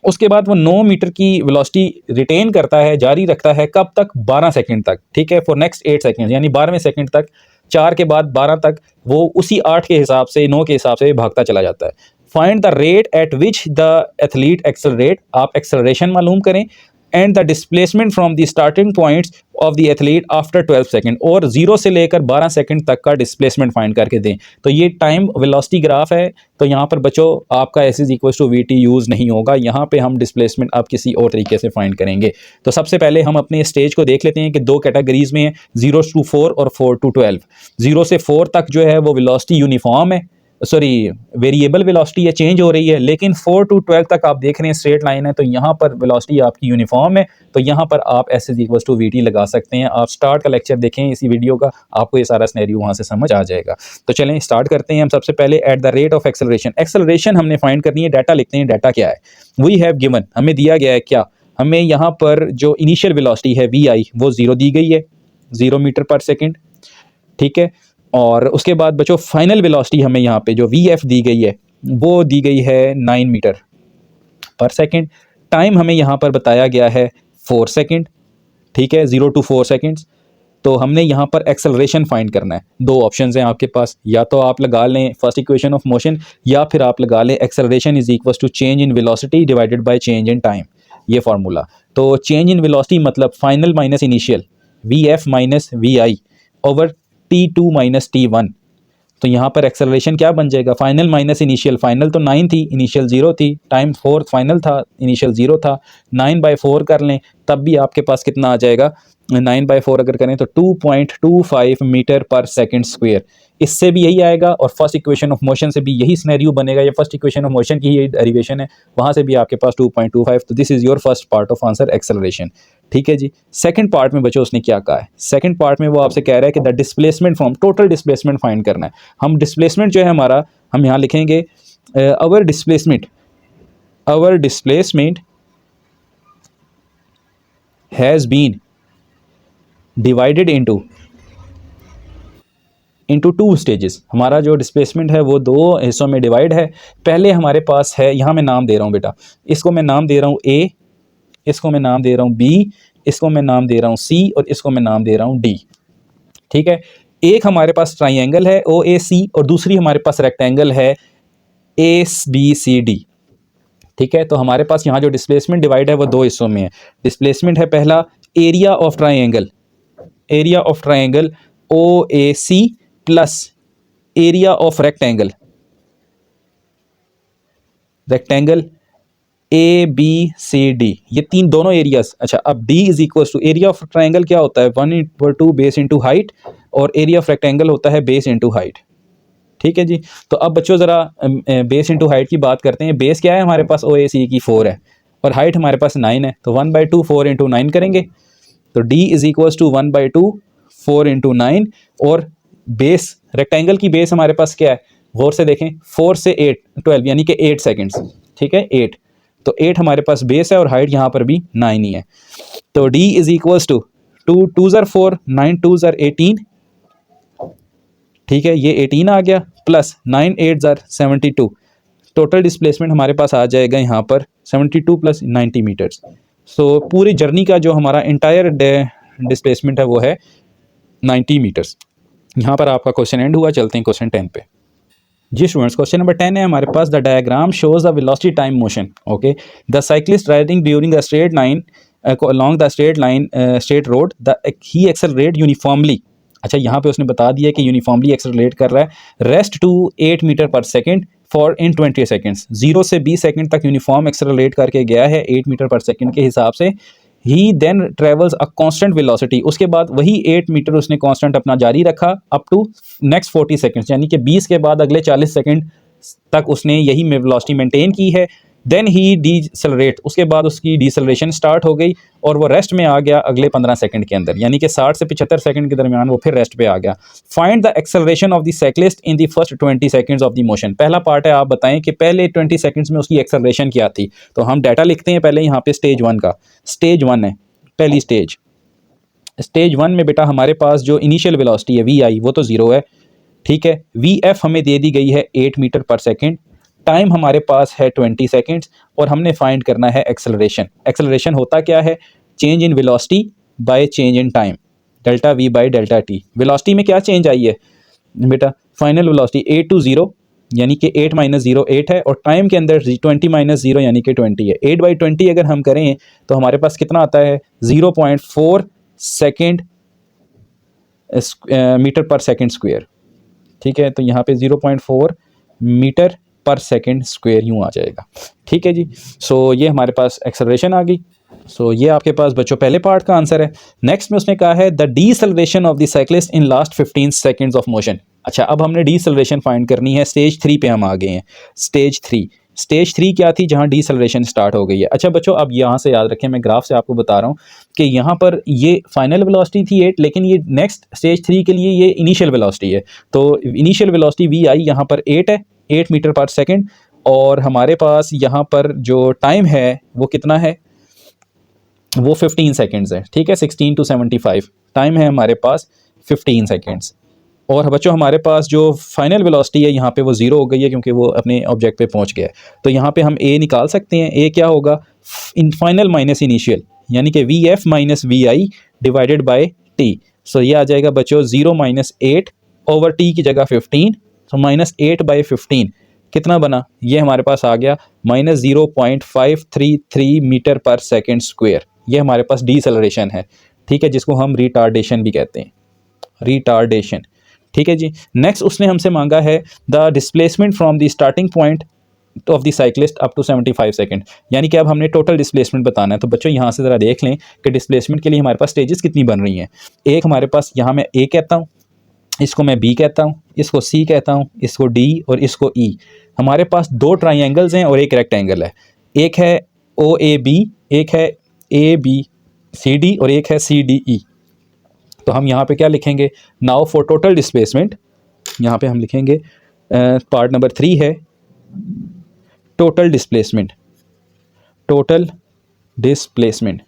उसके बाद वो 9 मीटर की वेलोसिटी रिटेन करता है, जारी रखता है, कब तक, 12 सेकेंड तक, ठीक है, फॉर नेक्स्ट 8 सेकेंड, यानी 12वें सेकेंड तक, 4 के बाद 12 तक वो उसी 8 के हिसाब से, 9 के हिसाब से भागता चला जाता है। Find the rate at which the athlete accelerate, आप एक्सेलरेशन मालूम करें, and the displacement from the starting points of the athlete after 12 second, और 0 से लेकर 12 सेकेंड तक का डिस्प्लेसमेंट फाइंड करके दें। तो ये टाइम वेलोसिटी ग्राफ है। तो यहाँ पर बच्चों आपका S = VT यूज़ नहीं होगा, यहाँ पे हम डिस्प्लेसमेंट आप किसी और तरीके से फाइंड करेंगे। तो सबसे पहले हम अपने स्टेज को देख लेते हैं कि 2 कैटेगरीज में है, 0 to 4 और 4 to 12। 0 से 4 तक जो है वो वेलोसिटी यूनिफॉर्म है, सॉरी वेरिएबल वेलोसिटी है, चेंज हो रही है, लेकिन 4 to 12 तक आप देख रहे हैं स्ट्रेट लाइन है, तो यहाँ पर वेलोसिटी आपकी यूनिफॉर्म है, तो यहाँ पर आप S = VT लगा सकते हैं। आप स्टार्ट का लेक्चर देखें इसी वीडियो का, आपको ये सारा सिनेरियो वहाँ से समझ आ जाएगा। तो चलें स्टार्ट करते हैं हम। सबसे पहले eight the rate of acceleration, acceleration हमने फाइंड करनी है, डाटा लिखते हैं, डाटा क्या है, वी हैव गिवन, हमें दिया गया है क्या, हमें यहाँ पर जो इनिशियल वेलोसिटी है VI वो 0 दी गई है, 0 मीटर पर सेकेंड, ठीक है, और उसके बाद बच्चों फाइनल वेलोसिटी हमें यहाँ पे जो VF दी गई है वो दी गई है 9 मीटर पर सेकेंड। टाइम हमें यहाँ पर बताया गया है 4 सेकेंड, ठीक है, 0 to 4 सेकेंड्स। तो हमने यहाँ पर एक्सेलरेशन फाइंड करना है। दो ऑप्शंस हैं आपके पास, या तो आप लगा लें फर्स्ट इक्वेशन ऑफ मोशन, या फिर आप लगा लें acceleration is equal to change in velocity divided by change in time, ये फार्मूला। तो चेंज इन वेलोसिटी मतलब final minus initial, v f minus v i over T2 minus T1। तो यहाँ पर एक्सेलरेशन क्या बन जाएगा, फाइनल माइनस इनिशियल, फाइनल तो 9 थी, इनिशियल 0 थी, टाइम 4 फाइनल था, इनिशियल 0 था, 9/4 कर लें तब भी आपके पास कितना आ जाएगा, 9/4 अगर करें तो 2.25 मीटर पर सेकंड स्क्वायर। इससे भी यही आएगा और फर्स्ट इक्वेशन ऑफ मोशन से भी यही सिनेरियो बनेगा, या फर्स्ट इक्वेशन ऑफ मोशन की ही डेरिवेशन है, वहाँ से भी आपके पास 2.25। तो this is your first part of answer acceleration. ठीक है जी। सेकंड पार्ट में बच्चों उसने क्या कहा है, सेकंड पार्ट में वो आपसे कह रहा है कि the displacement from, total displacement find करना है। हम डिस्प्लेसमेंट जो है हमारा, हम यहाँ लिखेंगे our displacement has been divided into two stages. हमारा जो डिस्प्लेसमेंट है वो दो हिस्सों में डिवाइड है। पहले हमारे पास है, यहाँ मैं नाम दे रहा हूँ बेटा, इसको मैं नाम दे रहा हूँ ए, इसको मैं नाम दे रहा हूँ बी, इसको मैं नाम दे रहा हूँ सी, और इसको मैं नाम दे रहा हूँ डी। ठीक है। एक हमारे पास ट्राइंगल है ओ ए सी, और दूसरी हमारे पास रेक्टेंगल है ए बी सी डी। ठीक है। तो हमारे पास यहाँ जो डिस्प्लेसमेंट डिवाइड है वो दो हिस्सों में है। डिस्प्लेसमेंट है पहला area of triangle O A C plus area of rectangle A B C D, ये तीन दोनों एरियाज। अच्छा, अब D is equal to area of triangle क्या होता है, 1/2 बेस इंटू हाइट, और एरिया ऑफ रेक्टेंगल होता है बेस इंटू हाइट। ठीक है जी। तो अब बच्चों ज़रा बेस इंटू हाइट की बात करते हैं। बेस क्या है हमारे पास ओ ए सी की 4 है, और हाइट हमारे पास 9 है, तो 1/2 4 इंटू 9 करेंगे, तो D is equal to 1/2 4 into 9। और बेस, रेक्टेंगल की बेस हमारे पास क्या है, गौर से देखें, 4 से 8 12 यानी कि 8 सेकेंड्स। ठीक है, 8, तो 8 हमारे पास बेस है, और हाइट यहाँ पर भी 9 ही है। तो d इज इक्वल्स टू 2 2 4 9 2 18। ठीक है, ये 18 आ गया, प्लस 9 8 72। टोटल डिस्प्लेसमेंट हमारे पास आ जाएगा यहाँ पर 72 प्लस 90 मीटर्स। सो पूरी जर्नी का जो हमारा इंटायर डिस्प्लेसमेंट है वो है 90 मीटर्स। यहाँ पर आपका क्वेश्चन एंड हुआ। चलते हैं क्वेश्चन 10 पे। जी स्टूडेंट्स, क्वेश्चन नंबर 10 है हमारे पास, the diagram shows the velocity time motion. Okay, the cyclist riding during the straight line along the straight road, he accelerate uniformly। अच्छा, यहाँ पे उसने बता दिया कि यूनिफॉर्मली एक्सेलरेट कर रहा है, rest to 8 metre per second for in 20 seconds. 0 से 20 सेकेंड तक यूनिफॉर्म एक्सेलरेट करके गया है 8 मीटर पर सेकेंड के हिसाब से। He then travels a constant velocity, उसके बाद वही 8 मीटर उसने कांस्टेंट अपना जारी रखा अप टू नेक्स्ट 40 सेकेंड्स, यानी कि 20 के बाद अगले 40 सेकेंड तक उसने यही वेलोसिटी मेंटेन की है। देन ही डीसेलरेट, उसके बाद उसकी डीसेलरेशन स्टार्ट हो गई और वो रेस्ट में आ गया अगले 15 सेकंड के अंदर, यानी कि 60 से 75 सेकंड के दरमियान वो फिर रेस्ट पे आ गया। Find the acceleration of the cyclist in the first 20 seconds of the motion. पहला पार्ट है, आप बताएं कि पहले 20 सेकंड्स में उसकी एक्सेलरेशन क्या थी। तो हम डाटा लिखते हैं पहले यहाँ पे स्टेज 1 का। स्टेज 1 है पहली स्टेज। स्टेज 1 में बेटा हमारे पास जो इनिशियल वेलोसिटी है वी आई वो तो 0 है। ठीक है, वी एफ हमें दे दी गई है 8 मीटर पर सेकेंड, टाइम हमारे पास है 20 सेकेंड्स, और हमने फाइंड करना है एक्सेलरेशन। एक्सेलरेशन होता क्या है, change in velocity by change in time, delta we by delta T. Velocity में क्या चेंज आई है बेटा, फाइनल वेलोसिटी 8 to 0 यानी कि 8 - 0 8 है, और टाइम के अंदर 20 - 0 यानी कि 20 है। 8/20 अगर हम करें तो हमारे पास कितना आता है, 0.4 second metre per second square. ठीक है, तो यहाँ पे 0.4 मीटर पर सेकेंड स्क्वायर यूँ आ जाएगा। ठीक है जी। सो ये हमारे पास एक्सेलरेशन आ गई। सो ये आपके पास बच्चों पहले पार्ट का आंसर है। नेक्स्ट में उसने कहा है the deceleration of the cyclist in last 15 seconds of motion. अच्छा, अब हमने डीसेलरेशन फाइंड करनी है। स्टेज 3 पे हम आ गए हैं। स्टेज 3 क्या थी, जहाँ डीसेलरेशन स्टार्ट हो गई है। अच्छा बच्चों, अब यहाँ से याद रखें, मैं ग्राफ से आपको बता रहा हूँ कि यहाँ पर ये फाइनल वेलोसिटी थी 8, लेकिन ये नेक्स्ट स्टेज 3 के लिए ये इनिशियल वेलोसिटी है। तो इनिशियल वेलोसिटी वी आई यहाँ पर 8 है, 8 मीटर पर सेकेंड, और हमारे पास यहाँ पर जो टाइम है वो कितना है, वो 15 सेकेंड्स है। ठीक है, 16 to 75 टाइम है हमारे पास 15 सेकेंड्स। और बच्चों हमारे पास जो फाइनल वेलोसिटी है यहाँ पे वो 0 हो गई है, क्योंकि वो अपने ऑब्जेक्ट पे पहुँच गया है। तो यहाँ पे हम ए निकाल सकते हैं। ए क्या होगा, इन फाइनल माइनस इनिशियल, यानी कि v f minus v i divided by t. So ये आ जाएगा बच्चों 0 - 8 ओवर टी की जगह 15, तो -8/15 कितना बना, ये हमारे पास आ गया -0.533 मीटर पर सेकेंड स्क्वेयर। ये हमारे पास डीसेलरेशन है, ठीक है, जिसको हम रिटार्डेशन भी कहते हैं, रिटार्डेशन, ठीक है जी। नेक्स्ट उसने हमसे मांगा है the displacement from the starting point of the cyclist up to 75 second, यानी कि अब हमने टोटल डिस्प्लेसमेंट बताना है। तो बच्चों यहाँ से ज़रा देख लें कि डिस्प्लेसमेंट के लिए हमारे पास स्टेजेस कितनी बन रही हैं। एक हमारे पास यहाँ मैं ए कहता हूँ, इसको मैं बी कहता हूँ, इसको सी कहता हूँ, इसको डी और इसको ई। हमारे पास 2 ट्राइंगल्स हैं और एक रेक्टेंगल है। एक है ओ ए बी, एक है ए बी सी डी और एक है सी डी ई। तो हम यहाँ पे क्या लिखेंगे, नाउ फॉर टोटल डिस्प्लेसमेंट, यहाँ पे हम लिखेंगे पार्ट नंबर 3 है total displacement, total displacement,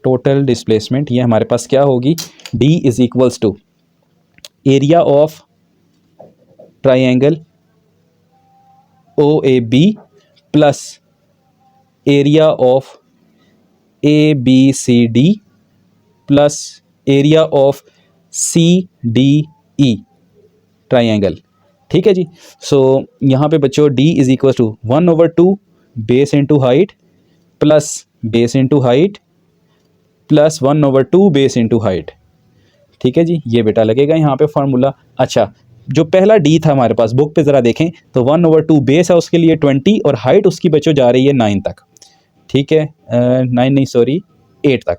total displacement. ये हमारे पास क्या होगी, D is equals to area of triangle O A B plus area of A B C D plus area of C D E triangle, ठीक है जी। So यहाँ पे बच्चों d is equal to 1/2 base into height plus base into height plus 1/2 base into height, ठीक है जी। ये बेटा लगेगा यहाँ पे फार्मूला। अच्छा, जो पहला d था हमारे पास, बुक पे ज़रा देखें तो 1/2 बेस है उसके लिए 20 और हाइट उसकी बच्चों जा रही है 9 तक, ठीक है, 9 नहीं सॉरी 8 तक,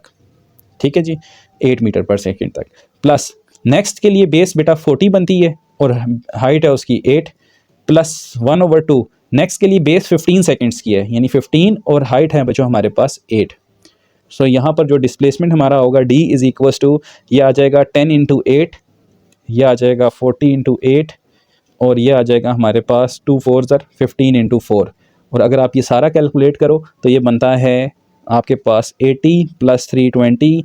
ठीक है जी, 8 मीटर पर सेकेंड तक। प्लस नेक्स्ट के लिए बेस बेटा 40 बनती है और हाइट है उसकी 8 प्लस 1/2, नेक्स्ट के लिए बेस 15 सेकेंड्स की है, यानी 15 और हाइट है बच्चों हमारे पास 8। सो यहाँ पर जो डिस्प्लेसमेंट हमारा होगा d इज इक्वल्स टू, ये आ जाएगा 10 × 8, ये आ जाएगा 40 × 8 और ये आ जाएगा हमारे पास 2 4 15 × 4। और अगर आप ये सारा कैलकुलेट करो तो ये बनता है आपके पास 80 + 320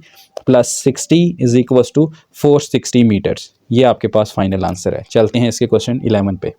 + 60 इज इक्वल्स टू 460 मीटर्स। ये आपके पास फाइनल आंसर है। चलते हैं इसके क्वेश्चन 11 पे।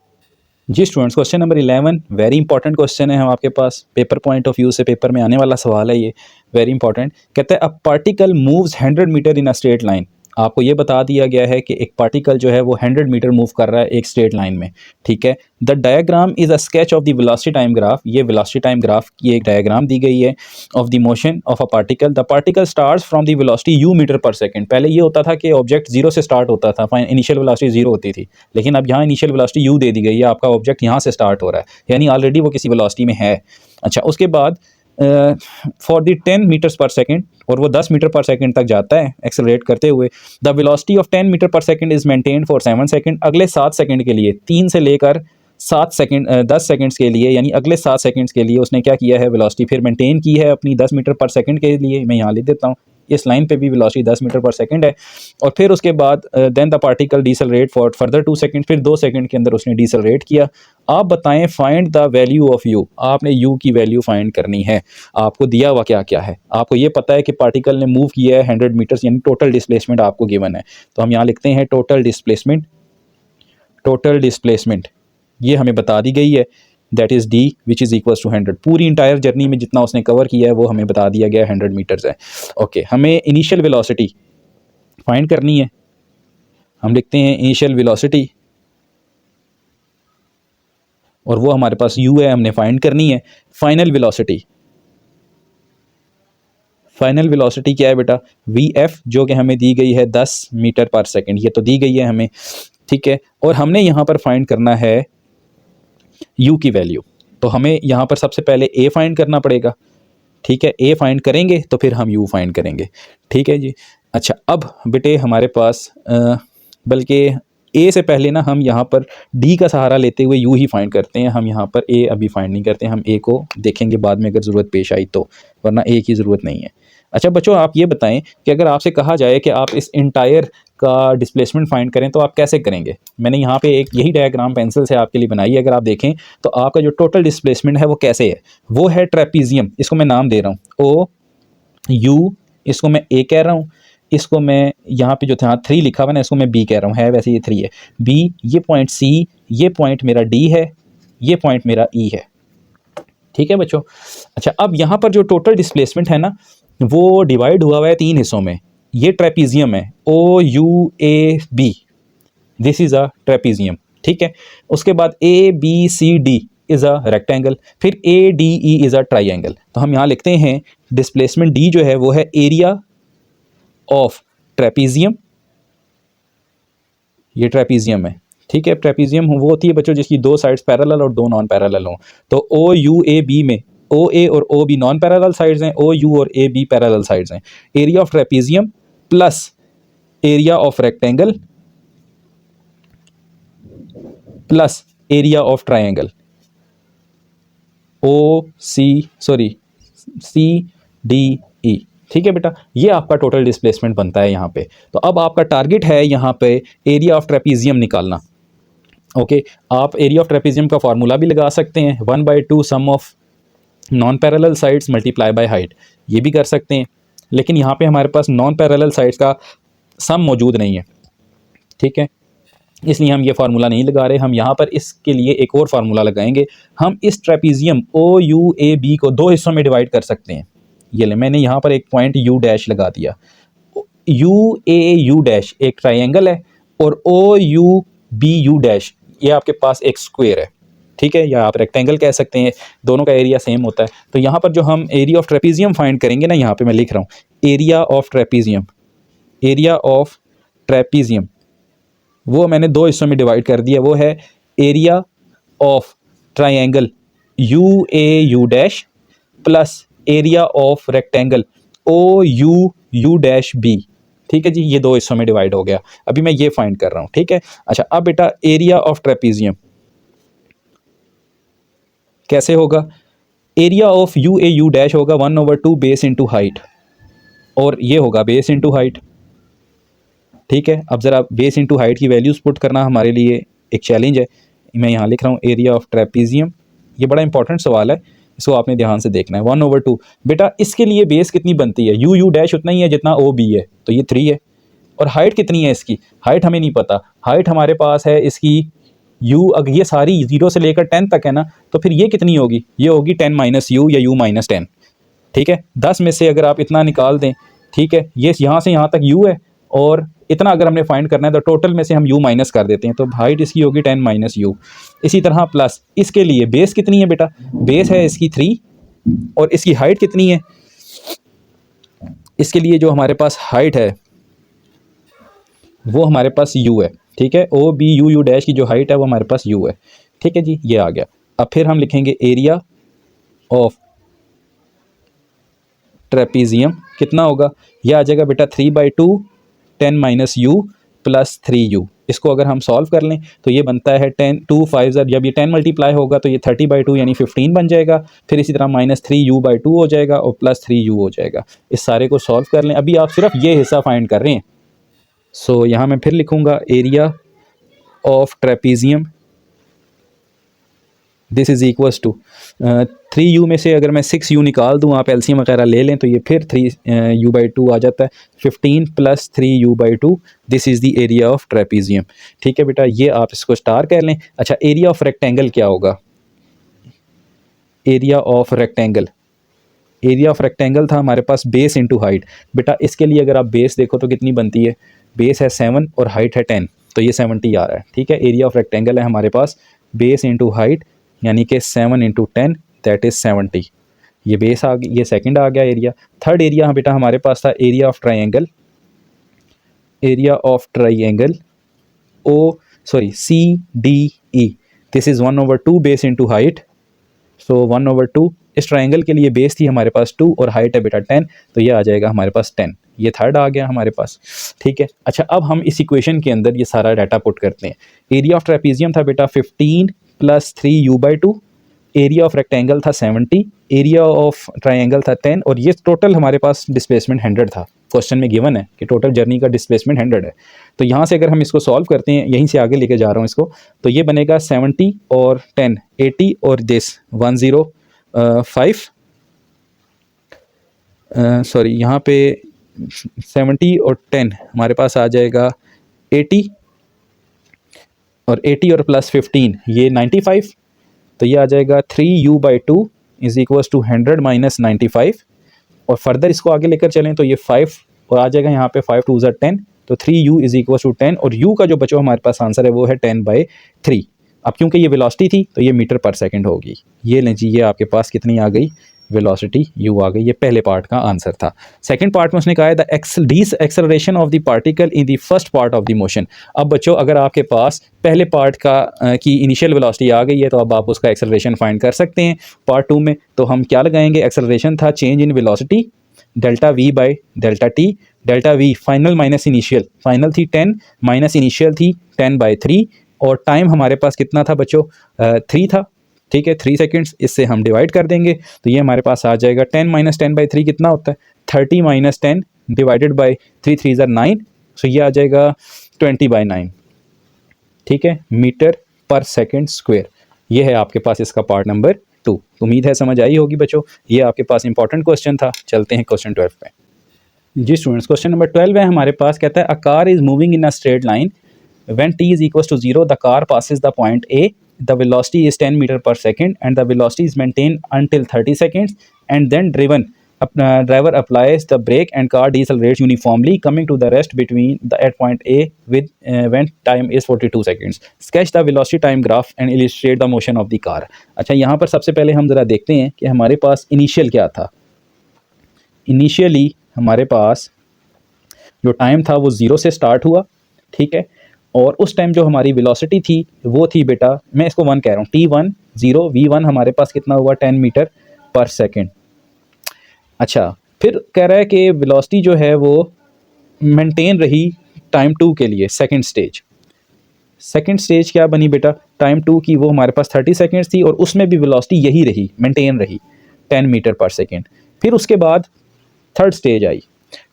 जी students, question number 11 very important question है, हम आपके पास पेपर पॉइंट ऑफ व्यू से पेपर में आने वाला सवाल है ये, वेरी इंपॉर्टेंट। कहता है a particle moves 100 metre in a straight line. आपको ये बता दिया गया है कि एक पार्टिकल जो है वो 100 मीटर मूव कर रहा है एक स्ट्रेट लाइन में, ठीक है। The diagram is a sketch of the velocity time graph, ये वेलोसिटी टाइम ग्राफ की एक डायग्राम दी गई है of the motion of a particle. The particle starts from the velocity u metre per second. पहले ये होता था कि ऑब्जेक्ट 0 से स्टार्ट होता था, इनिशियल वेलोसिटी 0 होती थी, लेकिन अब यहाँ इनिशियल वेलोसिटी u दे दी गई है, आपका ऑब्जेक्ट यहाँ से स्टार्ट हो रहा है, यानी ऑलरेडी वो किसी वेलोसिटी में है। अच्छा, उसके बाद फॉर द 10 मीटर्स पर सेकेंड, और वो 10 मीटर पर सेकेंड तक जाता है एक्सेलरेट करते हुए। The velocity of 10 metre per second is maintain for 7 second. अगले 7 सेकेंड के लिए, 3 से लेकर 7 सेकेंड 10 सेकेंड्स के लिए, यानी अगले 7 सेकेंड्स के लिए उसने क्या किया है, वेलोसिटी फिर मेंटेन की है अपनी 10 मीटर पर सेकेंड के लिए। मैं यहाँ लिख देता हूँ, इस लाइन पे भी वेलोसिटी 10 मीटर पर सेकंड है। और फिर उसके बाद then the particle decelerate for further 2 second, फिर 2 सेकंड के अंदर उसने डीसेलरेट किया। आप बताएं find the value of you, आपने यू की वैल्यू फाइंड करनी है। आपको दिया हुआ क्या क्या है, आपको ये पता है कि पार्टिकल ने मूव किया है 100 मीटर्स, यानी टोटल डिस्प्लेसमेंट आपको गिवन है। तो हम यहाँ लिखते हैं टोटल डिस्प्लेसमेंट, टोटल डिस्प्लेसमेंट ये हमें बता दी गई है, that is D which is equals to 100। पूरी इंटायर जर्नी में जितना उसने कवर किया है वो हमें बता दिया गया 100 मीटर्स है। ओके, हमें इनिशियल वेलोसिटी फाइंड करनी है। हम लिखते हैं इनिशियल वेलोसिटी, और वो हमारे पास u है, हमने फाइंड करनी है। फाइनल वेलोसिटी, फाइनल वेलोसिटी क्या है बेटा, vf, जो कि हमें दी गई है 10 मीटर पर सेकंड, ये तो दी गई है हमें, ठीक है। और हमने यहाँ पर फाइंड करना है u की वैल्यू। तो हमें यहाँ पर सबसे पहले a फाइंड करना पड़ेगा, ठीक है। a फाइंड करेंगे तो फिर हम u फाइंड करेंगे, ठीक है जी। अच्छा, अब बेटे हमारे पास बल्कि a से पहले ना हम यहाँ पर d का सहारा लेते हुए u ही फाइंड करते हैं। हम यहाँ पर a अभी फाइंड नहीं करते, हम a को देखेंगे बाद में अगर ज़रूरत पेश आई तो, वरना a की ज़रूरत नहीं है। अच्छा बच्चों, आप ये बताएं कि अगर आपसे कहा जाए कि आप इस इंटायर का डिस्प्लेसमेंट फाइंड करें तो आप कैसे करेंगे। मैंने यहाँ पे एक यही डायग्राम पेंसिल से आपके लिए बनाई है। अगर आप देखें तो आपका जो टोटल डिस्प्लेसमेंट है वो कैसे है, वो है ट्रेपीजियम, इसको मैं नाम दे रहा हूँ ओ यू, इसको मैं ए कह रहा हूँ, इसको मैं यहाँ पे जो था 3 लिखा हुआ ना, इसको मैं बी कह रहा हूँ, है वैसे ये 3 है। बी, ये पॉइंट सी, ये पॉइंट मेरा डी है, ये पॉइंट मेरा ई है, ठीक है बच्चों। अच्छा, अब यहाँ पर जो टोटल डिस्प्लेसमेंट है ना, वो डिवाइड हुआ है 3 हिस्सों में। ये ट्रेपीजियम है, OUAB, this is a trapezium, ठीक है। उसके बाद ABCD इज़ अ रेक्टेंगल, फिर ADE इज़ अ ट्राइंगल। तो हम यहाँ लिखते हैं डिस्प्लेसमेंट D जो है वो है एरिया ऑफ ट्रेपीजियम, ये ट्रेपीजियम है, ठीक है। ट्रेपीजियम वो होती है बच्चों जिसकी दो साइड्स पैरेलल और दो नॉन पैरेलल हों। तो OUAB में OA और OB नॉन पैरेलल साइड्स हैं, OU और AB पैरेलल साइड्स हैं। Area of trapezium plus area of rectangle plus area of triangle, CDE, ठीक है बेटा। ये आपका टोटल डिस्प्लेसमेंट बनता है यहाँ पे। तो अब आपका टारगेट है यहाँ पे एरिया ऑफ ट्रेपीजियम निकालना। ओके, आप एरिया ऑफ ट्रेपीजियम का फार्मूला भी लगा सकते हैं, 1/2 sum of non parallel sides multiply by height, ये भी कर सकते हैं। लेकिन यहाँ पे हमारे पास नॉन पैरेलल साइड्स का सम मौजूद नहीं है, ठीक है, इसलिए हम ये फार्मूला नहीं लगा रहे। हम यहाँ पर इसके लिए एक और फार्मूला लगाएंगे। हम इस ट्रेपीजियम OUAB को दो हिस्सों में डिवाइड कर सकते हैं। ये ले, मैंने यहाँ पर एक पॉइंट U डैश लगा दिया। UAU डैश एक ट्राइंगल है और OUBU डैश ये आपके पास एक स्क्वायर है, ठीक है, या आप रेक्टेंगल कह सकते हैं, दोनों का एरिया सेम होता है। तो यहाँ पर जो हम एरिया ऑफ ट्रेपीजियम फाइंड करेंगे ना, यहाँ पे मैं लिख रहा हूँ area of trapezium, area of trapezium वो मैंने दो हिस्सों में डिवाइड कर दिया, वो है area of triangle UAU dash plus area of rectangle OUU dash B, ठीक है जी। ये दो हिस्सों में डिवाइड हो गया। अभी मैं ये फाइंड कर रहा हूँ, ठीक है। अच्छा, अब बेटा एरिया ऑफ ट्रेपीजियम कैसे होगा? एरिया ऑफ UAU डैश होगा 1/2 बेस इंटू हाइट, और ये होगा बेस इंटू हाइट, ठीक है। अब ज़रा बेस इंटू हाइट की वैल्यूज़ पुट करना हमारे लिए एक चैलेंज है। मैं यहाँ लिख रहा हूँ एरिया ऑफ ट्रेपीजियम, ये बड़ा इंपॉर्टेंट सवाल है, इसको आपने ध्यान से देखना है। 1/2 बेटा इसके लिए बेस कितनी बनती है? UU डैश उतना ही है जितना OB है, तो ये 3 है। और हाइट कितनी है इसकी? हाइट हमें नहीं पता, हाइट हमारे पास है इसकी U, अगर ये सारी 0 से लेकर 10 तक है ना, तो फिर ये कितनी होगी? ये होगी 10 - U या U - 10, ठीक है। 10 में से अगर आप इतना निकाल दें, ठीक है, ये यहाँ से यहाँ तक U है, और इतना अगर हमने फाइंड करना है तो टोटल में से हम U माइनस कर देते हैं, तो हाइट इसकी होगी 10 - U। इसी तरह प्लस इसके लिए बेस कितनी है बेटा? बेस है इसकी 3, और इसकी हाइट कितनी है? इसके लिए जो हमारे पास हाइट है वो हमारे पास U है, ठीक है। OBUU डैश की जो हाइट है वो हमारे पास U है, ठीक है जी, ये आ गया। अब फिर हम लिखेंगे एरिया ऑफ ट्रेपीजियम कितना होगा? यह आ जाएगा बेटा 3/2 10 - U प्लस 3U। इसको अगर हम सॉल्व कर लें तो ये बनता है 10 2 5 जब ये 10 मल्टीप्लाई होगा तो ये 30/2 यानी 15 बन जाएगा। फिर इसी तरह -3U/2 हो जाएगा और प्लस 3U हो जाएगा। इस सारे को सॉल्व कर लें। अभी आप सिर्फ ये हिस्सा फाइंड कर रहे हैं। सो यहाँ मैं फिर लिखूँगा area of trapezium, this is equals to 3U में से अगर मैं 6U निकाल दूँ, आप एलसीएम वगैरह ले लें, तो ये फिर 3U/2 आ जाता है। 15 + 3U/2, this is the area of trapezium, ठीक है बेटा। ये आप इसको स्टार कर लें। अच्छा, एरिया ऑफ रेक्टेंगल क्या होगा? Area of rectangle, area of rectangle था हमारे पास बेस इंटू हाइट। बेटा इसके लिए अगर आप बेस देखो तो कितनी बनती है? बेस है 7 और हाइट है 10, तो ये 70 आ रहा है, ठीक है। एरिया ऑफ रेक्टेंगल है हमारे पास बेस इंटू हाइट, यानी कि 7 × 10 दैट इज़ 70। ये बेस आ गया, ये सेकंड आ गया एरिया। थर्ड एरिया बेटा हमारे पास था area of triangle, area of triangle CDE, this is 1/2 base into height, so 1/2। इस ट्राइंगल के लिए बेस थी हमारे पास 2 और हाइट है बेटा 10, तो ये आ जाएगा हमारे पास 10। ये थर्ड आ गया हमारे पास, ठीक है। अच्छा, अब हम इस इक्वेशन के अंदर ये सारा डाटा पुट करते हैं। एरिया ऑफ ट्रेपीजियम था बेटा 15 + 3U/2, एरिया ऑफ रेक्टेंगल था 70, एरिया ऑफ ट्राइंगल था 10, और ये टोटल हमारे पास डिस्प्लेसमेंट 100 था। क्वेश्चन में गिवन है कि टोटल जर्नी का डिस्प्लेसमेंट 100 है। तो यहाँ से अगर हम इसको सॉल्व करते हैं, यहीं से आगे लेके जा रहा हूँ इसको, तो ये बनेगा 70 और 10 80 और दिस 105, सॉरी यहाँ पे 70 और 10 हमारे पास आ जाएगा 80, और 80 और प्लस 15 ये 95, तो ये आ जाएगा 3U/2 इज इक्वल्स टू 100 - 95। और फर्दर इसको आगे लेकर चलें तो ये 5 और आ जाएगा यहाँ पे 5 2 10, तो 3u इज इक्वल टू 10, और u का जो बचो हमारे पास आंसर है वो है 10/3। अब क्योंकि ये वेलोसिटी थी तो ये मीटर पर सेकंड होगी। ये लें जी, ये आपके पास कितनी आ गई, वेलोसिटी u आ गई। ये पहले पार्ट का आंसर था। सेकंड पार्ट में उसने कहा है the acceleration of the particle in the first part of the motion. अब बच्चों अगर आपके पास पहले पार्ट की इनिशियल वेलोसिटी आ गई है तो अब आप उसका एक्सेलरेशन फाइंड कर सकते हैं। पार्ट 2 में तो हम क्या लगाएंगे, एक्सेलरेशन था change in velocity delta v by delta T. Delta v final minus initial, final थी 10 माइनस इनिशियल थी 10/3, और टाइम हमारे पास कितना था बच्चों, 3 था। ठीक है, 3 सेकेंड्स, इससे हम डिवाइड कर देंगे तो ये हमारे पास आ जाएगा 10 माइनस 10/3 कितना होता है, 30 माइनस 10 डिवाइडेड बाई 3 3 ज़र 9, सो ये आ जाएगा 20/9। ठीक है, मीटर पर सेकेंड स्क्वायर। ये है आपके पास इसका पार्ट नंबर 2। उम्मीद है समझ आई होगी बच्चों। ये आपके पास इंपॉर्टेंट क्वेश्चन था। चलते हैं क्वेश्चन 12 पे। जी स्टूडेंट्स, क्वेश्चन नंबर 12 है हमारे पास, कहता है a car is moving in a straight line when t is equals to 0 the car passes the point A, the velocity is 10 meter per second and the velocity is maintained until 30 seconds and then driver applies the brake and car decelerates uniformly coming to the rest between the at point A with when time is 42 seconds. Sketch the velocity time graph and illustrate the motion of the car. अच्छा, यहाँ पर सबसे पहले हम ज़रा देखते हैं कि हमारे पास इनिशियल क्या था। इनिशियली हमारे पास जो टाइम था वो 0 से स्टार्ट हुआ। ठीक है, और उस टाइम जो हमारी वेलोसिटी थी वो थी बेटा, मैं इसको 1 कह रहा हूँ, t1 0 v1 हमारे पास कितना हुआ 10 मीटर पर सेकेंड। अच्छा, फिर कह रहा है कि वेलोसिटी जो है वो मेंटेन रही टाइम 2 के लिए, सेकंड स्टेज। सेकंड स्टेज क्या बनी बेटा, टाइम 2 की वो हमारे पास 30 सेकेंड्स थी और उसमें भी वेलोसिटी यही रही, मेंटेन रही 10 मीटर पर सेकेंड। फिर उसके बाद third stage I.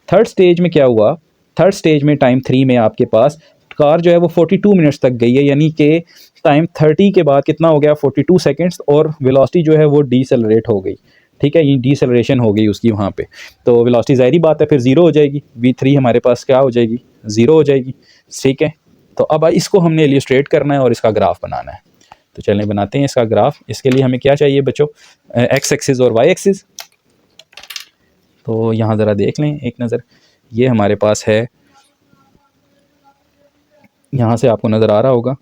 Third stage में क्या हुआ, थर्ड स्टेज में टाइम 3 में आपके पास कार जो है वो 42 मिनट्स तक गई है, यानी कि टाइम 30 के बाद कितना हो गया 42 सेकंड्स, और वेलोसिटी जो है वो डीसेलरेट हो गई। ठीक है, ये डीसेलरेशन हो गई उसकी वहाँ पे, तो वेलोसिटी ज़ाहिरी बात है फिर 0 हो जाएगी, v3 हमारे पास क्या हो जाएगी, 0 हो जाएगी। ठीक है, तो अब इसको हमने इलिस्ट्रेट करना है और इसका ग्राफ बनाना है। तो चलें बनाते हैं इसका ग्राफ। इसके लिए हमें क्या चाहिए बच्चों, एक्स एक्सिस और वाई एक्सिस। तो यहाँ ज़रा देख लें एक नज़र, ये हमारे पास है, यहाँ से आपको नज़र आ रहा होगा।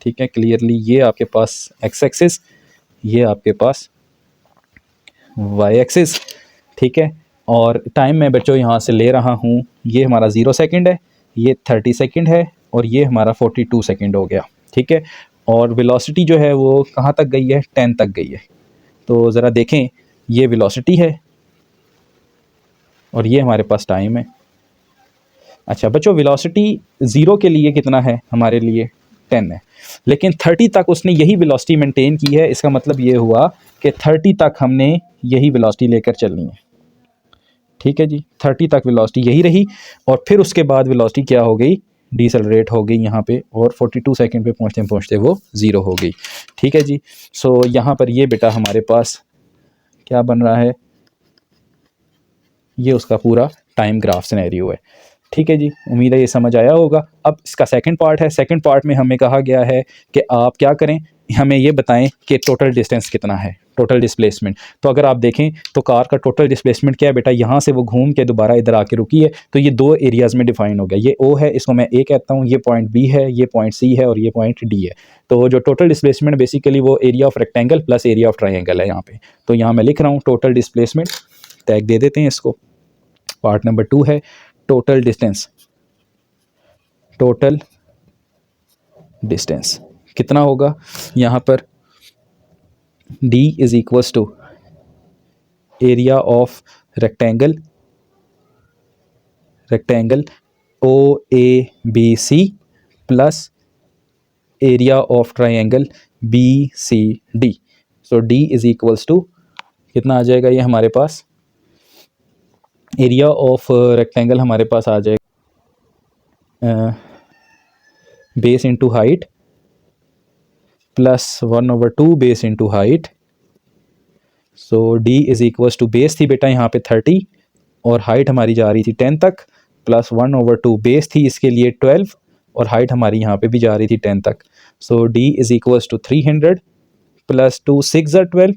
ठीक है, क्लियरली ये आपके पास एक्स एक्सिस, ये आपके पास वाई एक्सिस। ठीक है, और टाइम मैं बच्चों यहाँ से ले रहा हूँ, ये हमारा 0 सेकंड है, ये 30 सेकंड है, और ये हमारा 42 सेकंड हो गया। ठीक है, और वेलोसिटी जो है वो कहाँ तक गई है, 10 तक गई है। तो ज़रा देखें, ये वेलोसिटी है और ये हमारे पास टाइम है। अच्छा बच्चों, वेलोसिटी 0 के लिए कितना है, हमारे लिए 10 है, लेकिन 30 तक उसने यही वेलोसिटी मेंटेन की है। इसका मतलब ये हुआ कि 30 तक हमने यही वेलोसिटी लेकर चलनी है। ठीक है जी, 30 तक वेलोसिटी यही रही, और फिर उसके बाद वेलोसिटी क्या हो गई, डीसेलरेट हो गई यहाँ पे, और 42 सेकंड पे पहुँचते पहुँचते वो 0 हो गई। ठीक है जी, सो यहाँ पर ये बेटा हमारे पास क्या बन रहा है, ये उसका पूरा टाइम ग्राफ सिनेरियो है। ठीक है जी, उम्मीद है ये समझ आया होगा। अब इसका सेकंड पार्ट है। सेकंड पार्ट में हमें कहा गया है कि आप क्या करें, हमें ये बताएं कि टोटल डिस्टेंस कितना है, टोटल डिस्प्लेसमेंट। तो अगर आप देखें तो कार का टोटल डिस्प्लेसमेंट क्या है बेटा, यहाँ से वो घूम के दोबारा इधर आके रुकी है, तो ये 2 एरियाज़ में डिफाइन हो गया। ये ओ है, इसको मैं ए कहता हूँ, ये पॉइंट बी है, ये पॉइंट सी है, और ये पॉइंट डी है। तो जो टोटल डिस्प्लेसमेंट बेसिकली वो area of rectangle plus area of triangle है यहाँ पे। तो यहाँ मैं लिख रहा हूँ टोटल डिस्प्लेसमेंट, टैग दे देते हैं इसको। पार्ट नंबर 2 है टोटल डिस्टेंस। टोटल डिस्टेंस कितना होगा यहाँ पर, d is equals to area of rectangle, rectangle O A B C plus area of triangle B C D. So d is equals to कितना आ जाएगा, ये हमारे पास एरिया ऑफ रेक्टेंगल हमारे पास आ जाएगा base into height plus 1/2 base into height. So d is equals to, base थी बेटा यहाँ पे 30 और हाइट हमारी जा रही थी 10 तक, प्लस 1/2 बेस थी इसके लिए 12 और हाइट हमारी यहाँ पे भी जा रही थी 10 तक। So d is equals to 300 plus 2 6 ज़र 12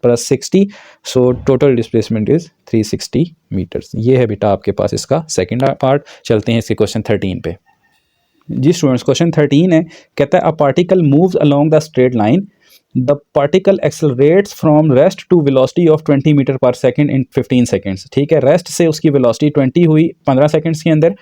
plus 60, so total displacement is 360 metres. ये है बेटा आपके पास इसका सेकेंड पार्ट। चलते हैं इसके क्वेश्चन 13 पे। जी स्टूडेंट्स, क्वेश्चन 13 है, कहता है a particle moves along the straight line, the particle accelerates from rest to velocity of 20 metre per second in 15 seconds. ठीक है, रेस्ट से उसकी वेलोसिटी 20 हुई 15 सेकंड्स के अंदर।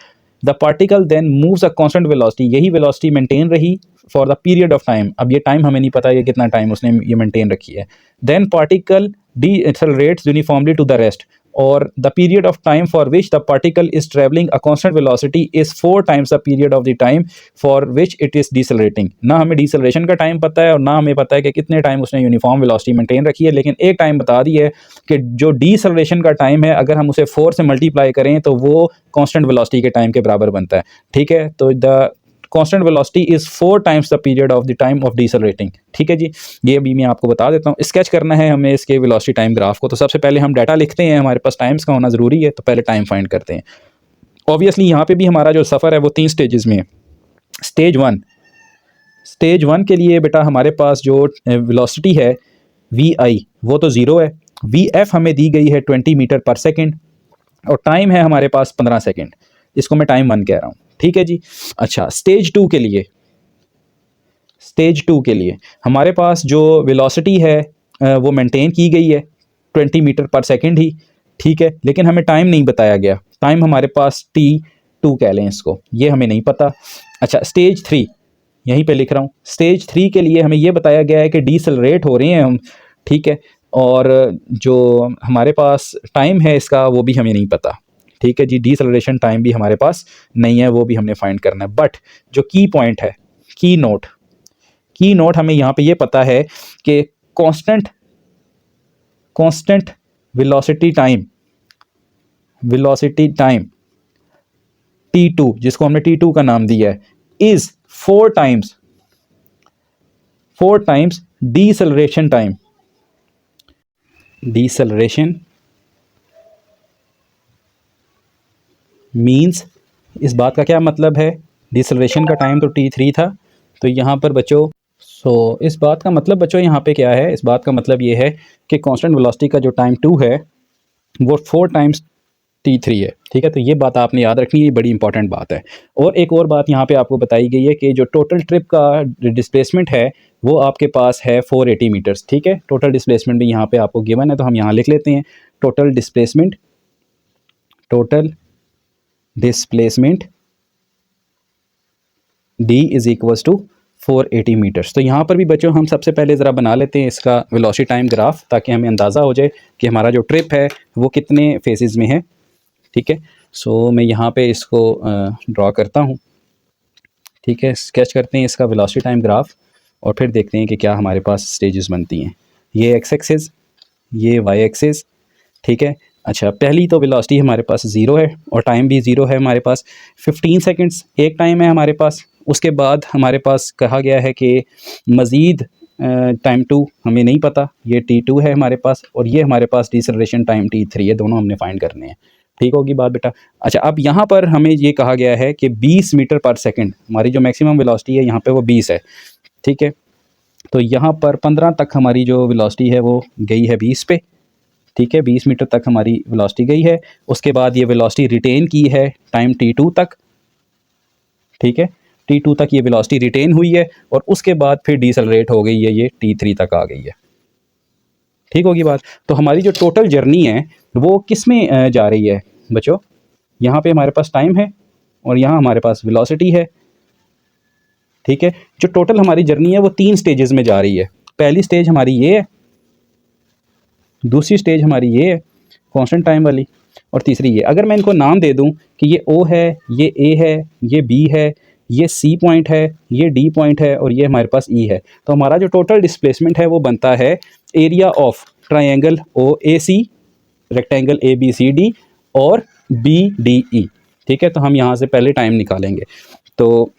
The particle then moves a constant velocity, यही वेलोसिटी मेंटेन रही for the period of time. अब ये टाइम हमें नहीं पता ये कितना टाइम उसने ये मेंटेन रखी है। Then particle D accelerates uniformly to the rest, और the period of time for which the particle is travelling a constant velocity is 4 times the period of the time for which it is decelerating. ना हमें deceleration का time पता है और ना हमें पता है कि कितने टाइम उसने यूनिफॉर्म वेलोसिटी मेंटेन रखी है, लेकिन एक टाइम बता दी है कि जो डिसेलरेशन का टाइम है अगर हम उसे 4 से मल्टीप्लाई करें तो वो कांस्टेंट वेलोसिटी के टाइम के बराबर बनता है। ठीक है, तो the constant velocity is 4 times the period of the time of decelerating. ठीक है जी, ये अभी मैं आपको बता देता हूँ। स्केच करना है हमें इसके वेलोसिटी टाइम ग्राफ को, तो सबसे पहले हम डाटा लिखते हैं, हमारे पास टाइम्स का होना ज़रूरी है, तो पहले टाइम फाइंड करते हैं। ऑब्वियसली यहाँ पे भी हमारा जो सफ़र है वो 3 स्टेजेस में है। स्टेज वन के लिए बेटा हमारे पास जो वेलोसिटी है वी आई वो तो ज़ीरो है, वी एफ हमें दी गई है 20 मीटर पर सेकेंड, और टाइम है हमारे पास 15 सेकेंड, इसको मैं टाइम 1 कह रहा हूँ। ठीक है जी। अच्छा, स्टेज टू के लिए हमारे पास जो वेलोसिटी है वो मेंटेन की गई है 20 मीटर पर सेकेंड ही। ठीक है, लेकिन हमें टाइम नहीं बताया गया, टाइम हमारे पास T2 कह लें इसको, ये हमें नहीं पता। अच्छा, स्टेज 3 यहीं पे लिख रहा हूँ। स्टेज 3 के लिए हमें ये बताया गया है कि डिसेलरेट हो रहे हैं हम। ठीक है, और जो हमारे पास टाइम है इसका वो भी हमें नहीं पता। ठीक है जी, डिसेलरेशन टाइम भी हमारे पास नहीं है, वो भी हमने फाइंड करना है। बट जो की पॉइंट है, की नोट हमें यहाँ पे ये पता है कि कांस्टेंट वेलोसिटी टाइम T2, जिसको हमने T2 का नाम दिया है, is 4 times deceleration time. Deceleration means, इस बात का क्या मतलब है, डिसेलरेशन का टाइम तो T3 था, तो यहाँ पर बच्चों इस बात का मतलब बच्चों यहाँ पे क्या है, इस बात का मतलब ये है कि कांस्टेंट वेलोसिटी का जो टाइम 2 है वो 4 टाइम्स T3 है। ठीक है, तो ये बात आपने याद रखनी है, ये बड़ी इंपॉर्टेंट बात है। और एक और बात यहाँ पे आपको बताई गई है कि जो टोटल ट्रिप का डिस्प्लेसमेंट है वो आपके पास है 480 मीटर्स। ठीक है, टोटल डिस्प्लेसमेंट भी यहाँ पे आपको गिवन है, तो हम यहाँ लिख लेते हैं total displacement D is equals to 480 metres. तो यहाँ पर भी बच्चों हम सबसे पहले ज़रा बना लेते हैं इसका वेलोसिटी टाइम ग्राफ, ताकि हमें अंदाज़ा हो जाए कि हमारा जो ट्रिप है वो कितने फेजेस में है। ठीक है, मैं यहाँ पे इसको ड्रॉ करता हूँ। ठीक है, स्केच करते हैं इसका वेलोसिटी टाइम ग्राफ और फिर देखते हैं कि क्या हमारे पास स्टेजेस बनती हैं। ये एक्स एक्सिस, ये वाई एक्सिस। ठीक है, अच्छा, पहली तो वेलोसिटी हमारे पास 0 है और टाइम भी 0 है हमारे पास। 15 सेकंड्स एक टाइम है हमारे पास। उसके बाद हमारे पास कहा गया है कि मज़ीद टाइम 2 हमें नहीं पता, ये T2 है हमारे पास, और ये हमारे पास डिसेलरेशन टाइम T3 है, दोनों हमने फाइंड करने हैं। ठीक होगी बात बेटा। अच्छा, अब यहाँ पर हमें ये कहा गया है कि 20 मीटर पर सेकंड हमारी जो मैक्सिमम वेलोसिटी है यहाँ पे वो 20 है। ठीक है, तो यहाँ पर 15 तक हमारी जो वेलोसिटी है वो गई है 20 पे। ठीक है, 20 मीटर तक हमारी वेलोसिटी गई है। उसके बाद ये वेलोसिटी रिटेन की है टाइम T2 तक। ठीक है, T2 तक ये वेलोसिटी रिटेन हुई है और उसके बाद फिर डिसेलरेट हो गई है, ये T3 तक आ गई है। ठीक होगी बात। तो हमारी जो टोटल जर्नी है वो किस में जा रही है बच्चों, यहाँ पे हमारे पास टाइम है और यहाँ हमारे पास वेलोसिटी है। ठीक है, जो टोटल हमारी जर्नी है वो 3 स्टेजेस में जा रही है। पहली स्टेज हमारी ये है, दूसरी स्टेज हमारी ये है कांस्टेंट टाइम वाली, और तीसरी ये। अगर मैं इनको नाम दे दूं कि ये O है, ये A है, ये B है, ये C पॉइंट है, ये D पॉइंट है और ये हमारे पास E है, तो हमारा जो टोटल डिस्प्लेसमेंट है वो बनता है area of triangle OAC, rectangle ABCD और BDE। ठीक है, तो हम यहाँ से पहले टाइम निकालेंगे। तो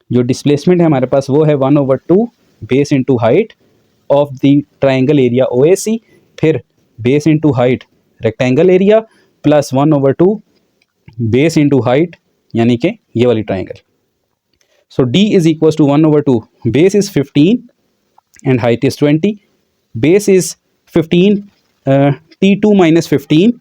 जो डिस्प्लेसमेंट है हमारे पास वो है 1/2 base into height of the triangle area OAC, फिर base into height rectangle area plus 1/2 base into height, यानी कि ये वाली triangle. So D is equal to 1/2 base is 15 and height is 20, base is 15 T2 minus 15,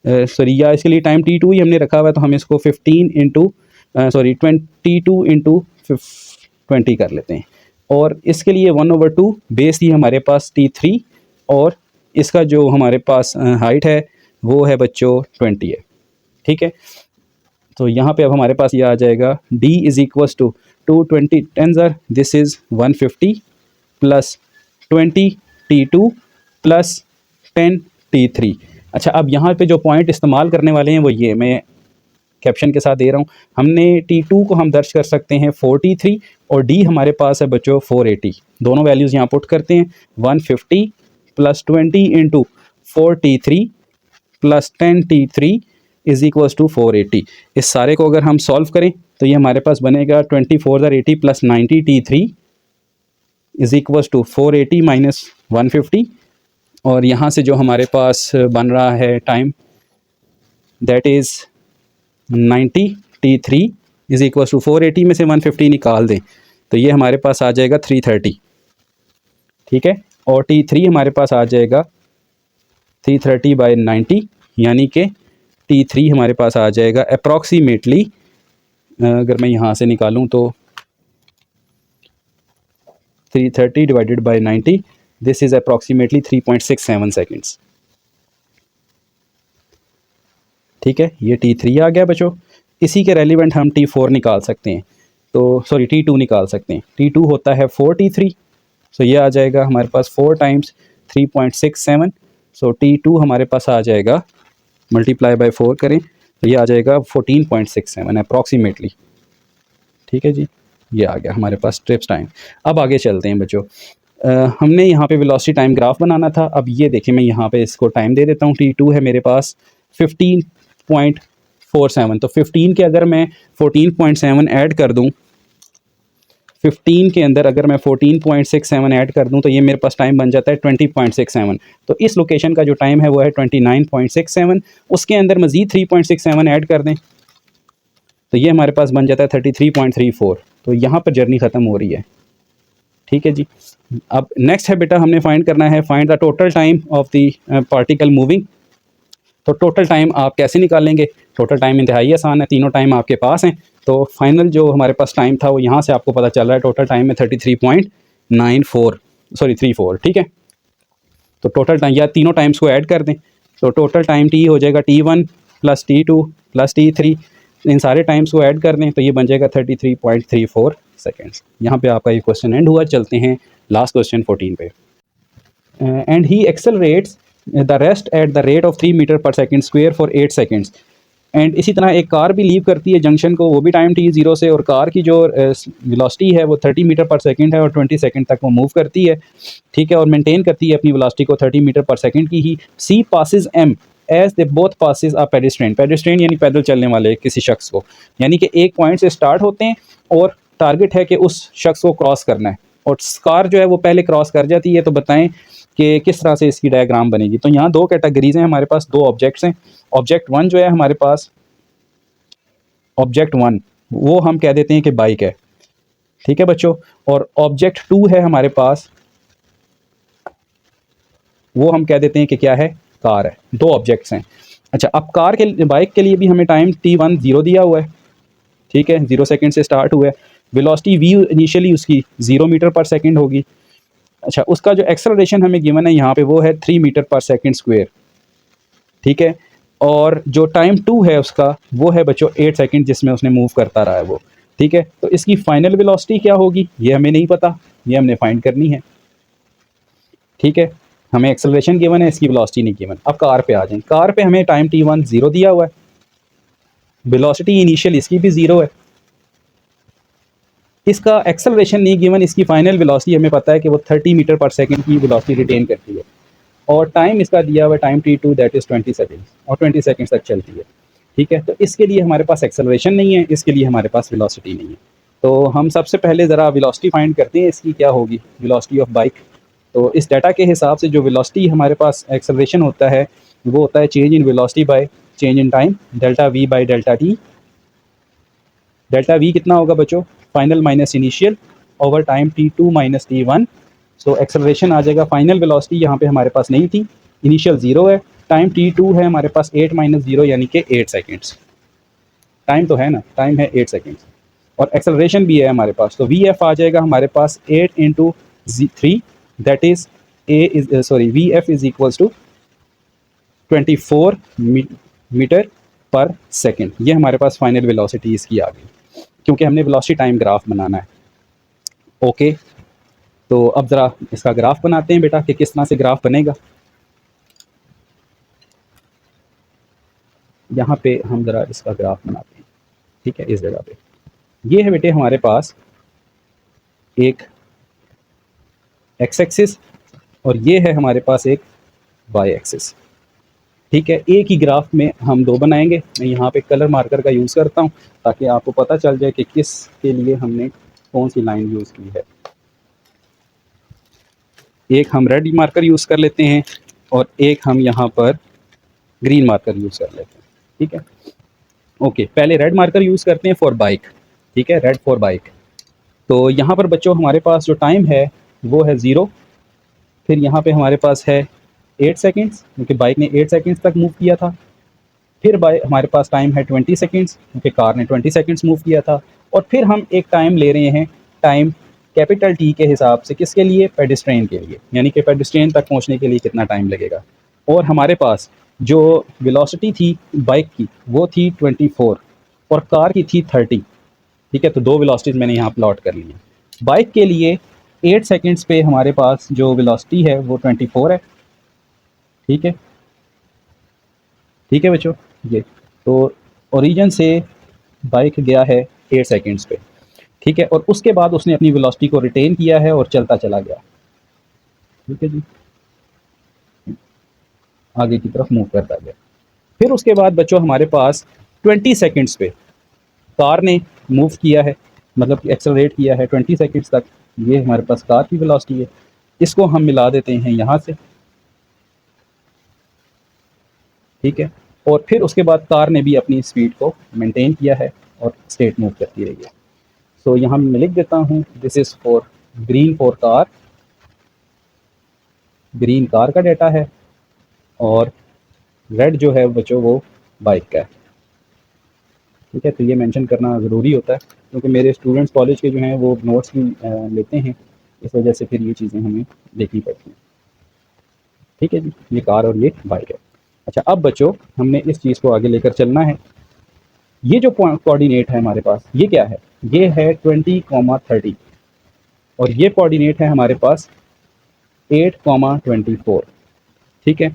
sorry, या इसके लिए time T2 ही हमने रखा हुआ है, तो हम इसको 15 इंटू सॉरी 22 इंटू 20 कर लेते हैं। और इसके लिए 1/2 बेस थी हमारे पास T3, और इसका जो हमारे पास हाइट है वो है बच्चों 20 है। ठीक है, तो यहाँ पे अब हमारे पास ये आ जाएगा D is equals to 220 10 this is 150 plus 20 T2 plus 10 T3। अच्छा, अब यहाँ पे जो पॉइंट इस्तेमाल करने वाले हैं वो ये मैं कैप्शन के साथ दे रहा हूँ। हमने T2 को हम दर्ज कर सकते हैं 43, और D हमारे पास है बच्चों 480। दोनों वैल्यूज़ यहाँ पुट करते हैं, 150 plus 20 into 4T3 plus 10T3 is equals to 480। इस सारे को अगर हम सॉल्व करें तो ये हमारे पास बनेगा 24/80 plus 90T3 is equals to 480 minus 150, और यहाँ से जो हमारे पास बन रहा है time that is 90T3 is equals to 480 में से 150 निकाल दें तो ये हमारे पास आ जाएगा 330। ठीक है, और T3 हमारे पास आ जाएगा 330/90, यानी कि T3 हमारे पास आ जाएगा अप्रॉक्सीमेटली, अगर मैं यहाँ से निकालूँ तो 330 divided by 90, this is approximately 3.67 seconds. ठीक है, ये T3 आ गया बच्चों। इसी के रेलिवेंट हम T4 निकाल सकते हैं, तो सॉरी T2 निकाल सकते हैं। T2 होता है 4T3, सो ये आ जाएगा हमारे पास 4 टाइम्स 3.67, सो T2 हमारे पास आ जाएगा, मल्टीप्लाई बाय 4 करें तो ये आ जाएगा 14.67 अप्रॉक्सीमेटली। ठीक है जी, ये आ गया हमारे पास ट्रिप्स टाइम। अब आगे चलते हैं बच्चों, हमने यहाँ पे वेलोसिटी टाइम ग्राफ बनाना था। अब ये देखिए, मैं यहाँ पे इसको टाइम दे देता हूँ। T2 है मेरे पास 15.47, तो 15 के अगर मैं 14.7 ऐड कर दूँ, 15 के अंदर अगर मैं 14.67 ऐड कर दूं तो ये मेरे पास टाइम बन जाता है 20.67। तो इस लोकेशन का जो टाइम है वो है 29.67, उसके अंदर मज़ीद 3.67 ऐड कर दें तो ये हमारे पास बन जाता है 33.34। तो यहाँ पर जर्नी ख़त्म हो रही है। ठीक है जी, अब नेक्स्ट है बेटा, हमने फाइंड करना है find the total time of the particle moving. तो टोटल टाइम आप कैसे निकालेंगे? टोटल टाइम इंतहाई आसान है, तीनों टाइम आपके पास हैं। तो फाइनल जो हमारे पास टाइम था वो यहाँ से आपको पता चल रहा है, टोटल टाइम में 34। ठीक है, तो टोटल टाइम या तीनों टाइम्स को ऐड कर दें तो टोटल टाइम T हो जाएगा T1 plus T2 plus T3, इन सारे टाइम्स को ऐड कर दें तो ये बन जाएगा 33.34 सेकेंड्स। यहाँ पे आपका ये क्वेश्चन एंड हुआ। चलते हैं लास्ट क्वेश्चन 14 पे। And he accelerates the rest at the rate of 3 metre per second square for 8 seconds. And इसी तरह एक कार भी लीव करती है जंक्शन को, वो भी टाइम T0 से, और कार की जो वेलोसिटी है वो 30 मीटर पर सेकंड है और 20 सेकंड तक वो मूव करती है। ठीक है, और मेंटेन करती है अपनी वेलोसिटी को 30 मीटर पर सेकंड की ही। C passes M as they both passes a pedestrian. Pedestrian यानी पैदल चलने वाले किसी शख्स को, यानी कि एक पॉइंट से स्टार्ट होते हैं और टारगेट है कि उस शख्स को क्रॉस करना है, और कार जो है वो पहले क्रॉस कर जाती है। तो बताएं कि किस तरह से इसकी डायग्राम बनेगी। तो यहाँ दो कैटेगरीज हैं हमारे पास, दो ऑब्जेक्ट्स हैं। ऑब्जेक्ट 1 जो है हमारे पास, ऑब्जेक्ट 1 वो हम कह देते हैं कि बाइक है। ठीक है बच्चों, और ऑब्जेक्ट 2 है हमारे पास, वो हम कह देते हैं कि क्या है, कार है। दो ऑब्जेक्ट्स हैं। अच्छा, अब कार के बाइक के लिए भी हमें टाइम T1 0 दिया हुआ है। ठीक है, 0 सेकंड से स्टार्ट हुआ है। वेलोसिटी v इनिशियली उसकी 0 मीटर पर सेकंड होगी। अच्छा, उसका जो एक्सेलरेशन हमें गिवन है यहाँ पे वो है 3 मीटर पर सेकंड स्क्वायर। ठीक है, और जो टाइम 2 है उसका वो है बच्चों 8 सेकंड, जिसमें उसने मूव करता रहा है वो। ठीक है, तो इसकी फाइनल वेलोसिटी क्या होगी ये हमें नहीं पता, ये हमने फाइंड करनी है। ठीक है, हमें एक्सेलरेशन गिवन है, इसकी वेलोसिटी नहीं गिवन। अब कार पे आ जाएं। कार पे हमें टाइम T1 0 दिया हुआ है, वेलोसिटी इनिशियल इसकी भी 0 है, इसका एक्सेलरेशन नहीं गिवन, इसकी फाइनल वेलोसिटी हमें पता है कि वो 30 मीटर पर सेकंड की वेलोसिटी रिटेन करती है, और टाइम इसका दिया हुआ है time T2 that is 20 seconds, और 20 सेकेंड्स तक चलती है। ठीक है, तो इसके लिए हमारे पास एक्सेलरेशन नहीं है, इसके लिए हमारे पास वेलोसिटी नहीं है। तो हम सबसे पहले ज़रा वेलोसिटी फाइंड करते हैं, इसकी क्या होगी वेलोसिटी ऑफ बाइक। तो इस डाटा के हिसाब से जो वेलोसिटी हमारे पास एक्सेलरेशन होता है वो होता है change in velocity by change in time, delta V by delta T। Delta V कितना होगा बच्चों, final minus initial over time T2 minus T1, so acceleration आ जाएगा, फाइनल वेलोसिटी यहाँ पे हमारे पास नहीं थी, इनिशियल 0 है, टाइम t2 है हमारे पास 8 - 0 यानी कि 8 सेकेंड्स। टाइम तो है ना, टाइम है 8 सेकेंड्स, और एक्सेलरेशन भी है हमारे पास, तो वी एफ आ जाएगा हमारे पास 8 into 3, that is v f is equals to 24 metre per second. ये हमारे पास फाइनल वेलोसिटी इसकी आ गई, क्योंकि हमने वेलोसिटी टाइम ग्राफ बनाना है। ओके, तो अब ज़रा इसका ग्राफ बनाते हैं बेटा कि किस तरह से ग्राफ बनेगा। यहाँ पे हम ज़रा इसका ग्राफ बनाते हैं, ठीक है, इस जगह पे। ये है बेटे हमारे पास एक एक्स एक्सिस, और ये है हमारे पास एक वाई एक्सिस, ठीक है। एक ही ग्राफ में हम दो बनाएंगे। मैं यहाँ पे कलर मार्कर का यूज़ करता हूँ ताकि आपको पता चल जाए कि किस के लिए हमने कौन सी लाइन यूज़ की है। एक हम रेड मार्कर यूज़ कर लेते हैं और एक हम यहाँ पर ग्रीन मार्कर यूज़ कर लेते हैं, ठीक है। ओके, पहले रेड मार्कर यूज़ करते हैं फॉर बाइक, ठीक है, रेड फॉर बाइक। तो यहाँ पर बच्चों हमारे पास जो टाइम है वो है 0, फिर यहाँ पे हमारे पास है 8 सेकेंड्स, क्योंकि बाइक ने 8 सेकेंड्स तक मूव किया था। फिर बाय हमारे पास टाइम है 20 सेकेंड्स, क्योंकि कार ने 20 सेकेंड्स मूव किया था। और फिर हम एक टाइम ले रहे हैं, टाइम कैपिटल टी के हिसाब से, किसके लिए, पेडिस्ट्रेन के लिए, यानी कि पेडिस्ट्रेन तक पहुंचने के लिए कितना टाइम लगेगा। और हमारे पास जो वेलोसिटी थी बाइक की वो थी 24 और कार की थी 30, ठीक है। तो दो वेलोसिटीज़ मैंने यहाँ प्लॉट कर ली हैं। बाइक के लिए 8 सेकेंड्स पे हमारे पास जो वेलोसिटी है वो 24 है, ठीक है, ठीक है बच्चों। ये तो ओरिजिन से बाइक गया है 8 सेकेंड्स पे, ठीक है, और उसके बाद उसने अपनी वेलोसिटी को रिटेन किया है और चलता चला गया, ठीक है जी, आगे की तरफ मूव करता गया। फिर उसके बाद बच्चों हमारे पास 20 सेकेंड्स पे कार ने मूव किया है, मतलब एक्सेलरेट किया है 20 सेकेंड्स तक। ये हमारे पास कार की वेलोसिटी है, इसको हम मिला देते हैं यहाँ से, ठीक है। और फिर उसके बाद कार ने भी अपनी स्पीड को मेंटेन किया है और स्ट्रेट मूव करती रही है। सो यहाँ मैं लिख देता हूँ, this is for green for car, green car का डेटा है, और रेड जो है बच्चों वो बाइक का है, ठीक है। तो ये मेंशन करना ज़रूरी होता है, क्योंकि मेरे स्टूडेंट्स कॉलेज के जो हैं वो नोट्स भी लेते हैं, इस वजह से फिर ये चीज़ें हमें देखनी पड़ती हैं, ठीक है जी। ये कार और ये बाइक है। अच्छा, अब बच्चों हमने इस चीज़ को आगे लेकर चलना है। ये जो कोऑर्डिनेट है हमारे पास, ये क्या है, ये है 20, 30, और ये कोऑर्डिनेट है हमारे पास 8, 24, ठीक है।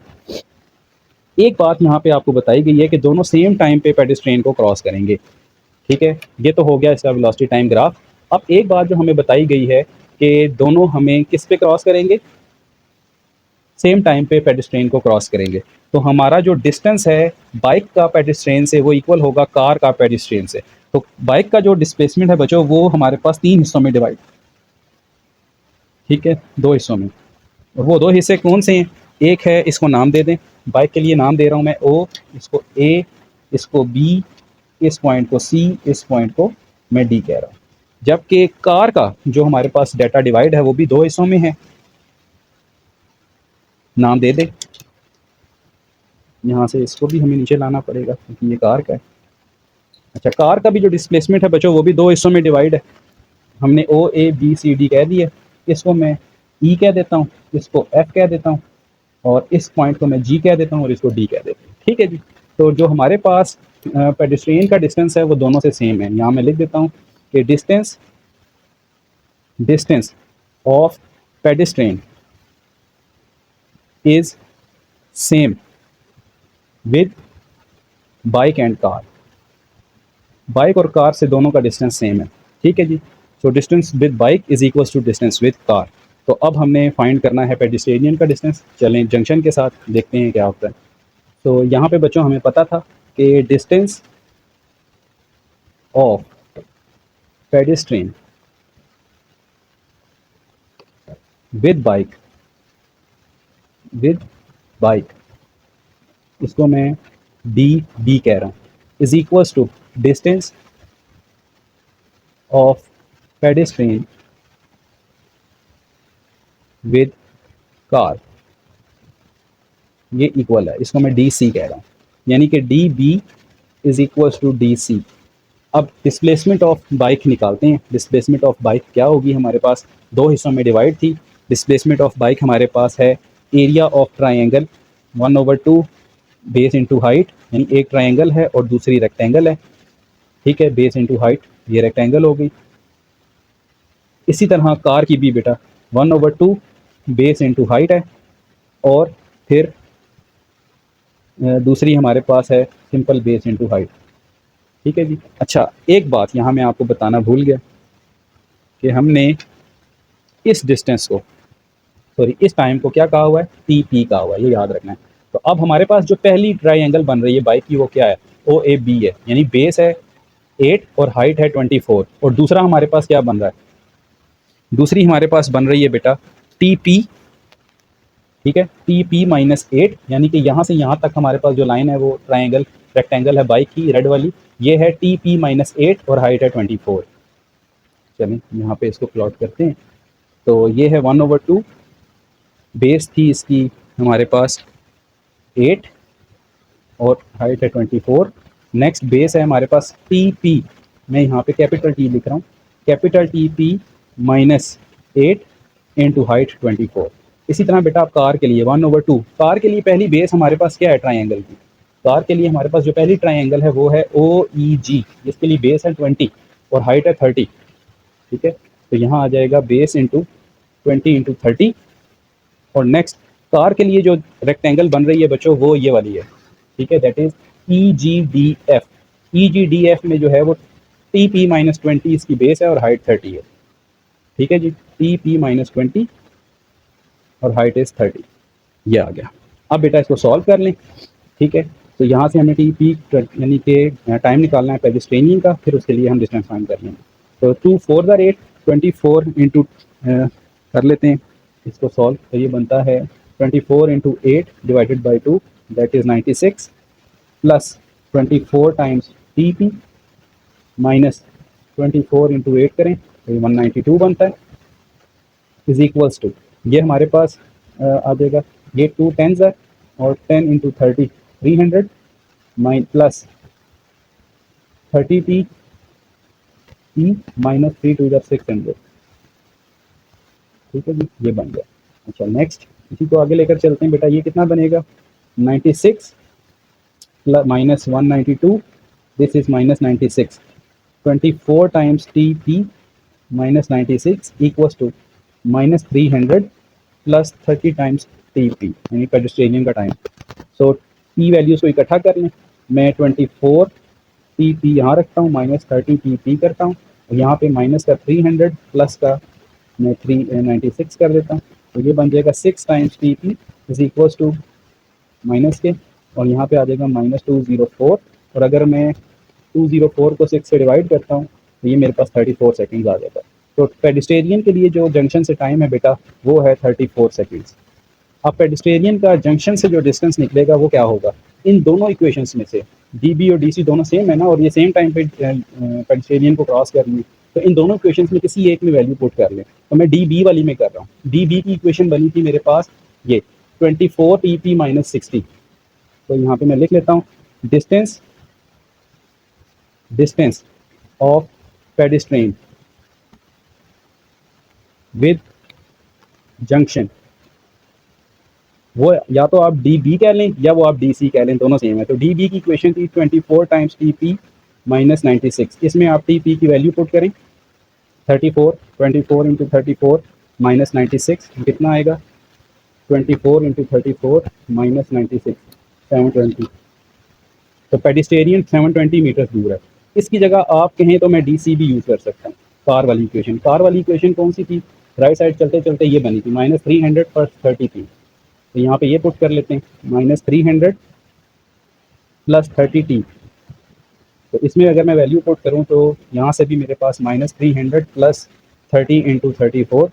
एक बात यहाँ पे आपको बताई गई है कि दोनों सेम टाइम पे पेडेस्ट्रियन को क्रॉस करेंगे, ठीक है। ये तो हो गया इसका वेलोसिटी टाइम ग्राफ। अब एक बात जो हमें बताई गई है कि दोनों हमें किस पे क्रॉस करेंगे, सेम टाइम पे पेडेस्ट्रियन को क्रॉस करेंगे। तो हमारा जो डिस्टेंस है बाइक का पेडेस्ट्रियन से वो इक्वल होगा कार का पेडेस्ट्रियन से। तो बाइक का जो डिस्प्लेसमेंट है बच्चों वो हमारे पास 3 हिस्सों में डिवाइड, ठीक है, 2 हिस्सों में। और वो 2 हिस्से कौन से हैं, एक है, इसको नाम दे दें, बाइक के लिए नाम दे रहा हूँ मैं ओ, इसको ए, इसको बी, इस पॉइंट को सी, इस पॉइंट को मैं डी कह रहा हूँ। जबकि कार का जो हमारे पास डाटा डिवाइड है वो भी 2 हिस्सों में है, नाम दे दे। यहाँ से इसको भी हमें नीचे लाना पड़ेगा क्योंकि ये कार का है। अच्छा, कार का भी जो डिस्प्लेसमेंट है बच्चों वो भी 2 हिस्सों में डिवाइड है। हमने ओ ए बी सी डी कह दिया, इसको मैं ई कह देता हूँ, इसको एफ कह देता हूँ, और इस पॉइंट को मैं जी कह देता हूँ और इसको डी कह देता हूँ, ठीक है जी। तो जो हमारे पास पेडेस्ट्रियन का डिस्टेंस है वो दोनों से सेम है। यहाँ मैं लिख देता हूँ कि distance of pedestrian is same with bike and car. Bike और कार से दोनों का डिस्टेंस सेम है, ठीक है जी। So distance with bike is equals to distance with car. तो अब हमने फाइंड करना है पेडेस्ट्रियन का डिस्टेंस। चलें जंक्शन के साथ देखते हैं क्या होता है। तो यहाँ पे बच्चों हमें पता था कि distance of pedestrian with bike, इसको मैं डी बी कह रहा हूँ, is equals to distance of pedestrian with car, ये इक्वल है, इसको मैं डी सी कह रहा हूँ, यानी कि D B is equal to D C. अब डिस्प्लेसमेंट ऑफ बाइक निकालते हैं। डिस्प्लेसमेंट ऑफ बाइक क्या होगी, हमारे पास दो हिस्सों में डिवाइड थी। डिस्प्लेसमेंट ऑफ बाइक हमारे पास है area of triangle 1/2 base into height, यानी एक ट्राइंगल है और दूसरी रेक्टेंगल है, ठीक है, बेस इंटू हाइट, ये रेक्टेंगल हो गई। इसी तरह कार की भी बेटा 1/2 बेस इंटू हाइट है और फिर दूसरी हमारे पास है सिंपल बेस इंटू हाइट, ठीक है जी। अच्छा, एक बात यहाँ मैं आपको बताना भूल गया कि हमने इस डिस्टेंस को, सॉरी इस टाइम को क्या कहा हुआ है, टी पी कहा हुआ है, ये याद रखना है। तो अब हमारे पास जो पहली ट्राइंगल बन रही है बाइक की वो क्या है, ओ ए बी है, यानी बेस है 8 और हाइट है 24, और दूसरा हमारे पास क्या बन रहा है, दूसरी हमारे पास बन रही है बेटा टी पी, ठीक है, टी पी -8, यानी कि यहाँ से यहाँ तक हमारे पास जो लाइन है वो ट्राइंगल रेक्टेंगल है बाइक की रेड वाली, ये है टी पी -8 और हाइट है 24। चलें यहाँ पे इसको प्लॉट करते हैं। तो ये है 1/2, बेस थी इसकी हमारे पास 8 और हाइट है 24। नेक्स्ट बेस है हमारे पास टी पी, मैं यहाँ पे कैपिटल टी लिख रहा हूँ, capital T P -8 into height 24। इसी तरह बेटा आप कार के लिए 1/2, कार के लिए पहली बेस हमारे पास क्या है ट्राइंगल की, कार के लिए हमारे पास जो पहली ट्राइंगल है वो है ओ ई जी, जिसके लिए बेस है 20 और हाइट है 30, ठीक है। तो यहाँ आ जाएगा बेस इंटू 20 इंटू 30। और नेक्स्ट कार के लिए जो रेक्टेंगल बन रही है बच्चों वो ये वाली है, ठीक है, that is E G D F. E G D F में जो है वो टी पी -20 इसकी बेस है और हाइट 30 है, ठीक है जी, टी पी -20 और हाइट इज 30, ये आ गया। अब बेटा इसको सॉल्व कर लें, ठीक है। तो यहाँ से हमें टी पी यानी कि टाइम निकालना है पेडिस्ट्रेनियन का, फिर उसके लिए हम डिस्टेंस फाइंड कर लेंगे। तो 2 4 द 8 24 इंटू कर लेते हैं इसको सॉल्व, तो ये बनता है 24 into 8 divided by 2, that is 96, plus 24 times T P minus 24 into 8 करें तो ये 192 बनता है, इज इक्वल्स टू, ये हमारे पास आ जाएगा, ये 2 10s है और 10 इंटू 30 300 प्लस 30 टी ई -3 2 600, ठीक है जी, ये बन गया। अच्छा नेक्स्ट इसी को आगे लेकर चलते हैं बेटा, ये कितना बनेगा 96 plus -192, this is -96, 24 times T P -96 equals to -300 plus 30 times T P, यानी पेडिस्ट्रेनियन का टाइम। सो पी वैल्यूज़ को इकट्ठा कर लें, मैं 24 टी पी यहाँ रखता हूँ, -30 टी पी करता हूँ, और यहाँ पे माइनस का 300 प्लस का मैं 396 कर देता हूँ, तो ये बन जाएगा 6 times T P is equals to minus के, और यहाँ पे आ जाएगा -204, और अगर मैं 204 को 6 से डिवाइड करता हूँ तो ये मेरे पास 34 सेकेंड्स आ जाता है। तो पेडिस्ट्रेनियन के लिए जो जंक्शन से टाइम है बेटा वो है 34 सेकेंड्स। अब पेडिस्ट्रेनियन का जंक्शन से जो डिस्टेंस निकलेगा वो क्या होगा, इन दोनों इक्वेशंस में से डी बी और डी सी दोनों सेम है ना, और ये सेम टाइम पे पेडिस्ट्रेनियन को क्रॉस कर रही है, तो इन दोनों इक्वेशंस में किसी एक में वैल्यू पुट कर लें। तो मैं डी बी वाली में कर रहा हूँ, डी बी की इक्वेशन बनी थी मेरे पास ये 24 टी पी -60, तो यहाँ पे मैं लिख लेता हूँ distance of pedestrian with junction, वो या तो आप डी बी कह लें या वो आप डी सी कह लें, दोनों सेम है। तो डी बी की इक्वेशन थी 24 टाइम्स टी पी -96, इसमें आप टी पी की वैल्यू पुट करें 24 इंटू 34 -96 कितना आएगा, 24 इंटू 34 -96 720, तो पेडिस्ट्रेनियन 720 मीटर दूर है। इसकी जगह आप कहें तो मैं डी सी भी यूज़ कर सकता हूँ। कार वाली इक्वेशन कौन सी थी, राइट साइड चलते चलते ये बनी थी -300 पर 30 थी, तो यहाँ पे ये पुट कर लेते हैं -300 प्लस 30 टी, तो इसमें अगर मैं वैल्यू पुट करूँ तो यहाँ से भी मेरे पास -300 प्लस 30 इंटू 34,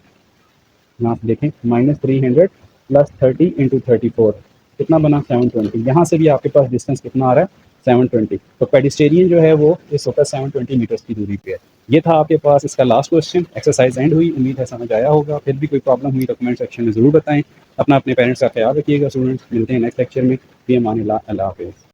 यहाँ से देखें -300 प्लस 30 इंटू 34 कितना बना 720, यहाँ से भी आपके पास डिस्टेंस कितना आ रहा है 720। तो पेडिस्टेरियन जो है वो इस वक्त 720 मीटर्स की दूरी पे है। ये था आपके पास इसका लास्ट क्वेश्चन। एक्सरसाइज एंड हुई, उम्मीद है समझ आया होगा। फिर भी कोई प्रॉब्लम हुई तो कमेंट सेक्शन में ज़रूर बताएं। अपना अपने पेरेंट्स का ख्याल रखिएगा स्टूडेंट्स। मिलते हैं नेक्स्ट लेक्चर में। भी अमान अल्लाह हाफिज़।